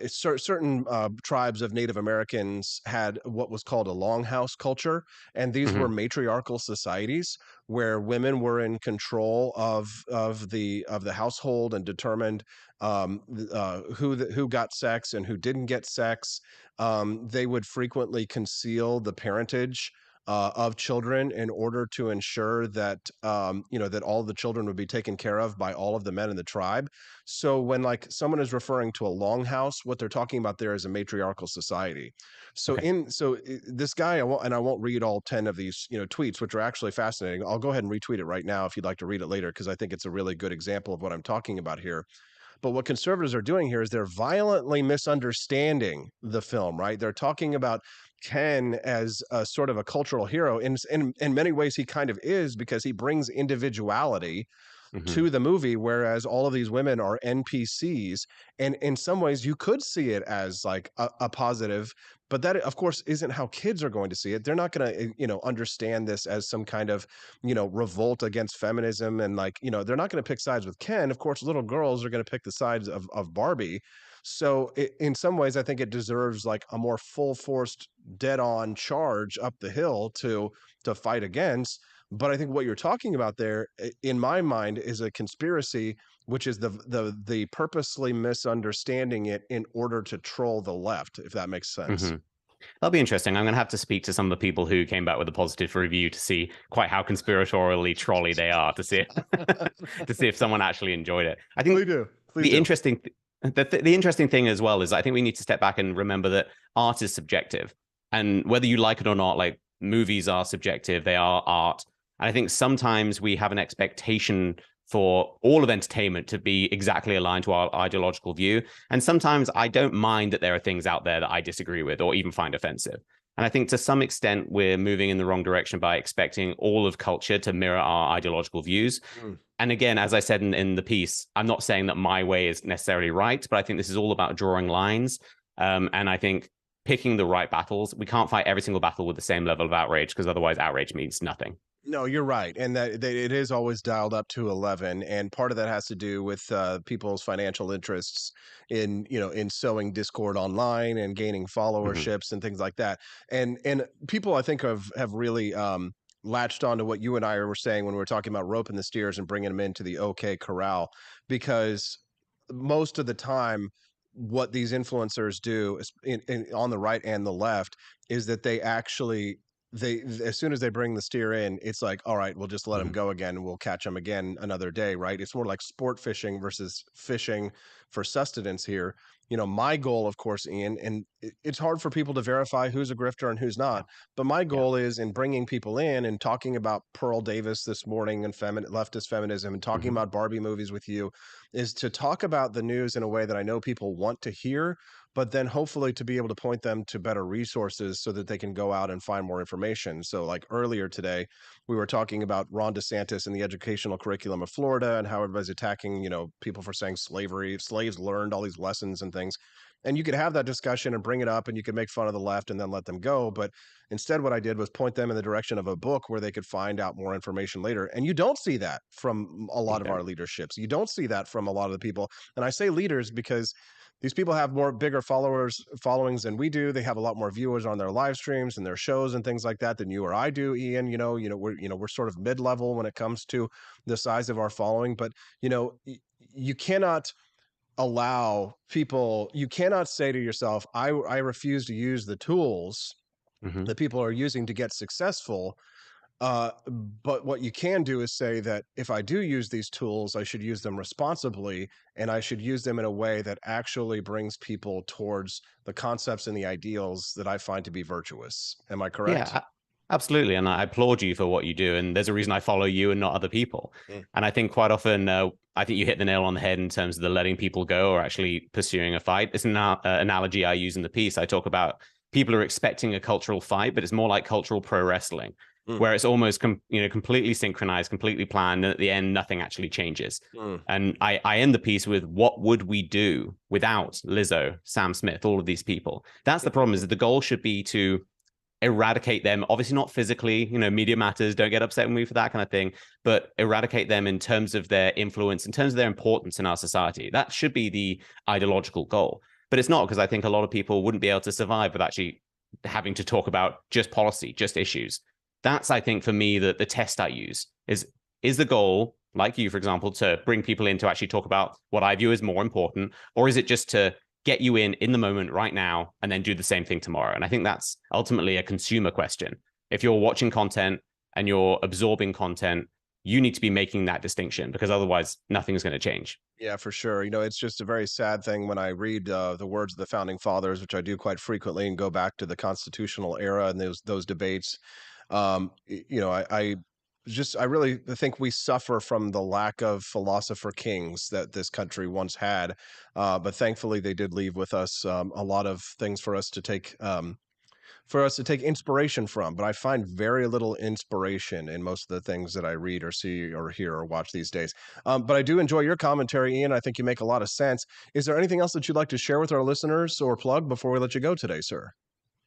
certain tribes of Native Americans had what was called a longhouse culture, and these were matriarchal societies where women were in control of the household and determined who got sex and who didn't get sex. They would frequently conceal the parentage of children in order to ensure that that all of the children would be taken care of by all of the men in the tribe. So when like someone is referring to a longhouse, what they're talking about there is a matriarchal society. So this guy, I won't read all 10 of these tweets, which are actually fascinating. I'll go ahead and retweet it right now if you'd like to read it later, because I think it's a really good example of what I'm talking about here. But what conservatives are doing here is they're violently misunderstanding the film, right? They're talking about Ken as a sort of a cultural hero. In many ways, he kind of is, because he brings individuality to the movie, whereas all of these women are NPCs. And in some ways, you could see it as like a positive, but that, of course, isn't how kids are going to see it. They're not going to, understand this as some kind of, revolt against feminism. And like, they're not going to pick sides with Ken. Of course, little girls are going to pick the sides of Barbie. So in some ways, I think it deserves like a more full-forced, dead-on charge up the hill to fight against. But I think what you're talking about there, in my mind, is a conspiracy, which is the purposely misunderstanding it in order to troll the left, if that makes sense. That'll be interesting. I'm going to have to speak to some of the people who came back with a positive review to see quite how conspiratorially trolly they are, to see if someone actually enjoyed it. I think the interesting thing as well is I think we need to step back and remember that art is subjective, and whether you like it or not, like movies are subjective, they are art. And I think sometimes we have an expectation for all of entertainment to be exactly aligned to our ideological view. And sometimes I don't mind that there are things out there that I disagree with or even find offensive. And I think to some extent, we're moving in the wrong direction by expecting all of culture to mirror our ideological views. And again, as I said in the piece, I'm not saying that my way is necessarily right, but I think this is all about drawing lines. And I think picking the right battles, we can't fight every single battle with the same level of outrage, because otherwise outrage means nothing. No, you're right. And that it is always dialed up to 11. And part of that has to do with people's financial interests in sowing discord online and gaining followerships and things like that. And people, I think, have really latched onto what you and I were saying when we were talking about roping the steers and bringing them into the OK Corral, because most of the time, what these influencers do on the right and the left is that they actually, as soon as they bring the steer in, it's like, all right, we'll just let them go again and we'll catch them again another day, right? It's more like sport fishing versus fishing for sustenance here. My goal, of course, Ian, and it's hard for people to verify who's a grifter and who's not, but my goal is in bringing people in and talking about Pearl Davis this morning and leftist feminism and talking about Barbie movies with you, is to talk about the news in a way that I know people want to hear, but then hopefully to be able to point them to better resources so that they can go out and find more information. So like earlier today, we were talking about Ron DeSantis and the educational curriculum of Florida and how everybody's attacking, people for saying slaves learned all these lessons and things. And you could have that discussion and bring it up and you could make fun of the left and then let them go. But instead, what I did was point them in the direction of a book where they could find out more information later. And you don't see that from a lot of our leaderships. You don't see that from a lot of the people. And I say leaders because these people have bigger followings than we do. They have a lot more viewers on their live streams and their shows and things like that than you or I do, Ian. We're sort of mid-level when it comes to the size of our following. But you cannot allow people. You cannot say to yourself, "I refuse to use the tools that people are using to get successful." But what you can do is say that if I do use these tools, I should use them responsibly, and I should use them in a way that actually brings people towards the concepts and the ideals that I find to be virtuous. Am I correct? Yeah, absolutely. And I applaud you for what you do. And there's a reason I follow you and not other people. And I think quite often, I think you hit the nail on the head in terms of the letting people go or actually pursuing a fight. It's an analogy I use in the piece. I talk about people are expecting a cultural fight, but it's more like cultural pro wrestling, where it's almost completely synchronized, completely planned, and at the end nothing actually changes. And I end the piece with, what would we do without Lizzo, Sam Smith, all of these people? That's the problem, is that the goal should be to eradicate them, obviously not physically, media matters, don't get upset with me for that kind of thing, but eradicate them in terms of their influence, in terms of their importance in our society. That should be the ideological goal. But it's not, because I think a lot of people wouldn't be able to survive with actually having to talk about just policy, just issues. That's, I think, for me, the test I use is the goal, like you, for example, to bring people in to actually talk about what I view as more important, or is it just to get you in the moment right now and then do the same thing tomorrow? And I think that's ultimately a consumer question. If you're watching content and you're absorbing content, you need to be making that distinction, because otherwise nothing's going to change. Yeah, for sure. It's just a very sad thing when I read the words of the founding fathers, which I do quite frequently, and go back to the constitutional era and those debates. I really think we suffer from the lack of philosopher kings that this country once had. But thankfully, they did leave with us a lot of things for us to take inspiration from. But I find very little inspiration in most of the things that I read or see or hear or watch these days. But I do enjoy your commentary, Ian. I think you make a lot of sense. Is there anything else that you'd like to share with our listeners or plug before we let you go today, sir?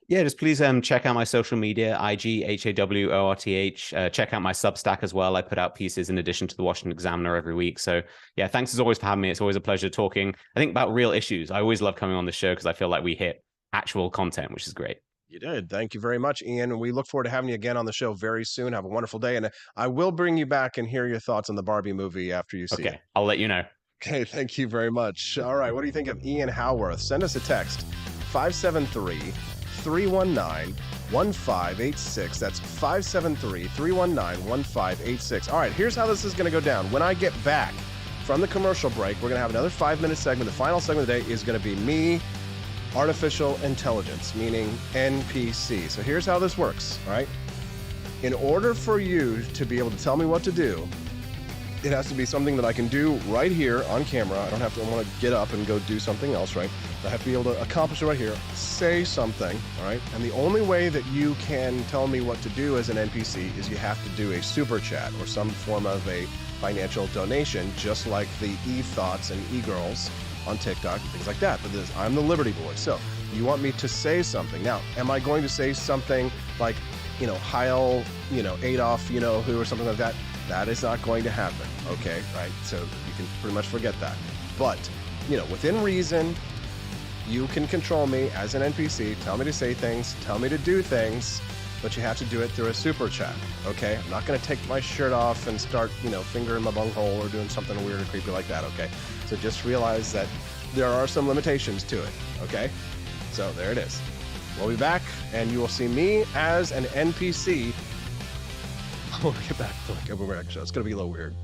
Yeah, just please check out my social media, IG, HAWORTH. Check out my Substack as well. I put out pieces in addition to the Washington Examiner every week. So yeah, thanks as always for having me. It's always a pleasure talking, I think, about real issues. I always love coming on the show because I feel like we hit actual content, which is great. You did. Thank you very much, Ian. We look forward to having you again on the show very soon. Have a wonderful day. And I will bring you back and hear your thoughts on the Barbie movie after you see it. Okay, I'll let you know. Okay, thank you very much. All right, what do you think of Ian Howarth? Send us a text, 573-319-1586. That's 573-319-1586. All right, here's how this is going to go down. When I get back from the commercial break, we're going to have another 5-minute segment. The final segment of the day is going to be me, artificial intelligence, meaning NPC. So here's how this works, all right? In order for you to be able to tell me what to do, it has to be something that I can do right here on camera. I want to get up and go do something else, right? I have to be able to accomplish it right here, say something, all right? And the only way that you can tell me what to do as an NPC is you have to do a super chat or some form of a financial donation, just like the e-thoughts and e-girls on TikTok and things like that. But I'm the Liberty Boy. So you want me to say something. Now, am I going to say something like, Heil, Adolf, who, or something like that? That is not going to happen. Okay, right? So you can pretty much forget that. But, within reason, you can control me as an NPC, tell me to say things, tell me to do things, but you have to do it through a super chat, okay? I'm not going to take my shirt off and start, fingering my bunghole or doing something weird or creepy like that, okay? So just realize that there are some limitations to it, okay? So there it is. We'll be back, and you will see me as an NPC. We'll get back to the Wake Up America show. It's going to be a little weird.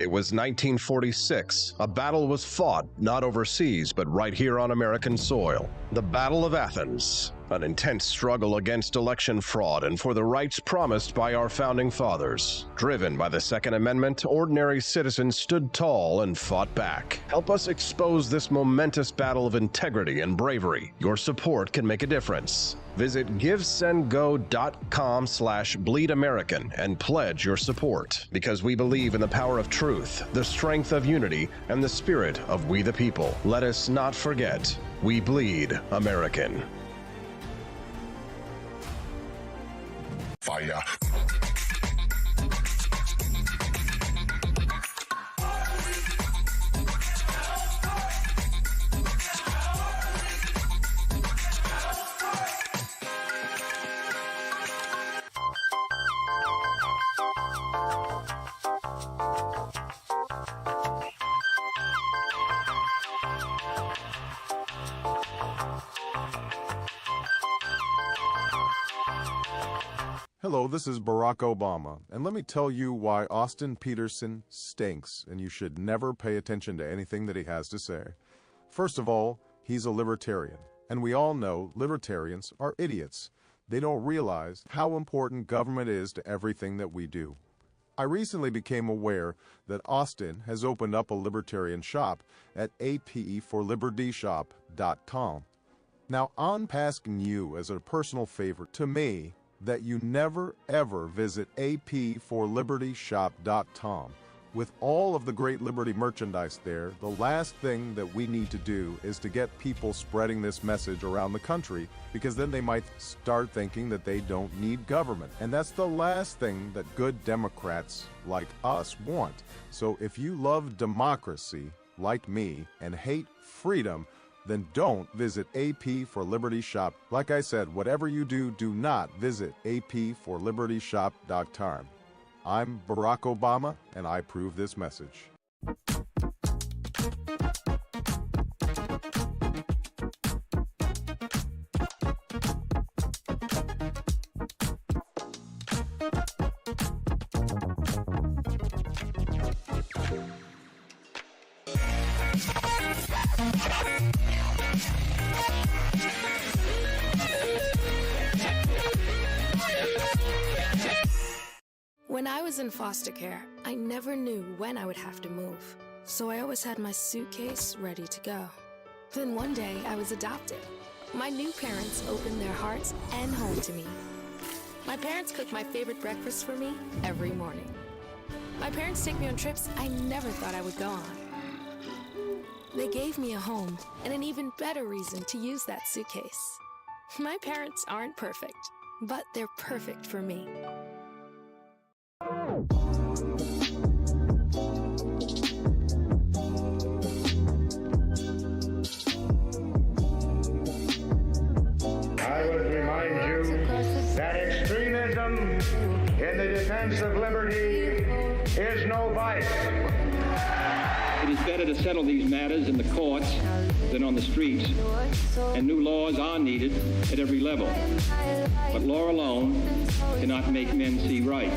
It was 1946. A battle was fought, not overseas, but right here on American soil. The Battle of Athens, an intense struggle against election fraud and for the rights promised by our founding fathers. Driven by the Second Amendment, ordinary citizens stood tall and fought back. Help us expose this momentous battle of integrity and bravery. Your support can make a difference. Visit givesendgo.com/bleedamerican and pledge your support, because we believe in the power of truth, the strength of unity, and the spirit of we the people. Let us not forget, we bleed American. Fire. Hello, this is Barack Obama, and let me tell you why Austin Peterson stinks, and you should never pay attention to anything that he has to say. First of all, he's a libertarian, and we all know libertarians are idiots. They don't realize how important government is to everything that we do. I recently became aware that Austin has opened up a libertarian shop at apforlibertyshop.com. Now, I'm asking you as a personal favor to me that you never ever visit apforlibertyshop.com. With all of the great Liberty merchandise there, the last thing that we need to do is to get people spreading this message around the country, because then they might start thinking that they don't need government. And that's the last thing that good Democrats like us want. So if you love democracy, like me, and hate freedom, then don't visit AP for Liberty Shop. Like I said, whatever you do, do not visit apforlibertyshop.com. I'm Barack Obama, and I approve this message. When I was in foster care, I never knew when I would have to move, so I always had my suitcase ready to go. Then one day, I was adopted. My new parents opened their hearts and home to me. My parents cook my favorite breakfast for me every morning. My parents take me on trips I never thought I would go on. They gave me a home and an even better reason to use that suitcase. My parents aren't perfect, but they're perfect for me. I would remind you that extremism in the defense of liberty is no vice. It is better to settle these matters in the courts than on the streets, and new laws are needed at every level. But law alone cannot make men see right.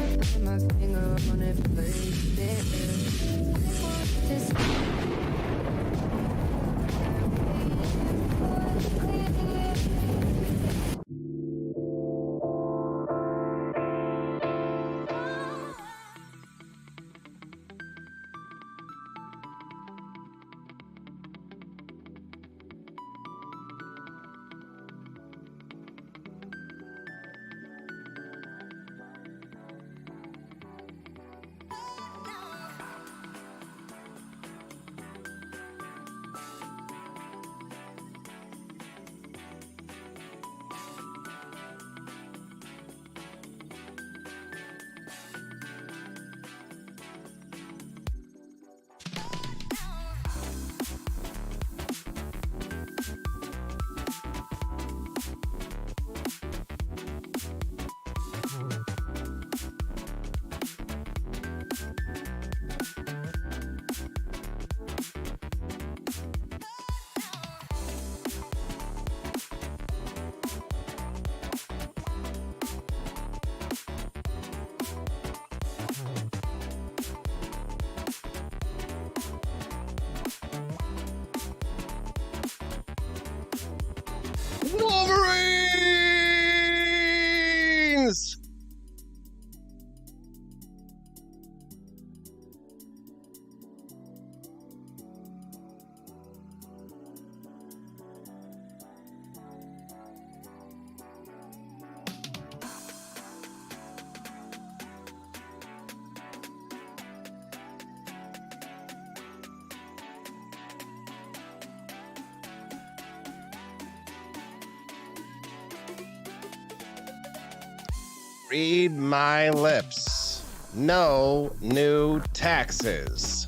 Read my lips. No new taxes.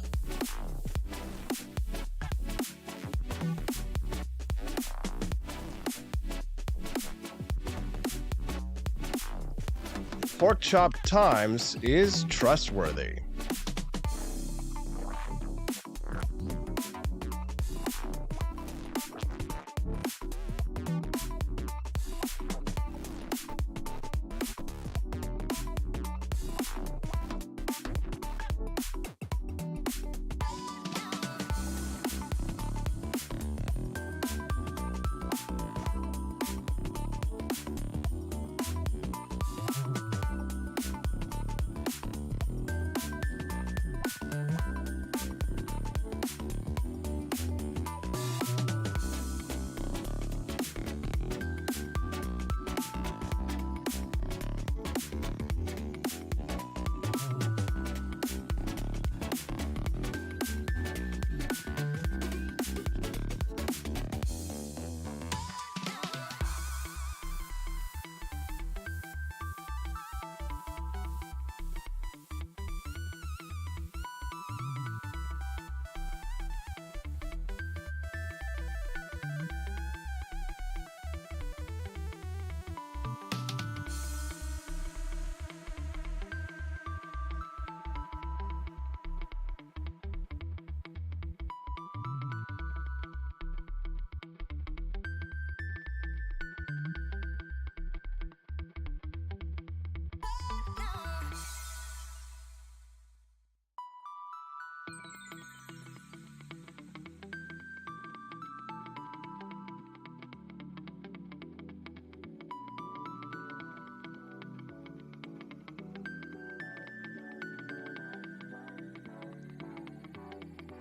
Pork Chop Times is trustworthy.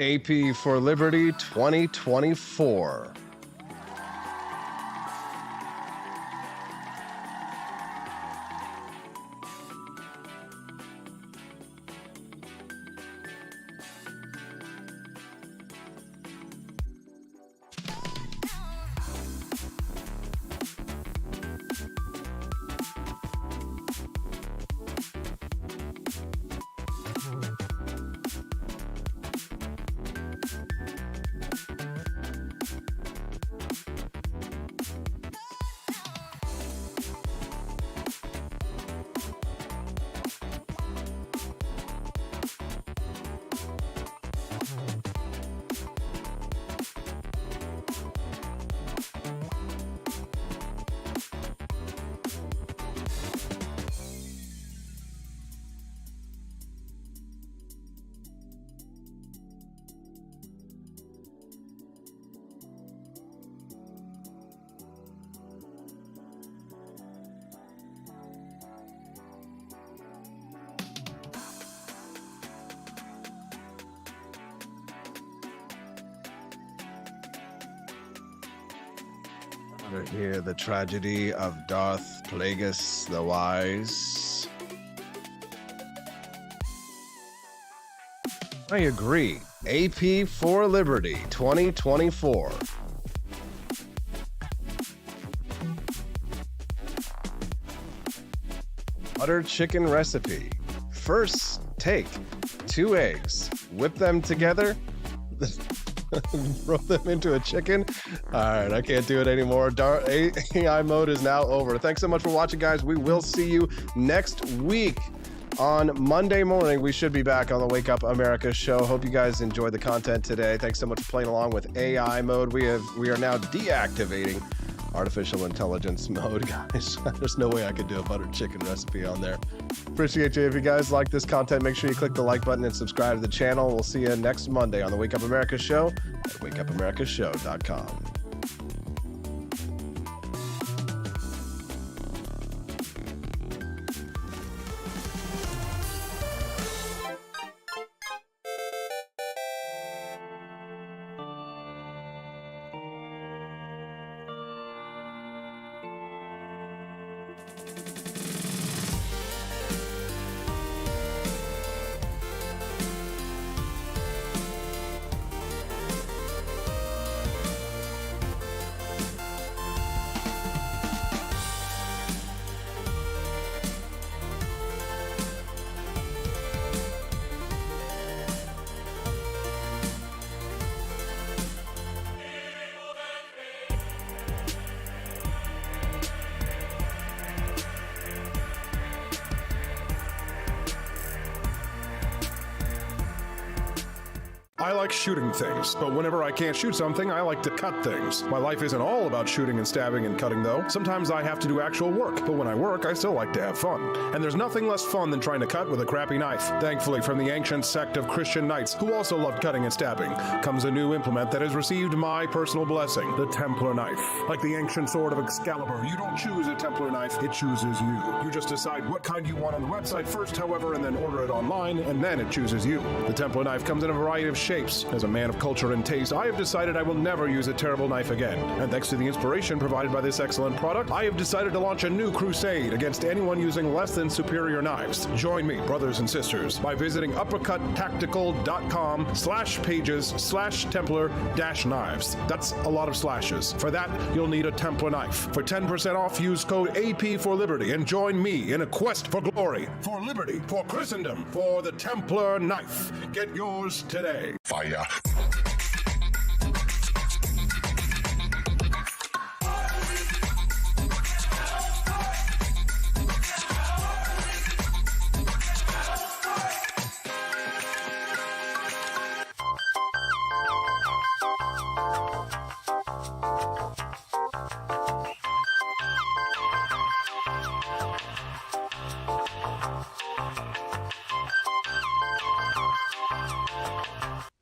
AP for Liberty 2024. Here, the tragedy of Darth Plagueis the Wise. I agree. AP for Liberty 2024. Butter chicken recipe. First, take 2 eggs, whip them together, throw them into a chicken. All right, I can't do it anymore. AI mode is now over. Thanks so much for watching, guys. We will see you next week on Monday morning. We should be back on the Wake Up America show. Hope you guys enjoyed the content today. Thanks so much for playing along with AI mode. We are now deactivating artificial intelligence mode, guys. There's no way I could do a butter chicken recipe on there. Appreciate you. If you guys like this content, make sure you click the like button and subscribe to the channel. We'll see you next Monday on the Wake Up America show at wakeupAmericaShow.com. I like shooting things, but whenever I can't shoot something, I like to cut things. My life isn't all about shooting and stabbing and cutting, though. Sometimes I have to do actual work, but when I work, I still like to have fun. And there's nothing less fun than trying to cut with a crappy knife. Thankfully, from the ancient sect of Christian knights, who also loved cutting and stabbing, comes a new implement that has received my personal blessing, the Templar knife. Like the ancient sword of Excalibur, you don't choose a Templar knife, it chooses you. You just decide what kind you want on the website first, however, and then order it online, and then it chooses you. The Templar knife comes in a variety of shapes. As a man of culture and taste, I have decided I will never use a terrible knife again. And thanks to the inspiration provided by this excellent product, I have decided to launch a new crusade against anyone using less than superior knives. Join me, brothers and sisters, by visiting uppercuttactical.com/pages/Templar-knives. That's a lot of slashes. For that, you'll need a Templar knife. For 10% off, use code AP for Liberty and join me in a quest for glory, for liberty, for Christendom, for the Templar knife. Get yours today. Fire.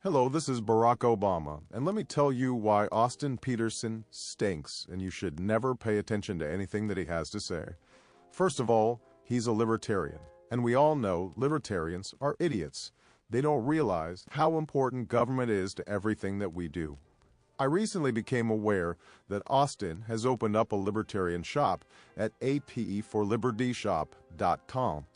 Hello, this is Barack Obama, and let me tell you why Austin Peterson stinks, and you should never pay attention to anything that he has to say. First of all, he's a libertarian, and we all know libertarians are idiots. They don't realize how important government is to everything that we do. I recently became aware that Austin has opened up a libertarian shop at apeforlibertyshop.com.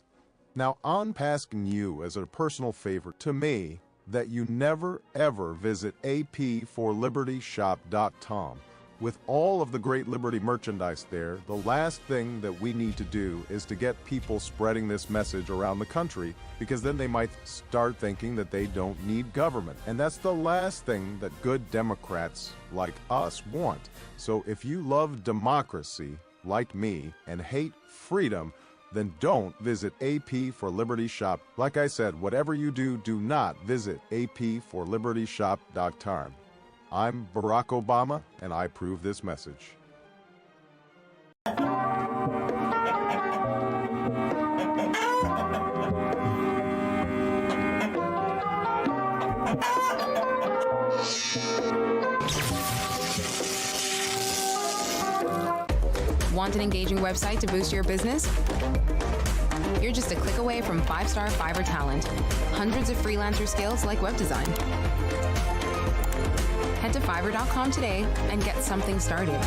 Now, I'm asking you as a personal favor to me that you never ever visit apeforlibertyshop.com. With all of the great Liberty merchandise there, the last thing that we need to do is to get people spreading this message around the country, because then they might start thinking that they don't need government. And that's the last thing that good Democrats like us want. So if you love democracy, like me, and hate freedom, then don't visit AP for Liberty Shop. Like I said, whatever you do, do not visit aporlibertyshop.com. I'm Barack Obama, and I approve this message. Want an engaging website to boost your business? You're just a click away from 5-star Fiverr talent. Hundreds of freelancer skills like web design. Head to Fiverr.com today and get something started.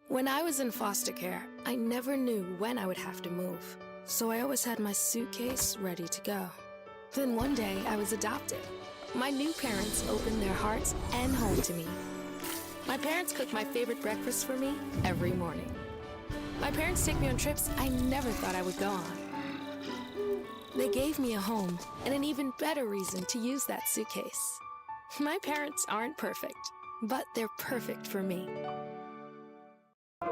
When I was in foster care, I never knew when I would have to move, so I always had my suitcase ready to go. Then one day, I was adopted. My new parents opened their hearts and home to me. My parents cook my favorite breakfast for me every morning. My parents take me on trips I never thought I would go on. They gave me a home and an even better reason to use that suitcase. My parents aren't perfect, but they're perfect for me. I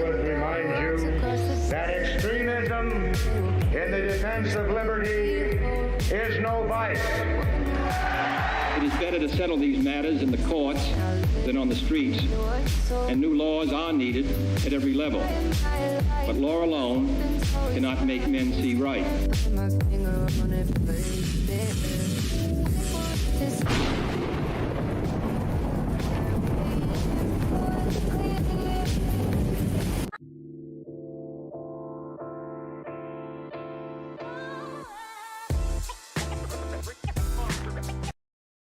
would remind you that extremism in the defense of liberty is no vice. It is better to settle these matters in the courts than on the streets, and new laws are needed at every level. But law alone cannot make men see right.